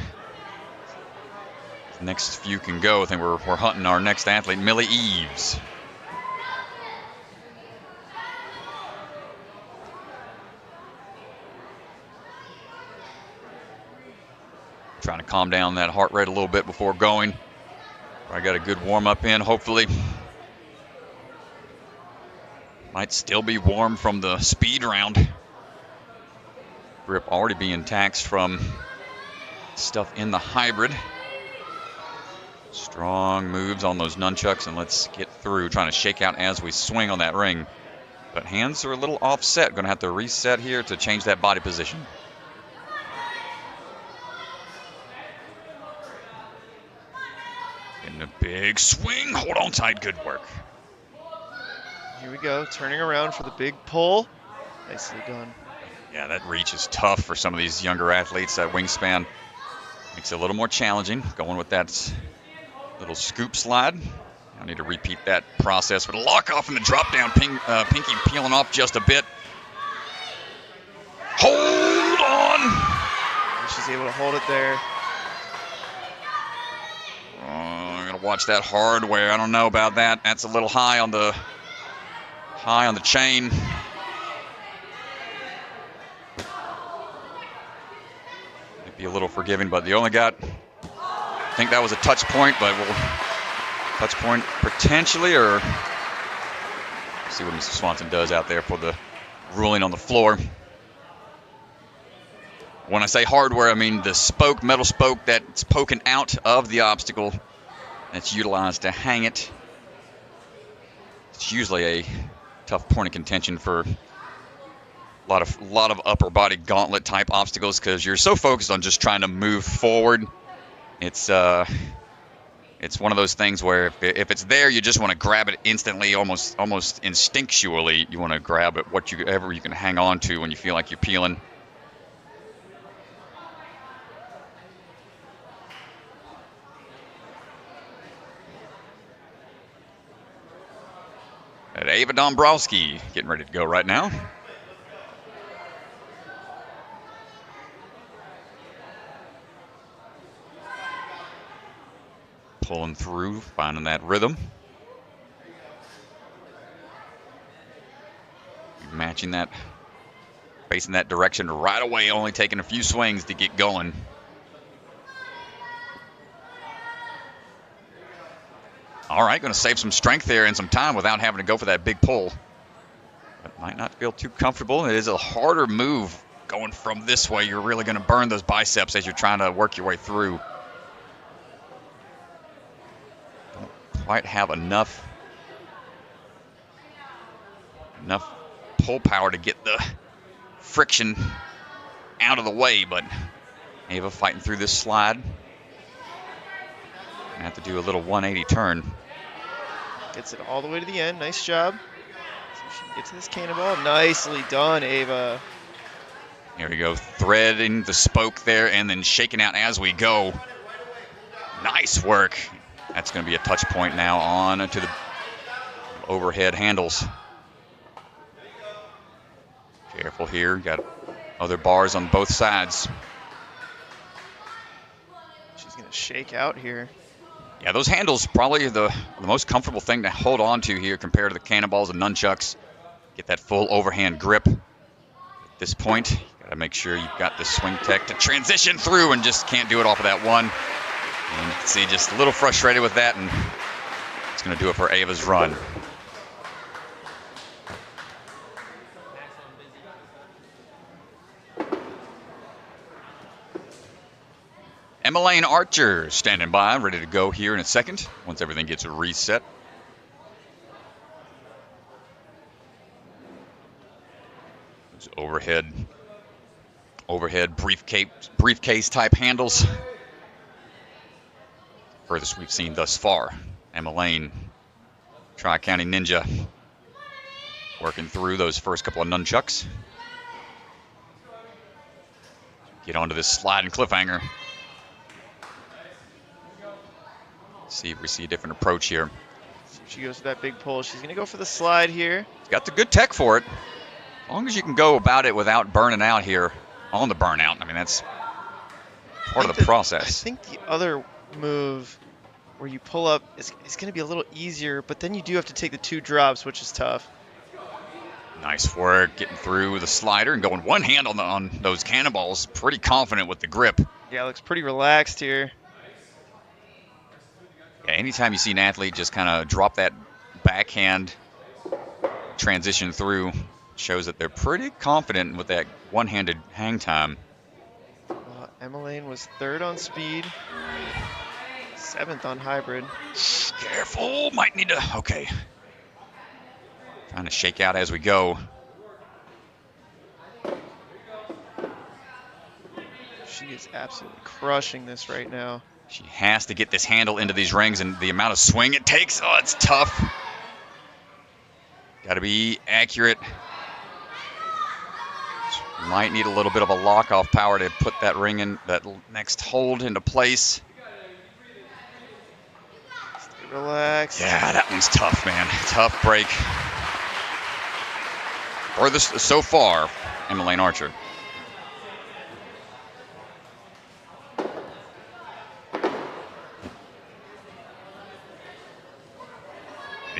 the next few can go. I think we're hunting our next athlete, Millie Eaves. Trying to calm down that heart rate a little bit before going. I got a good warm-up in, hopefully. Might still be warm from the speed round. Grip already being taxed from stuff in the hybrid. Strong moves on those nunchucks, and let's get through. Trying to shake out as we swing on that ring. But hands are a little offset. Going to have to reset here to change that body position. And a big swing. Hold on tight. Good work. Here we go. Turning around for the big pull. Nicely done. Yeah, that reach is tough for some of these younger athletes. That wingspan makes it a little more challenging. Going with that little scoop slide. I need to repeat that process with a lock off and the drop down. Pinky peeling off just a bit. Hold on. she's able to hold it there. I'm gonna watch that hardware. I don't know about that. That's a little high on the chain. Might be a little forgiving, but they only got. I think that was a touch point, but we'll touch point potentially, or see what Mr. Swanson does out there for the ruling on the floor. When I say hardware, I mean the spoke, metal spoke that's poking out of the obstacle that's utilized to hang it. It's usually a tough point of contention for a lot of upper body gauntlet type obstacles because you're so focused on just trying to move forward. It's one of those things where if it's there, you just want to grab it instantly, almost instinctually. You want to grab it whatever you can hang on to when you feel like you're peeling. And Ava Dombrowski getting ready to go right now. Pulling through, finding that rhythm. Matching that, facing that direction right away, only taking a few swings to get going. All right, going to save some strength there and some time without having to go for that big pull. But might not feel too comfortable. It is a harder move going from this way. You're really going to burn those biceps as you're trying to work your way through. Don't quite have enough pull power to get the friction out of the way, but Ava fighting through this slide. Gonna have to do a little 180 turn. Gets it all the way to the end. Nice job. So she can get to this cannonball. Nicely done, Ava. Here we go, threading the spoke there and then shaking out as we go. Nice work. That's going to be a touch point now on to the overhead handles. Careful here. Got other bars on both sides. She's going to shake out here. Yeah, those handles probably the most comfortable thing to hold on to here compared to the cannonballs and nunchucks. Get that full overhand grip. At this point, you got to make sure you've got the swing tech to transition through and just can't do it off of that one. And you can see just a little frustrated with that, and it's going to do it for Ava's run. Madeline Archer standing by, ready to go here in a second once everything gets reset. Those overhead briefcase type handles. Furthest we've seen thus far. Madeline, Tri-County Ninja, working through those first couple of nunchucks. Get onto this sliding cliffhanger. See if we see a different approach here. See if she goes for that big pull. She's going to go for the slide here. She's got the good tech for it. As long as you can go about it without burning out here on the burnout. I mean, that's part of the process. I think the other move where you pull up is going to be a little easier, but then you do have to take the 2 drops, which is tough. Nice work getting through the slider and going one hand on those cannonballs. Pretty confident with the grip. Yeah, looks pretty relaxed here. Yeah, anytime you see an athlete just kind of drop that backhand transition through, shows that they're pretty confident with that one-handed hang time. Madeline was 3rd on speed, 7th on hybrid. Careful, might need to, okay. Trying to shake out as we go. She is absolutely crushing this right now. She has to get this handle into these rings, and the amount of swing it takes, oh, it's tough. Got to be accurate. Might need a little bit of a lock-off power to put that ring in, that next hold into place. Stay relaxed. Yeah, that one's tough, man. Tough break. Furthest so far, Madeline Archer.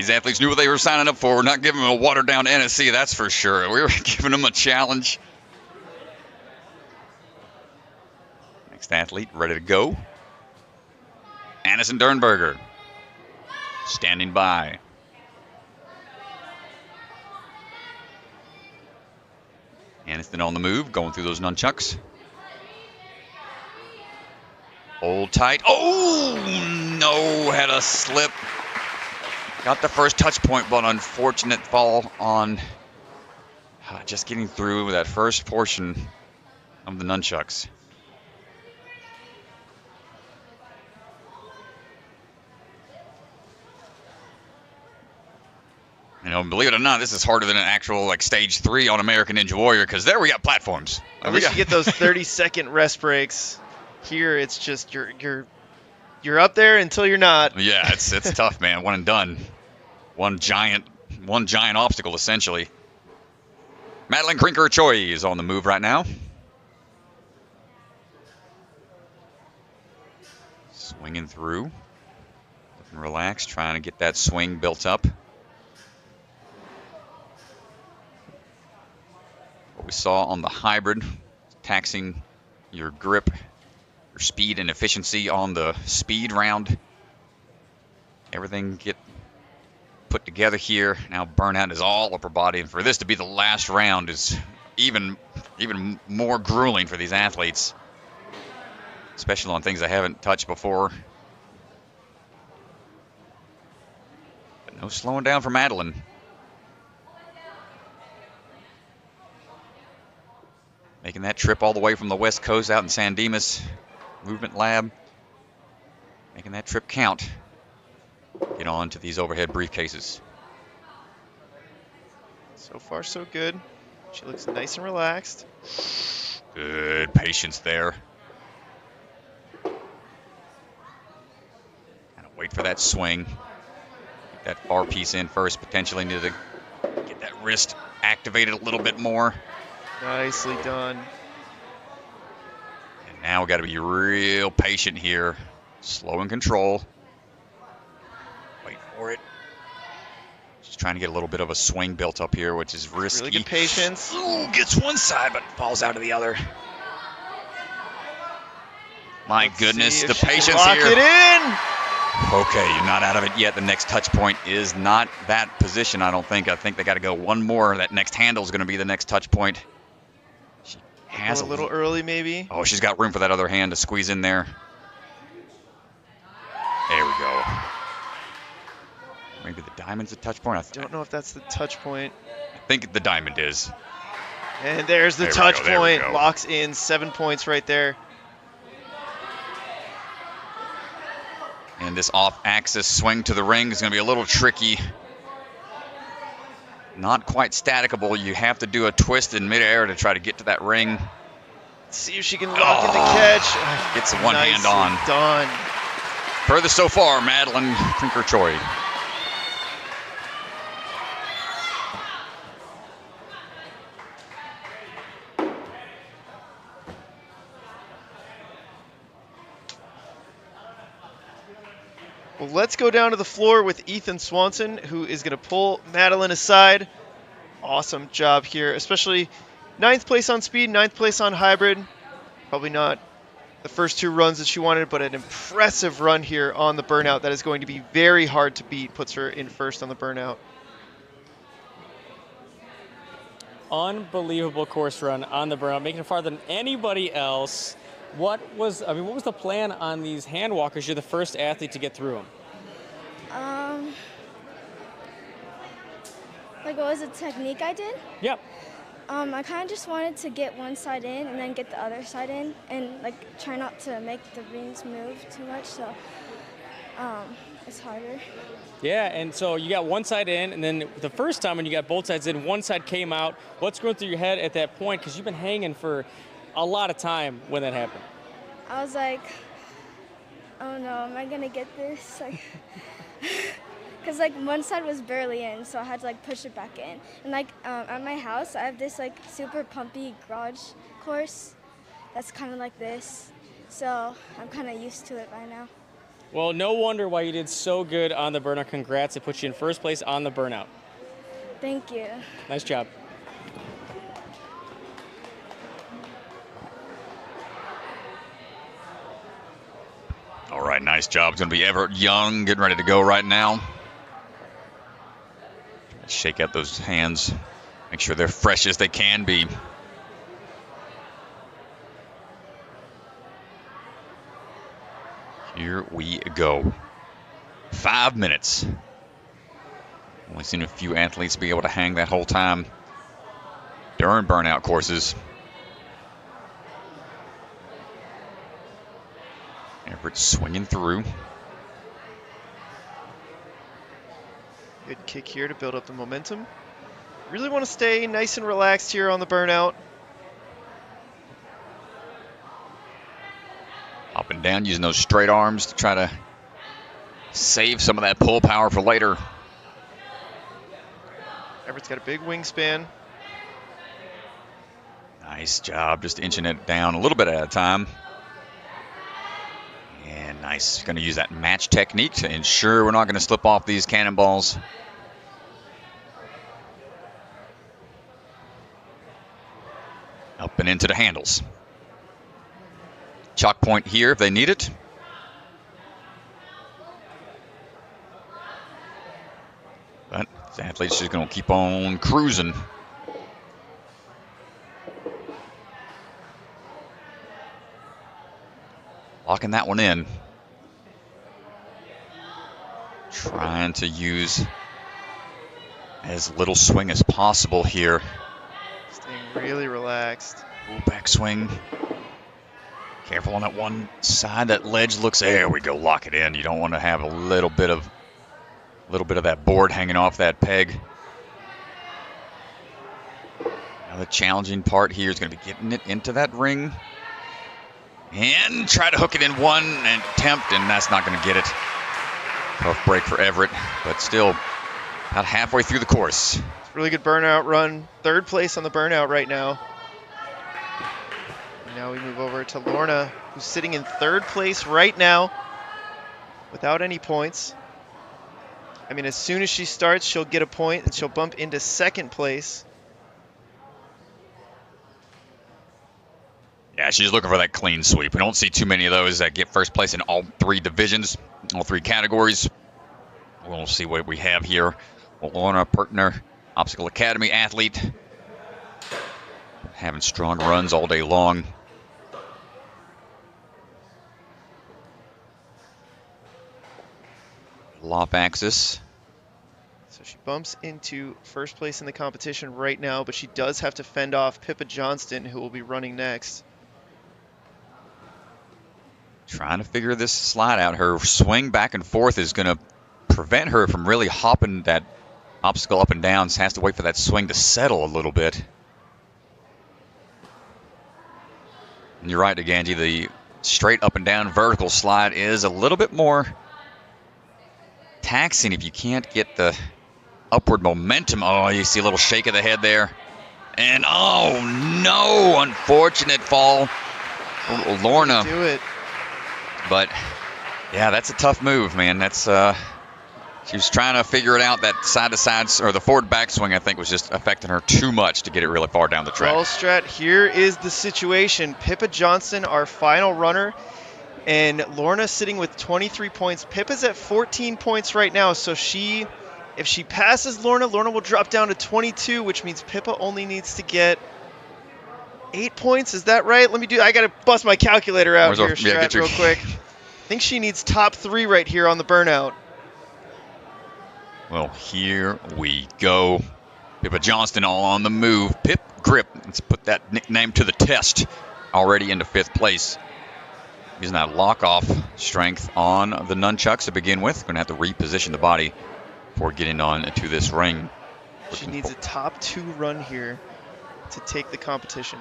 These athletes knew what they were signing up for. We're not giving them a watered-down NSC, that's for sure. We were giving them a challenge. Next athlete ready to go. Anniston Durenberger standing by. Anniston on the move, going through those nunchucks. Hold tight. Oh, no, had a slip. Got the first touch point, but unfortunate fall on just getting through that first portion of the nunchucks. You know, believe it or not, this is harder than an actual like stage 3 on American Ninja Warrior, because there we got platforms. At least you get those 30-second rest breaks. Here, it's just you're up there until you're not. Yeah, it's tough, man. One and done. One giant obstacle, essentially. Madeline Durenberger is on the move right now. Swinging through. Looking relaxed, trying to get that swing built up. What we saw on the hybrid, taxing your grip, your speed and efficiency on the speed round. Everything get put together here. Now burnout is all upper body, and for this to be the last round is even more grueling for these athletes, especially on things I haven't touched before. But no slowing down for Madeline. Making that trip all the way from the West Coast out in San Dimas Movement Lab. Making that trip count. Get on to these overhead briefcases. So far, so good. She looks nice and relaxed. Good patience there. Kind of wait for that swing. Get that far piece in first. Potentially need to get that wrist activated a little bit more. Nicely done. And now we got to be real patient here. Slow and control. Wait for it. Just trying to get a little bit of a swing built up here, which is risky. Really good patience. Ooh, gets one side, but falls out of the other. My goodness, the patience lock here. It in. Okay, you're not out of it yet. The next touch point is not that position, I don't think. I think they got to go one more. That next handle is going to be the next touch point. She has a little early, maybe. Oh, she's got room for that other hand to squeeze in there. There we go. Maybe the diamond's a touch point. I Don't know if that's the touch point. I think the diamond is. And there's the touch point. Locks in 7 points right there. And this off-axis swing to the ring is going to be a little tricky. Not quite staticable. You have to do a twist in midair to try to get to that ring. Let's see if she can lock in the catch. Gets one hand on. Done. Furthest so far, Madeline Durenberger. Well, let's go down to the floor with Ethan Swanson, who is going to pull Madeline aside. Awesome job here, especially 9th place on speed, 9th place on hybrid. Probably not the first 2 runs that she wanted, but an impressive run here on the burnout that is going to be very hard to beat. Puts her in first on the burnout. Unbelievable course run on the burnout, making it farther than anybody else. What was the plan on these hand walkers? You're the first athlete to get through them. Like, what was the technique I did? Yep. I kind of just wanted to get one side in and then get the other side in, and like try not to make the rings move too much, so it's harder. Yeah, and so you got one side in, and then the first time when you got both sides in, one side came out. What's going through your head at that point? Because you've been hanging for a lot of time when that happened. I was like, oh no, am I gonna get this? Like, because like one side was barely in, so I had to like push it back in. And like at my house, I have this like super pumpy garage course that's kind of like this, so I'm kind of used to it by now. Well, no wonder why you did so good on the burnout. Congrats. It put you in first place on the burnout. Thank you. Nice job. All right, nice job. It's going to be Everett Young getting ready to go right now. Shake out those hands. Make sure they're fresh as they can be. Here we go. 5 minutes. Only seen a few athletes be able to hang that whole time during burnout courses. Everett swinging through. Good kick here to build up the momentum. Really want to stay nice and relaxed here on the burnout. Up and down, using those straight arms to try to save some of that pull power for later. Everett's got a big wingspan. Nice job, just inching it down a little bit at a time. And nice, going to use that match technique to ensure we're not going to slip off these cannonballs. Up and into the handles. Chalk point here if they need it. But the athlete's just going to keep on cruising. Locking that one in. Trying to use as little swing as possible here. Staying really relaxed. Ooh, backswing. Careful on that one side. That ledge looks. There we go. Lock it in. You don't want to have a little bit of that board hanging off that peg. Now the challenging part here is going to be getting it into that ring and try to hook it in one attempt, and that's not going to get it. Tough break for Everett, but still about halfway through the course. It's a really good burnout run. Third place on the burnout right now. Now we move over to Lorna, who's sitting in third place right now without any points. I mean, as soon as she starts, she'll get a point and she'll bump into second place. Yeah, she's looking for that clean sweep. We don't see too many of those that get first place in all three divisions, all three categories. We'll see what we have here. Well, Lorna Pertner, Obstacle Academy athlete, having strong runs all day long. Off axis. So she bumps into first place in the competition right now, but she does have to fend off Pippa Johnson, who will be running next. Trying to figure this slide out. Her swing back and forth is going to prevent her from really hopping that obstacle up and down. She has to wait for that swing to settle a little bit. And you're right, Ganji, the straight up and down vertical slide is a little bit more taxing if you can't get the upward momentum. Oh, you see a little shake of the head there. And oh no, unfortunate fall. Lorna. Do it. But yeah, that's a tough move, man. That's she was trying to figure it out. That side to side or the forward backswing, I think, was just affecting her too much to get it really far down the track. Well, Strat, here is the situation. Pippa Johnson, our final runner, and Lorna sitting with 23 points. Pippa's at 14 points right now, so if she passes Lorna, Lorna will drop down to 22, which means Pippa only needs to get 8 points. Is that right? I got to bust my calculator out here, Strat, real quick. I think she needs top 3 right here on the burnout. Well, here we go. Pippa Johnson all on the move. Pip Grip, let's put that nickname to the test. Already into 5th place. Using that lock-off strength on the nunchucks to begin with. Going to have to reposition the body before getting on to this ring. She needs a top 2 run here to take the competition.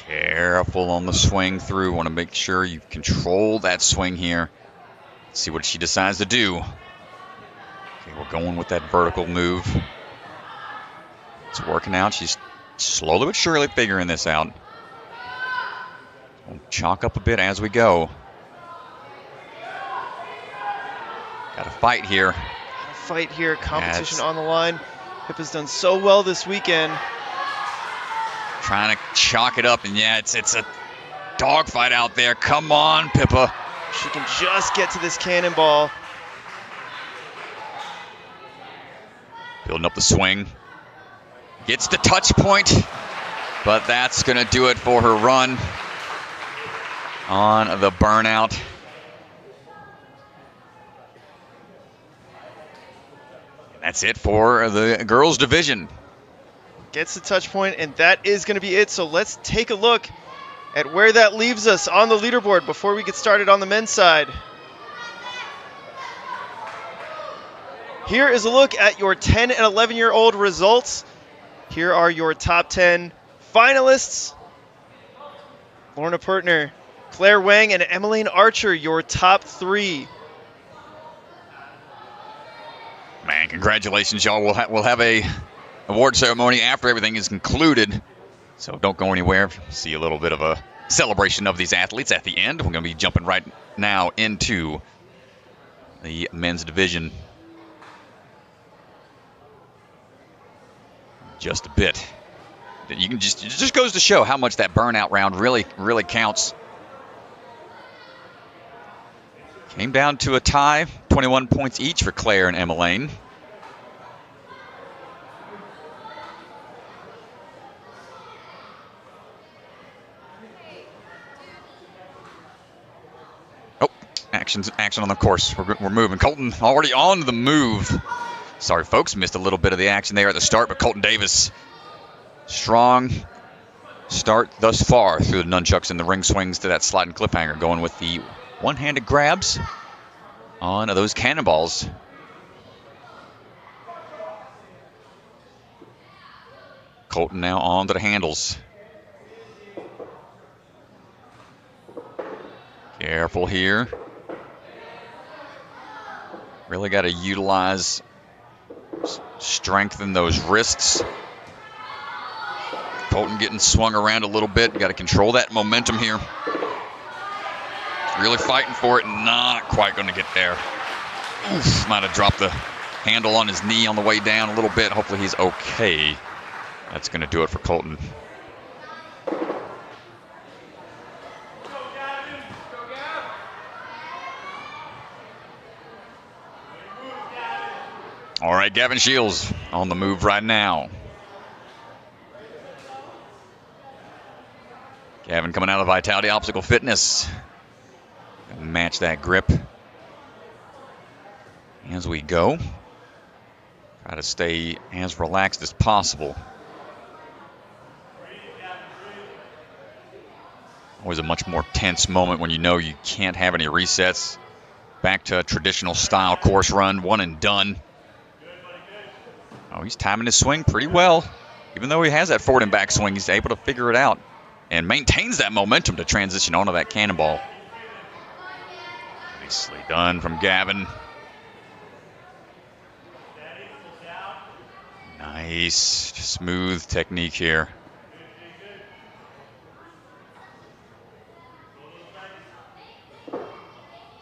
Careful on the swing through. Want to make sure you control that swing here. Let's see what she decides to do. Okay, we're going with that vertical move. It's working out. She's slowly but surely figuring this out. We'll chalk up a bit as we go. Got to fight here. Fight here, competition on the line. Pippa's done so well this weekend. Trying to chalk it up, and yeah, it's a dogfight out there. Come on, Pippa. She can just get to this cannonball. Building up the swing. Gets the touch point, but that's going to do it for her run on the burnout. That's it for the girls division. Gets the touch point, and that is going to be it. So let's take a look at where that leaves us on the leaderboard before we get started on the men's side. Here is a look at your 10 and 11-year-old results. Here are your top 10 finalists. Lorna Pertner, Claire Wang, and Emmeline Archer, your top 3. Man, congratulations, y'all. We'll have a award ceremony after everything is concluded. So don't go anywhere. See a little bit of a celebration of these athletes at the end. We're going to be jumping right now into the men's division. Just a bit. You can it just goes to show how much that burnout round really counts. Came down to a tie, 21 points each for Claire and Emmeline. Oh, action on the course. We're moving. Colton already on the move. Sorry, folks, missed a little bit of the action there at the start, but Colton Davis, strong start thus far through the nunchucks and the ring swings to that sliding cliffhanger, going with the one-handed grabs on those cannonballs. Colton now on to the handles. Careful here. Really got to utilize, strengthen those wrists. Colton getting swung around a little bit. Got to control that momentum here. Really fighting for it, not quite going to get there. Oof, might have dropped the handle on his knee on the way down a little bit. Hopefully he's okay. That's going to do it for Colton. All right, Gavin Shields on the move right now. Gavin coming out of Vitality Obstacle Fitness. Match that grip as we go. Try to stay as relaxed as possible. Always a much more tense moment when you know you can't have any resets. Back to a traditional style course run, one and done. Oh, he's timing his swing pretty well. Even though he has that forward and back swing, he's able to figure it out and maintains that momentum to transition onto that cannonball. Nicely done from Gavin. Nice, smooth technique here.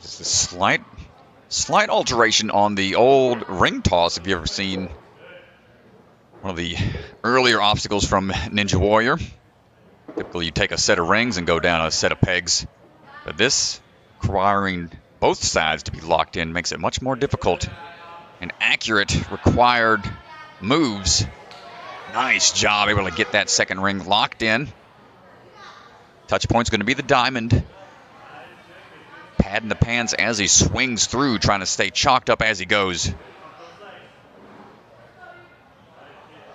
Just a slight alteration on the old ring toss. If you've ever seen one of the earlier obstacles from Ninja Warrior, typically you take a set of rings and go down a set of pegs. But this, requiring both sides to be locked in, makes it much more difficult and accurate required moves. Nice job, able to get that second ring locked in. Touch point's going to be the diamond. Padding the pants as he swings through, trying to stay chalked up as he goes.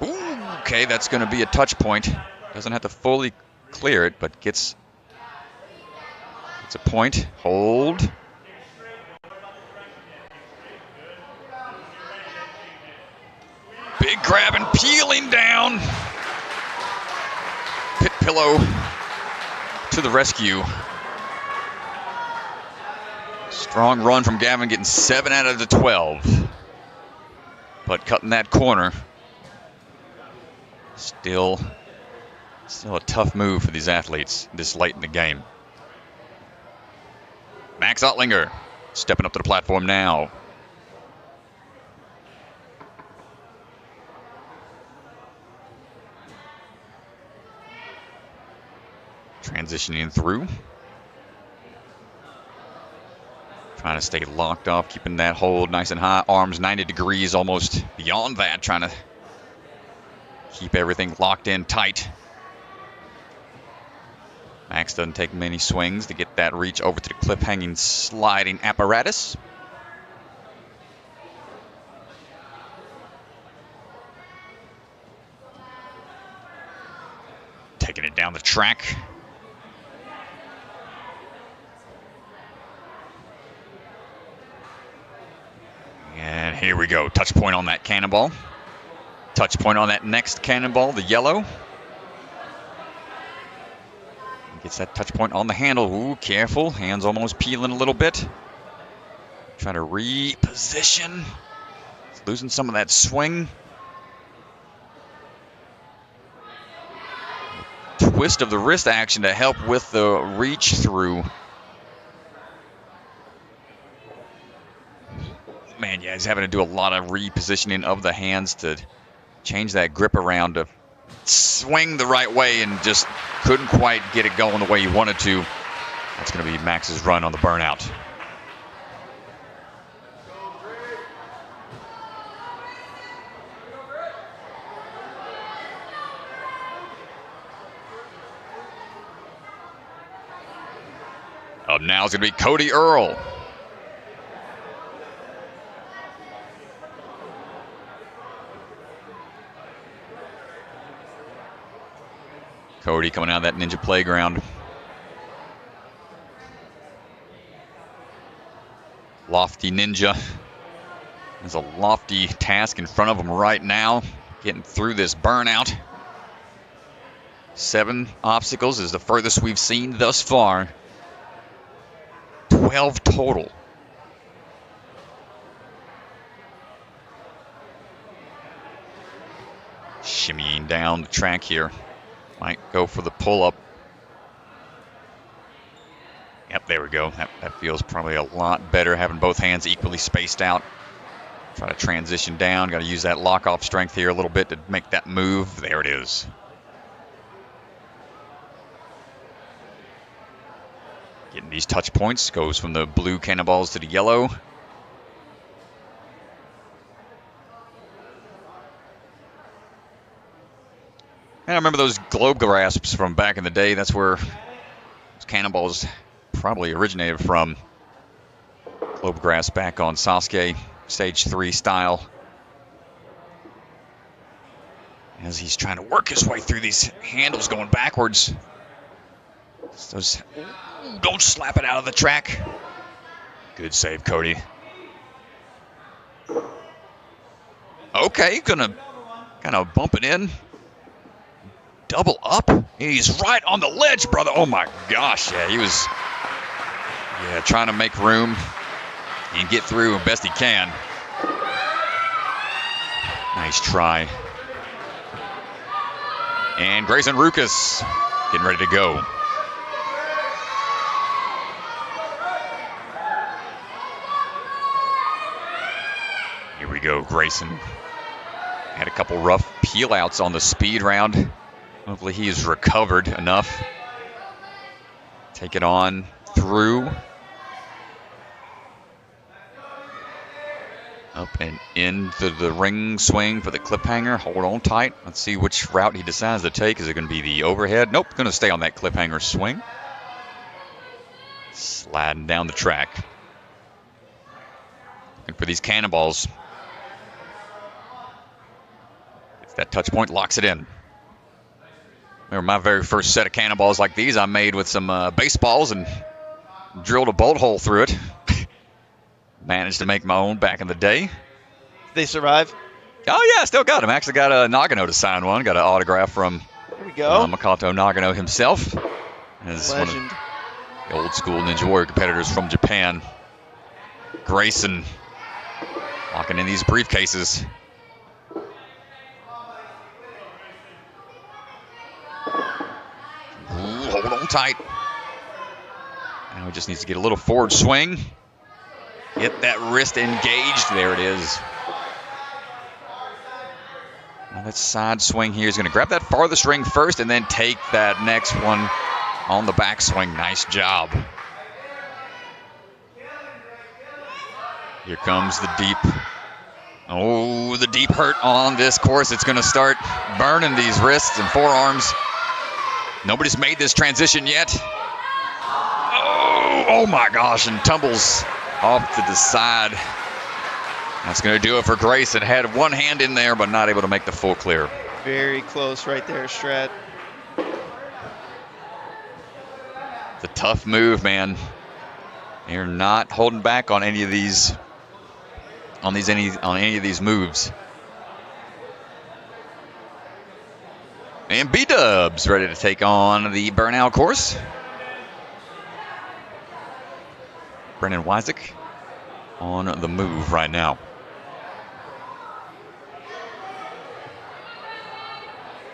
Ooh, okay, that's going to be a touch point. Doesn't have to fully clear it, but gets a point. Hold. Big grab and peeling down. Pit pillow to the rescue. Strong run from Gavin, getting 7 out of the 12. But cutting that corner. Still a tough move for these athletes this late in the game. Max Ottlinger stepping up to the platform now. Transitioning through. Trying to stay locked off, keeping that hold nice and high. Arms 90 degrees, almost beyond that. Trying to keep everything locked in tight. Max doesn't take many swings to get that reach over to the clip-hanging sliding apparatus. Taking it down the track. And here we go. Touch point on that cannonball. Touch point on that next cannonball, the yellow. Gets that touch point on the handle. Ooh, careful. Hands almost peeling a little bit. Trying to reposition. Losing some of that swing. Twist of the wrist action to help with the reach through. Man, yeah, he's having to do a lot of repositioning of the hands to change that grip around to swing the right way, and just couldn't quite get it going the way he wanted to. That's going to be Max's run on the burnout. Up now is going to be Cody Earl. Cody coming out of that ninja playground. Lofty ninja. There's a lofty task in front of him right now, getting through this burnout. 7 obstacles is the furthest we've seen thus far. 12 total. Shimmying down the track here. Might go for the pull-up. Yep, there we go. That feels probably a lot better, having both hands equally spaced out. Try to transition down. Got to use that lock-off strength here a little bit to make that move. There it is. Getting these touch points. Goes from the blue cannonballs to the yellow. And I remember those globe grasps from back in the day. That's where those cannonballs probably originated from. Globe grasp back on Sasuke, stage 3 style. As he's trying to work his way through these handles going backwards. Those, don't slap it out of the track. Good save, Cody. Okay, gonna kind of bump it in. Double up. He's right on the ledge, brother. Oh my gosh. Yeah, he was trying to make room and get through as best he can. Nice try. And Grayson Ruckus getting ready to go. Here we go, Grayson. Had a couple rough peel outs on the speed round. Hopefully he's recovered enough. Take it on through. Up and into the ring swing for the clip hanger. Hold on tight. Let's see which route he decides to take. Is it going to be the overhead? Nope, going to stay on that clip hanger swing. Sliding down the track. Looking for these cannonballs. If that touch point locks it in. Remember my very first set of cannonballs like these I made with some baseballs and drilled a bolt hole through it. Managed to make my own back in the day. They survive? Oh, yeah, still got them. Actually got a Nagano to sign one. Got an autograph from there we go. Makoto Nagano himself. As one of the old school Ninja Warrior competitors from Japan. Grayson locking in these briefcases. Ooh, hold on tight. Now he just needs to get a little forward swing. Get that wrist engaged. There it is. Now that side swing here is going to grab that farthest ring first and then take that next one on the backswing. Nice job. Here comes the deep. Oh, the deep hurt on this course. It's going to start burning these wrists and forearms. Nobody's made this transition yet. Oh my gosh, and tumbles off to the side. That's going to do it for Grayson. Had one hand in there, but not able to make the full clear. Very close right there, Strat. It's a tough move, man. You're not holding back on any of these, on any of these moves. And B-Dubs ready to take on the burnout course. Brennan Wysick on the move right now.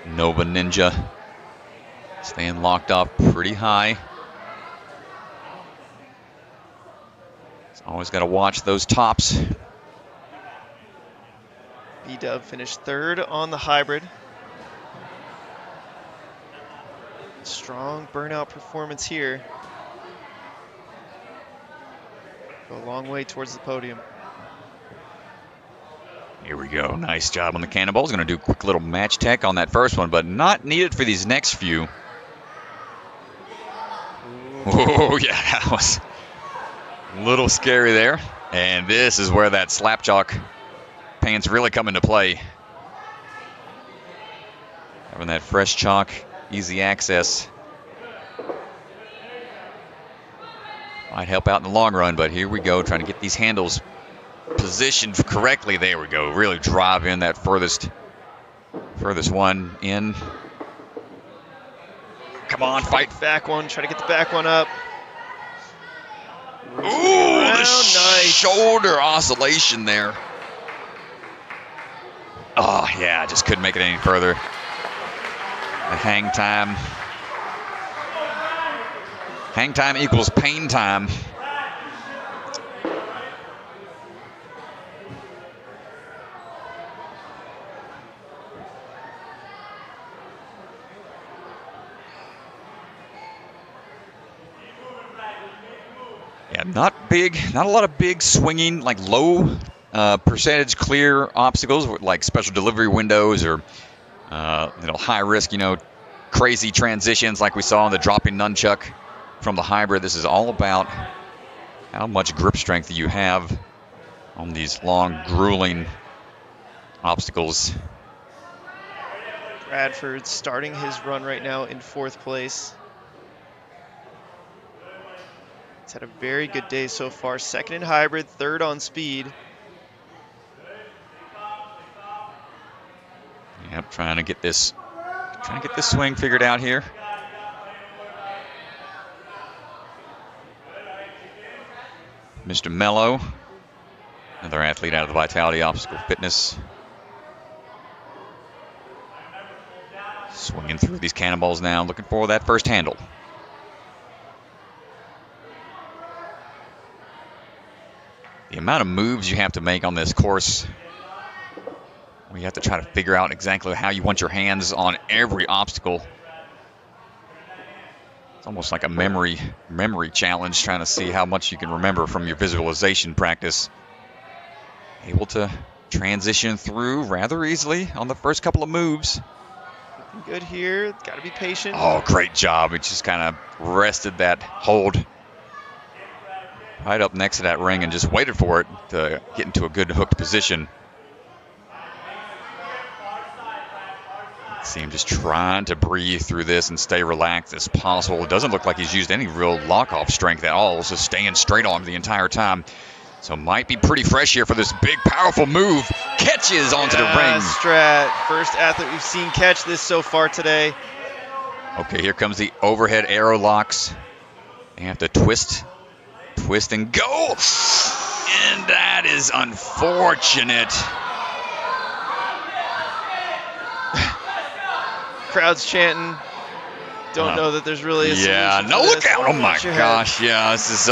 Nova Ninja staying locked up pretty high. Always got to watch those tops. B-Dub finished third on the hybrid. Strong burnout performance here. Go a long way towards the podium. Here we go. Nice job on the cannonballs. Going to do a quick little match tech on that first one, but not needed for these next few. Oh, yeah, that was a little scary there. And this is where that slap chalk pants really come into play. Having that fresh chalk, easy access. Might help out in the long run, but here we go, trying to get these handles positioned correctly. There we go. Really drive in that furthest one in. Come on, fight. Back one, try to get the back one up. Ooh, the shoulder oscillation there. Oh, yeah, just couldn't make it any further. The hang time. Hang time equals pain time. Yeah, not big, not a lot of big swinging, like low percentage clear obstacles, like special delivery windows or high risk, crazy transitions like we saw in the dropping nunchuck from the hybrid. This is all about how much grip strength you have on these long, grueling obstacles. Bradford starting his run right now in 4th place. He's had a very good day so far. 2nd in hybrid, 3rd on speed. Yep, trying to get this swing figured out here. Mr. Mello, another athlete out of the Vitality Obstacle Fitness. Swinging through these cannonballs now, looking for that first handle. The amount of moves you have to make on this course, you have to try to figure out exactly how you want your hands on every obstacle. It's almost like a memory challenge, trying to see how much you can remember from your visualization practice. Able to transition through rather easily on the first couple of moves. Looking good here. Got to be patient. Oh, great job. It just kind of rested that hold right up next to that ring and just waited for it to get into a good hooked position. See him just trying to breathe through this and stay relaxed as possible. It doesn't look like he's used any real lock-off strength at all, so staying straight on the entire time. So might be pretty fresh here for this big, powerful move. Catches onto the ring. Strat, first athlete we've seen catch this so far today. Okay, here comes the overhead arrow locks. They have to twist and go. And that is unfortunate. Crowd's chanting. Don't know that there's really a solution. Yeah, no, look out. Oh my gosh. Yeah, this is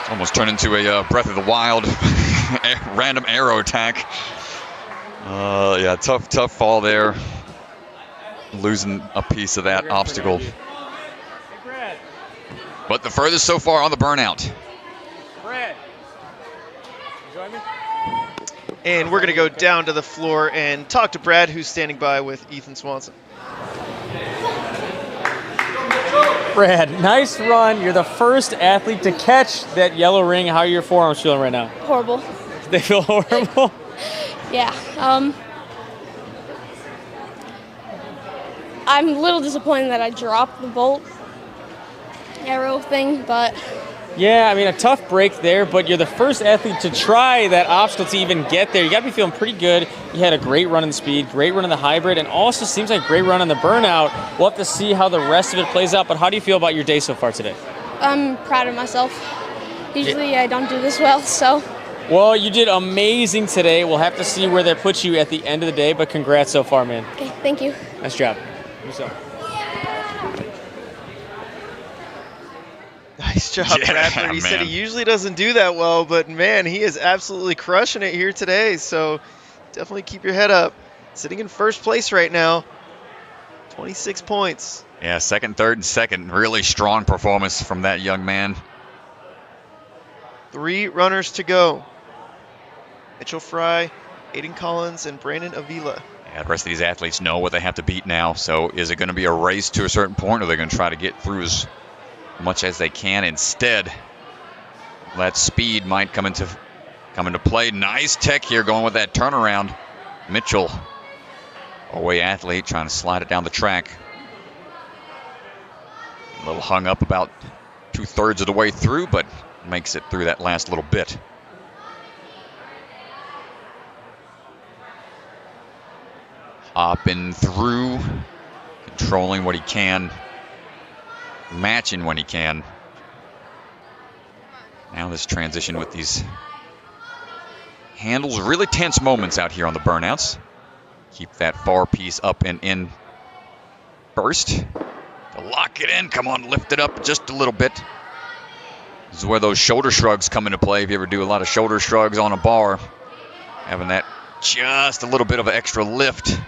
almost turned into a Breath of the Wild random arrow attack. Yeah, tough fall there. losing a piece of that obstacle. But the furthest so far on the burnout. Brad, join me? And we're going to go down to the floor and talk to Brad, who's standing by with Ethan Swanson. Brad, nice run. You're the first athlete to catch that yellow ring. How are your forearms feeling right now? Horrible. They feel horrible? Yeah. I'm a little disappointed that I dropped the bolt arrow thing, but Yeah, I mean, a tough break there, but you're the first athlete to try that obstacle to even get there. You got to be feeling pretty good. You had a great run in the speed, great run in the hybrid, and also seems like a great run on the burnout. We'll have to see how the rest of it plays out, but how do you feel about your day so far today? I'm proud of myself. Usually I don't do this well, so. Well, you did amazing today. We'll have to see where that puts you at the end of the day, but congrats so far, man. Okay, thank you. Nice job. Yourself. Nice job, Yeah, Bradford. He said man. he usually doesn't do that well, but man, he is absolutely crushing it here today. So definitely keep your head up. Sitting in first place right now, 26 points. Yeah, second, third, and second. Really strong performance from that young man. 3 runners to go. Mitchell Fry, Aiden Collins, and Brandon Avila. Yeah, the rest of these athletes know what they have to beat now. So is it going to be a race to a certain point, or are they going to try to get through as much as they can instead? That speed might come into play. Nice tech here going with that turnaround. Mitchell, away athlete, trying to slide it down the track. A little hung up about 2/3 of the way through, but makes it through that last little bit. Hopping through, controlling what he can, matching when he can. Now this transition with these handles, really tense moments out here on the burnouts. Keep that far piece up and in first. To lock it in, come on, lift it up just a little bit. This is where those shoulder shrugs come into play. If you ever do a lot of shoulder shrugs on a bar, having that just a little bit of an extra lift can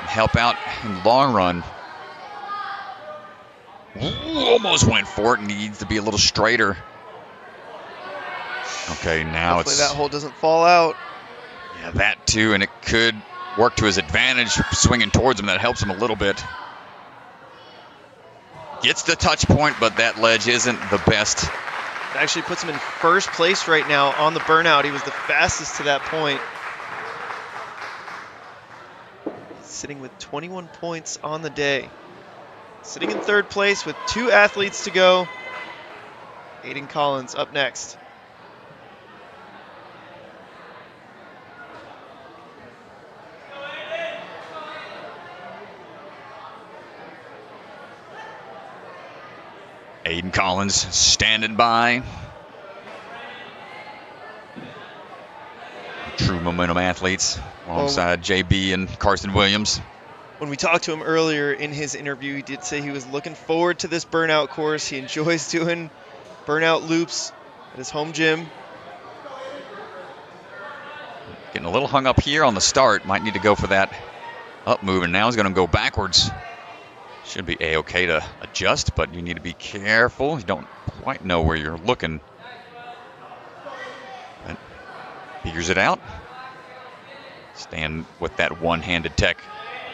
help out in the long run. Ooh, almost went for it. Needs to be a little straighter. Okay, now Hopefully that hole doesn't fall out. Yeah, that too, and it could work to his advantage. Swinging towards him, that helps him a little bit. Gets the touch point, but that ledge isn't the best. It actually puts him in first place right now on the burnout. He was the fastest to that point. Sitting with 21 points on the day. Sitting in third place with 2 athletes to go. Aiden Collins up next. Aiden Collins standing by. True momentum athletes alongside JB and Carson Williams. When we talked to him earlier in his interview, he did say he was looking forward to this burnout course. He enjoys doing burnout loops at his home gym. Getting a little hung up here on the start. Might need to go for that up move, and now he's going to go backwards. Should be A-okay to adjust, but you need to be careful. You don't quite know where you're looking. But figures it out. Stand with that one-handed tech.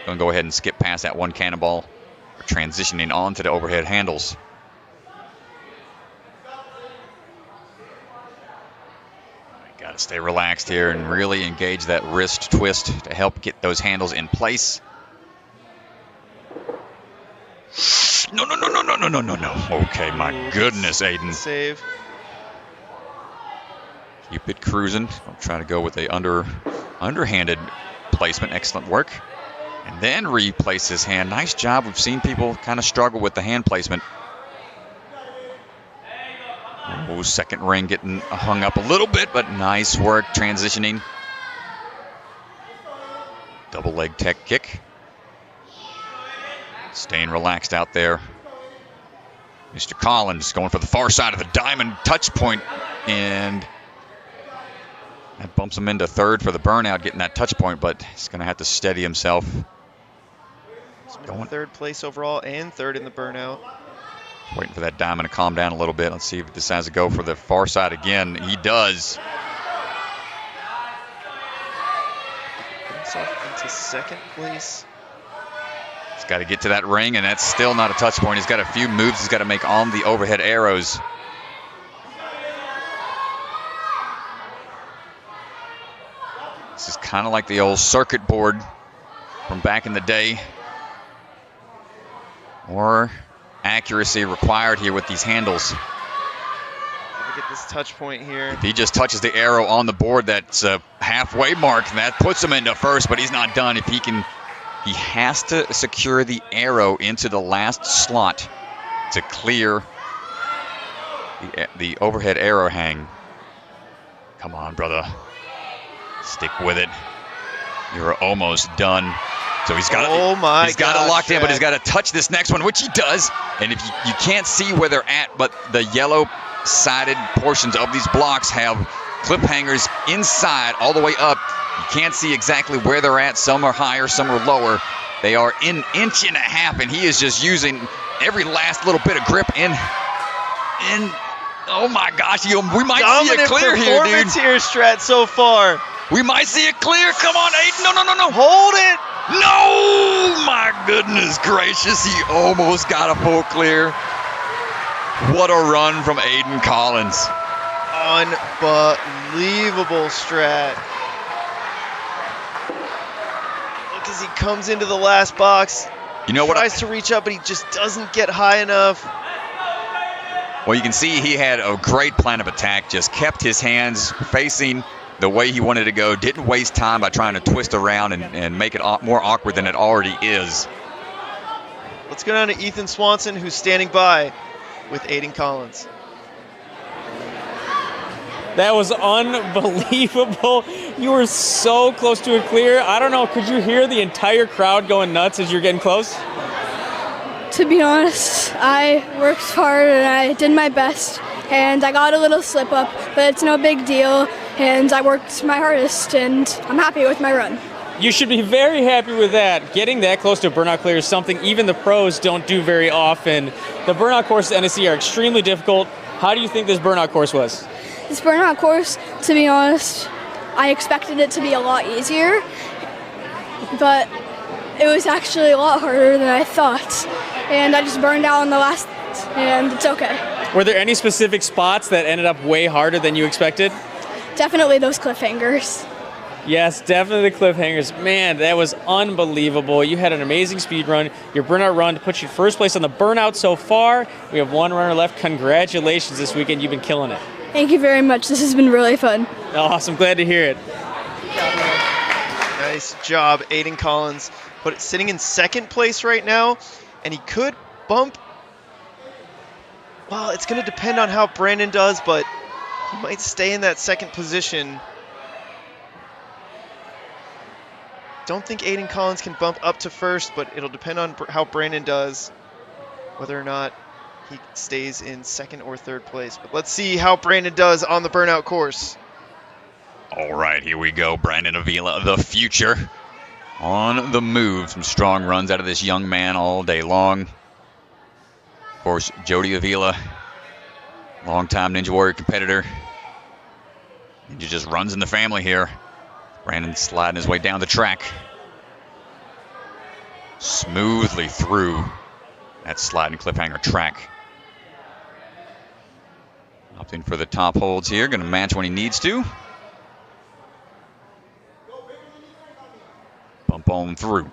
Going to go ahead and skip past that one cannonball. We're transitioning on to the overhead handles. Got to stay relaxed here and really engage that wrist twist to help get those handles in place. No. Okay, my goodness, Aiden. Save. Keep it cruising. I'll try to go with a underhanded placement. Excellent work. And then replace his hand. Nice job. We've seen people kind of struggle with the hand placement. Oh, second ring getting hung up a little bit, but nice work transitioning. Double leg tech kick. Staying relaxed out there. Mr. Collins going for the far side of the diamond touch point, and that bumps him into third for the burnout, getting that touch point, but he's going to have to steady himself. Going. Third place overall and third in the burnout. Waiting for that diamond to calm down a little bit. Let's see if he decides to go for the far side again. He does. Himself into second place. He's got to get to that ring, and that's still not a touch point. He's got a few moves he's got to make on the overhead arrows. This is kind of like the old circuit board from back in the day. More accuracy required here with these handles. Get this touch point here. If he just touches the arrow on the board, that's a halfway mark, and that puts him into first, but he's not done. If he can, he has to secure the arrow into the last slot to clear the overhead arrow hang. Come on, brother. Stick with it. You're almost done. So he's got it locked in, but he's got to touch this next one, which he does. And if you can't see where they're at, but the yellow sided portions of these blocks have clip hangers inside all the way up. You can't see exactly where they're at. Some are higher, some are lower. They are an inch and a half, and he is just using every last little bit of grip in. Oh my gosh, we might see it clear here, dude. Here, Strat, so far. We might see it clear. Come on, Aiden. No. Hold it. No! My goodness gracious. He almost got a full clear. What a run from Aiden Collins. Unbelievable, Strat. Look as he comes into the last box. You know what? Tries to reach up, but he just doesn't get high enough. Well, you can see he had a great plan of attack. Just kept his hands facing the way he wanted to go. Didn't waste time by trying to twist around and make it more awkward than it already is. Let's go down to Ethan Swanson, who's standing by with Aiden Collins. That was unbelievable. You were so close to a clear. I don't know, could you hear the entire crowd going nuts as you're getting close? To be honest, I worked hard and I did my best, and I got a little slip up, but it's no big deal, and I worked my hardest, and I'm happy with my run. You should be very happy with that. Getting that close to a burnout clear is something even the pros don't do very often. The burnout courses at NSC are extremely difficult. How do you think this burnout course was? This burnout course, to be honest, I expected it to be a lot easier, but it was actually a lot harder than I thought. And I just burned out on the last, and it's okay. Were there any specific spots that ended up way harder than you expected? Definitely those cliffhangers. Yes, definitely the cliffhangers. Man, that was unbelievable. You had an amazing speed run. Your burnout run put you first place on the burnout so far. We have one runner left. Congratulations this weekend. You've been killing it. Thank you very much. This has been really fun. Awesome. Glad to hear it. Nice job, Aiden Collins. Sitting in second place right now, and he could bump. Well, it's going to depend on how Brandon does, but he might stay in that second position. Don't think Aiden Collins can bump up to first, but it'll depend on how Brandon does, whether or not he stays in second or third place. But let's see how Brandon does on the burnout course. All right, here we go. Brandon Avila, the future, on the move. Some strong runs out of this young man all day long. Of course, Jody Avila, longtime Ninja Warrior competitor. Ninja just runs in the family here. Brandon sliding his way down the track. Smoothly through that sliding cliffhanger track. Opting for the top holds here. Going to match when he needs to. Bump on through.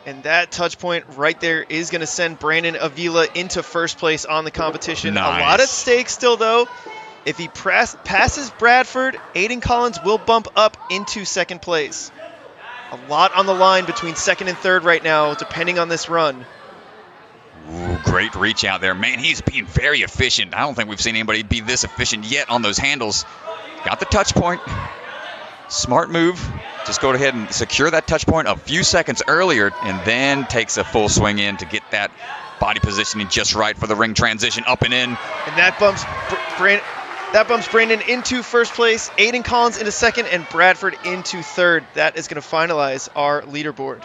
And that touch point right there is going to send Brandon Avila into first place on the competition. Nice. A lot at stake still, though. If he passes Bradford, Aiden Collins will bump up into second place. A lot on the line between second and third right now, depending on this run. Ooh, great reach out there. Man, he's being very efficient. I don't think we've seen anybody be this efficient yet on those handles. Got the touch point. Smart move. Just go ahead and secure that touch point a few seconds earlier, and then takes a full swing in to get that body positioning just right for the ring transition up and in. And that bumps Brandon into first place, Aiden Collins into second, and Bradford into third. That is going to finalize our leaderboard.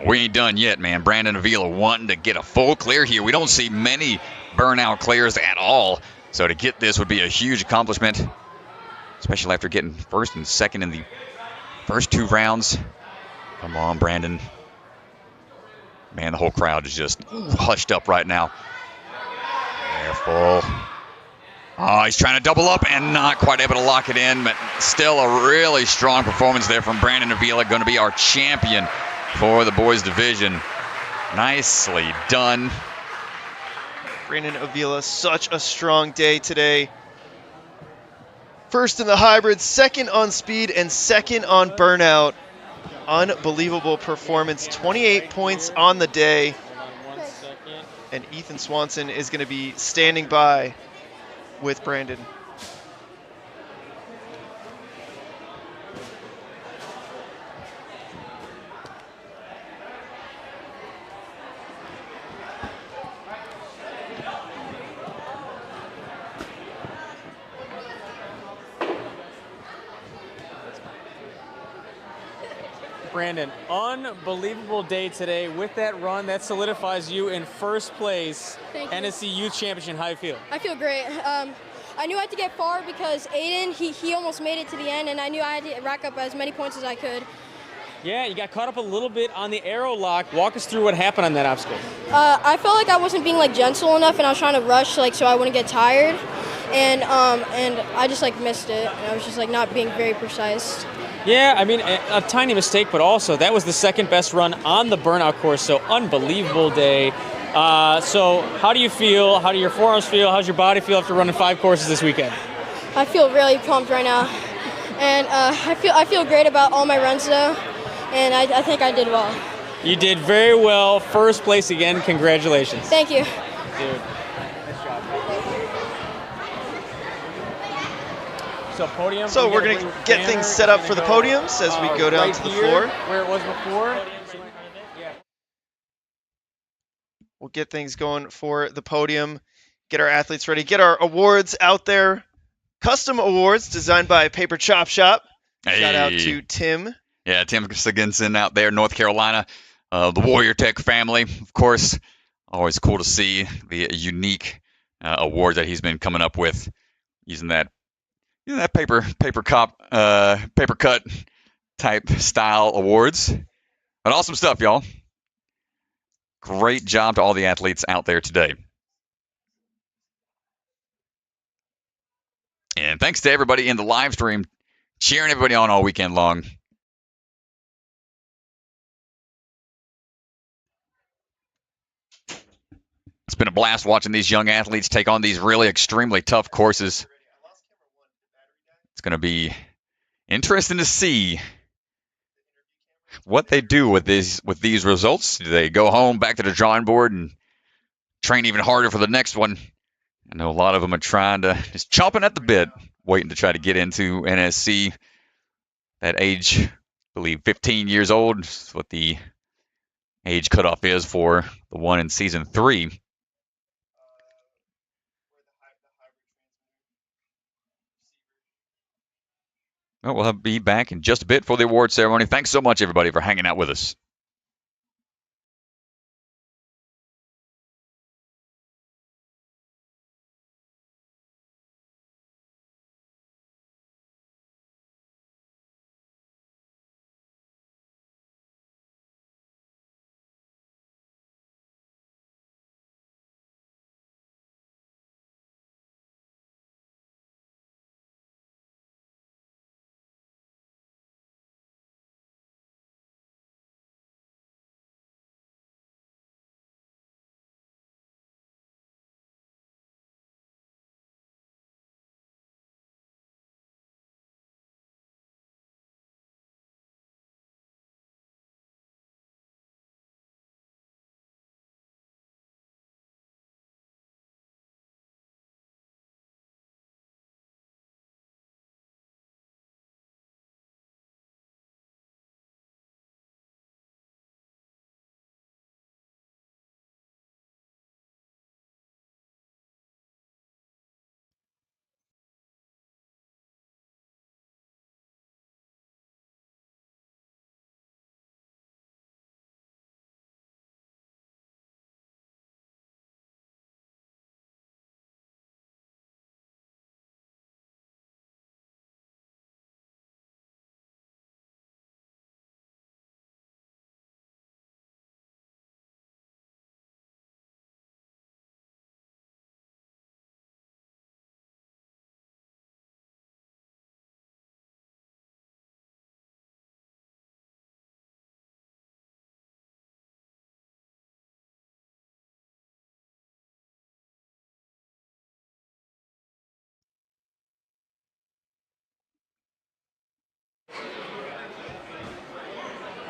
We ain't done yet, man. Brandon Avila wanting to get a full clear here. We don't see many burnout clears at all. So to get this would be a huge accomplishment, especially after getting first and second in the first 2 rounds. Come on, Brandon. Man, the whole crowd is just hushed up right now. Careful. Oh, he's trying to double up and not quite able to lock it in, but still a really strong performance there from Brandon Avila, going to be our champion for the boys division. Nicely done. Brandon Avila, such a strong day today. First in the hybrid, second on speed, and second on burnout. Unbelievable performance. 28 points on the day. And Ethan Swanson is going to be standing by with Brandon. Brandon, unbelievable day today. With that run, that solidifies you in first place. Thank you. NSC Youth Championship. How do you feel? I feel great. I knew I had to get far because Aiden, he almost made it to the end, and I knew I had to rack up as many points as I could. Yeah, you got caught up a little bit on the arrow lock. Walk us through what happened on that obstacle. I felt like I wasn't being gentle enough, and I was trying to rush so I wouldn't get tired, and I just missed it. And I was just not being very precise. Yeah, I mean, a tiny mistake, but also that was the second best run on the burnout course, so unbelievable day. So how do you feel? How do your forearms feel? How's your body feel after running 5 courses this weekend? I feel really pumped right now, and I feel great about all my runs though, and I think I did well. You did very well. First place again. Congratulations. Thank you. Dude. Nice job. So podium. So we're going to get things set up for the podiums as we go down to the floor. Where it was before. We'll get things going for the podium, get our athletes ready, get our awards out there. Custom awards designed by Paper Chop Shop. Shout out to Tim. Yeah, Tim Sigginson out there, North Carolina. The Warrior Tech family, of course. Always cool to see the unique awards that he's been coming up with using that paper cut type style awards. But awesome stuff, y'all. Great job to all the athletes out there today. And thanks to everybody in the live stream, cheering everybody on all weekend long. It's been a blast watching these young athletes take on these really extremely tough courses. It's going to be interesting to see what they do with these results. Do they go home, back to the drawing board, and train even harder for the next one? I know a lot of them are just chomping at the bit, waiting to try to get into NSC. That age, I believe 15 years old is what the age cutoff is for the one in season 3. Well, we'll be back in just a bit for the award ceremony. Thanks so much, everybody, for hanging out with us.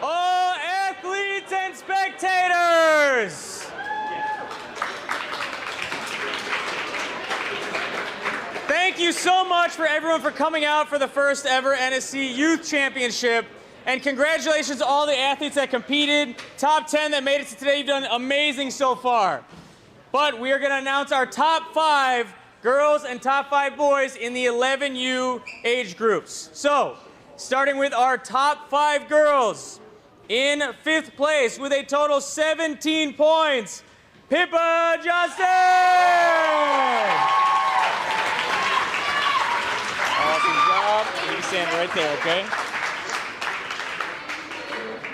All athletes and spectators! Thank you so much for everyone for coming out for the first ever NSC Youth Championship. And congratulations to all the athletes that competed. Top 10 that made it to today. You've done amazing so far. But we are going to announce our top 5 girls and top 5 boys in the 11U age groups. So, starting with our top 5 girls. In 5th place with a total 17 points, Pippa Johnson! Awesome job. You can stand right there, okay?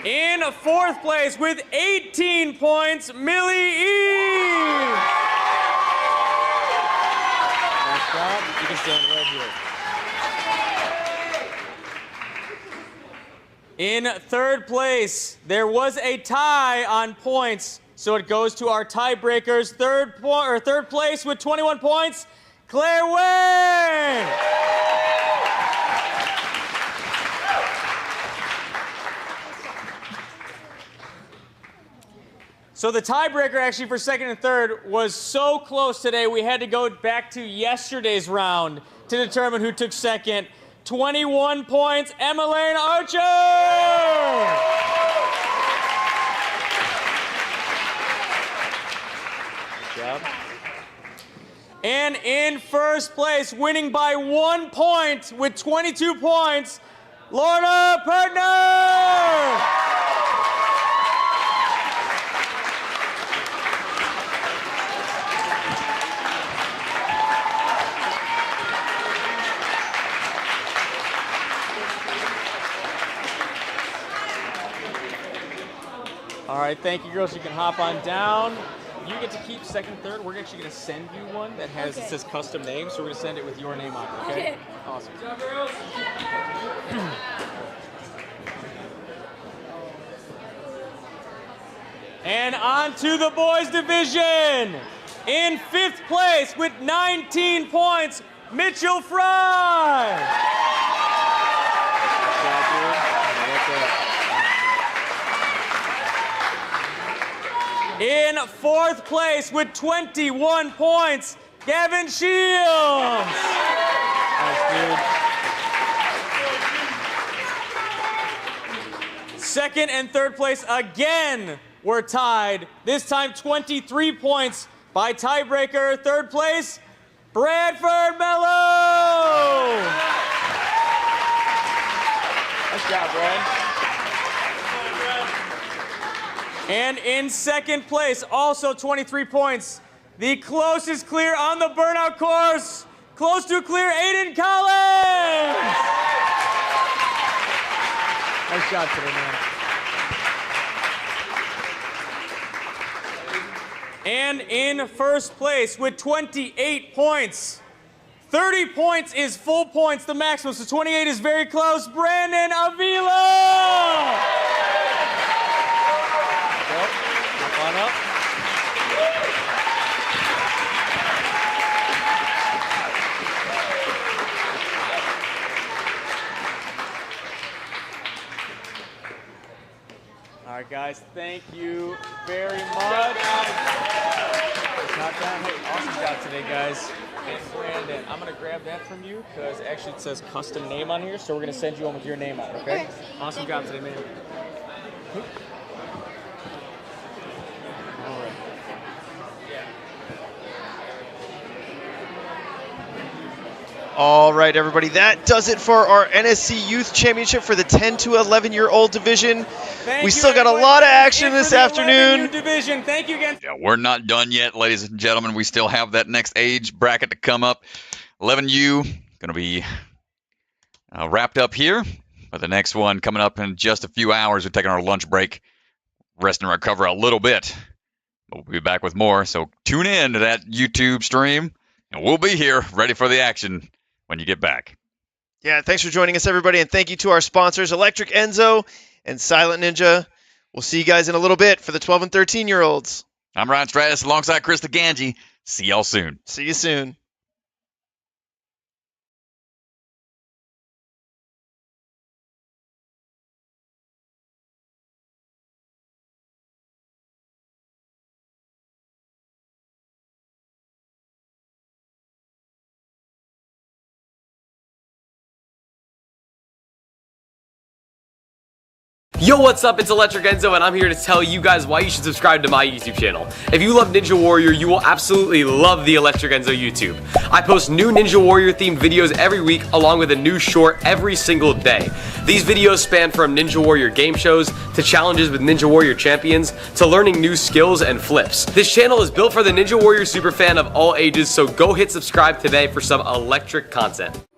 In 4th place with 18 points, Millie Eaves! Nice job. You can stand right here. In 3rd place, there was a tie on points, so it goes to our tiebreakers. 3rd place with 21 points, Claire Wang! So the tiebreaker actually for 2nd and 3rd was so close today, we had to go back to yesterday's round to determine who took 2nd. 21 points, Emmeline Archer! Good job. And in 1st place, winning by 1 point with 22 points, Lorna Pertner! All right, thank you, girls. You can hop on down. You get to keep 2nd, 3rd. We're actually going to send you one that has it says custom name, so we're going to send it with your name on it. Okay? Awesome. Good job, girls. And on to the boys division. In 5th place with 19 points, Mitchell Fry. Good job, dude. In 4th place with 21 points, Gavin Shields. Nice, dude. 2nd and 3rd place again were tied. This time 23 points by tiebreaker. 3rd place, Bradford Mello. Nice job, Brad. And in 2nd place, also 23 points, the closest clear on the burnout course, close to clear, Aiden Collins! Nice job today, man. And in 1st place with 28 points, 30 points is full points, the maximum, so 28 is very close, Brandon Avila! On up. All right, guys, thank you very much. Awesome job today, guys. And Brandon, I'm going to grab that from you because actually it says custom name on here, so we're going to send you one with your name on it, okay? Awesome job today, man. All right, everybody, that does it for our NSC Youth Championship for the 10 to 11-year-old division. We still got a lot of action this afternoon. Division. Thank you again. Yeah, we're not done yet, ladies and gentlemen. We still have that next age bracket to come up. 11U going to be wrapped up here, but the next one coming up in just a few hours. We're taking our lunch break, rest and recover a little bit. We'll be back with more, so tune in to that YouTube stream, and we'll be here ready for the action when you get back. Yeah, thanks for joining us, everybody, and thank you to our sponsors, Electric Enzo and Silent Ninja. We'll see you guys in a little bit for the 12 and 13-year-olds. I'm Ryan Stratus alongside Krista Ganji. See y'all soon. See you soon. Yo, what's up? It's Electric Enzo, and I'm here to tell you guys why you should subscribe to my YouTube channel. If you love Ninja Warrior, you will absolutely love the Electric Enzo YouTube. I post new Ninja Warrior themed videos every week, along with a new short every single day. These videos span from Ninja Warrior game shows, to challenges with Ninja Warrior champions, to learning new skills and flips. This channel is built for the Ninja Warrior superfan of all ages, so go hit subscribe today for some electric content.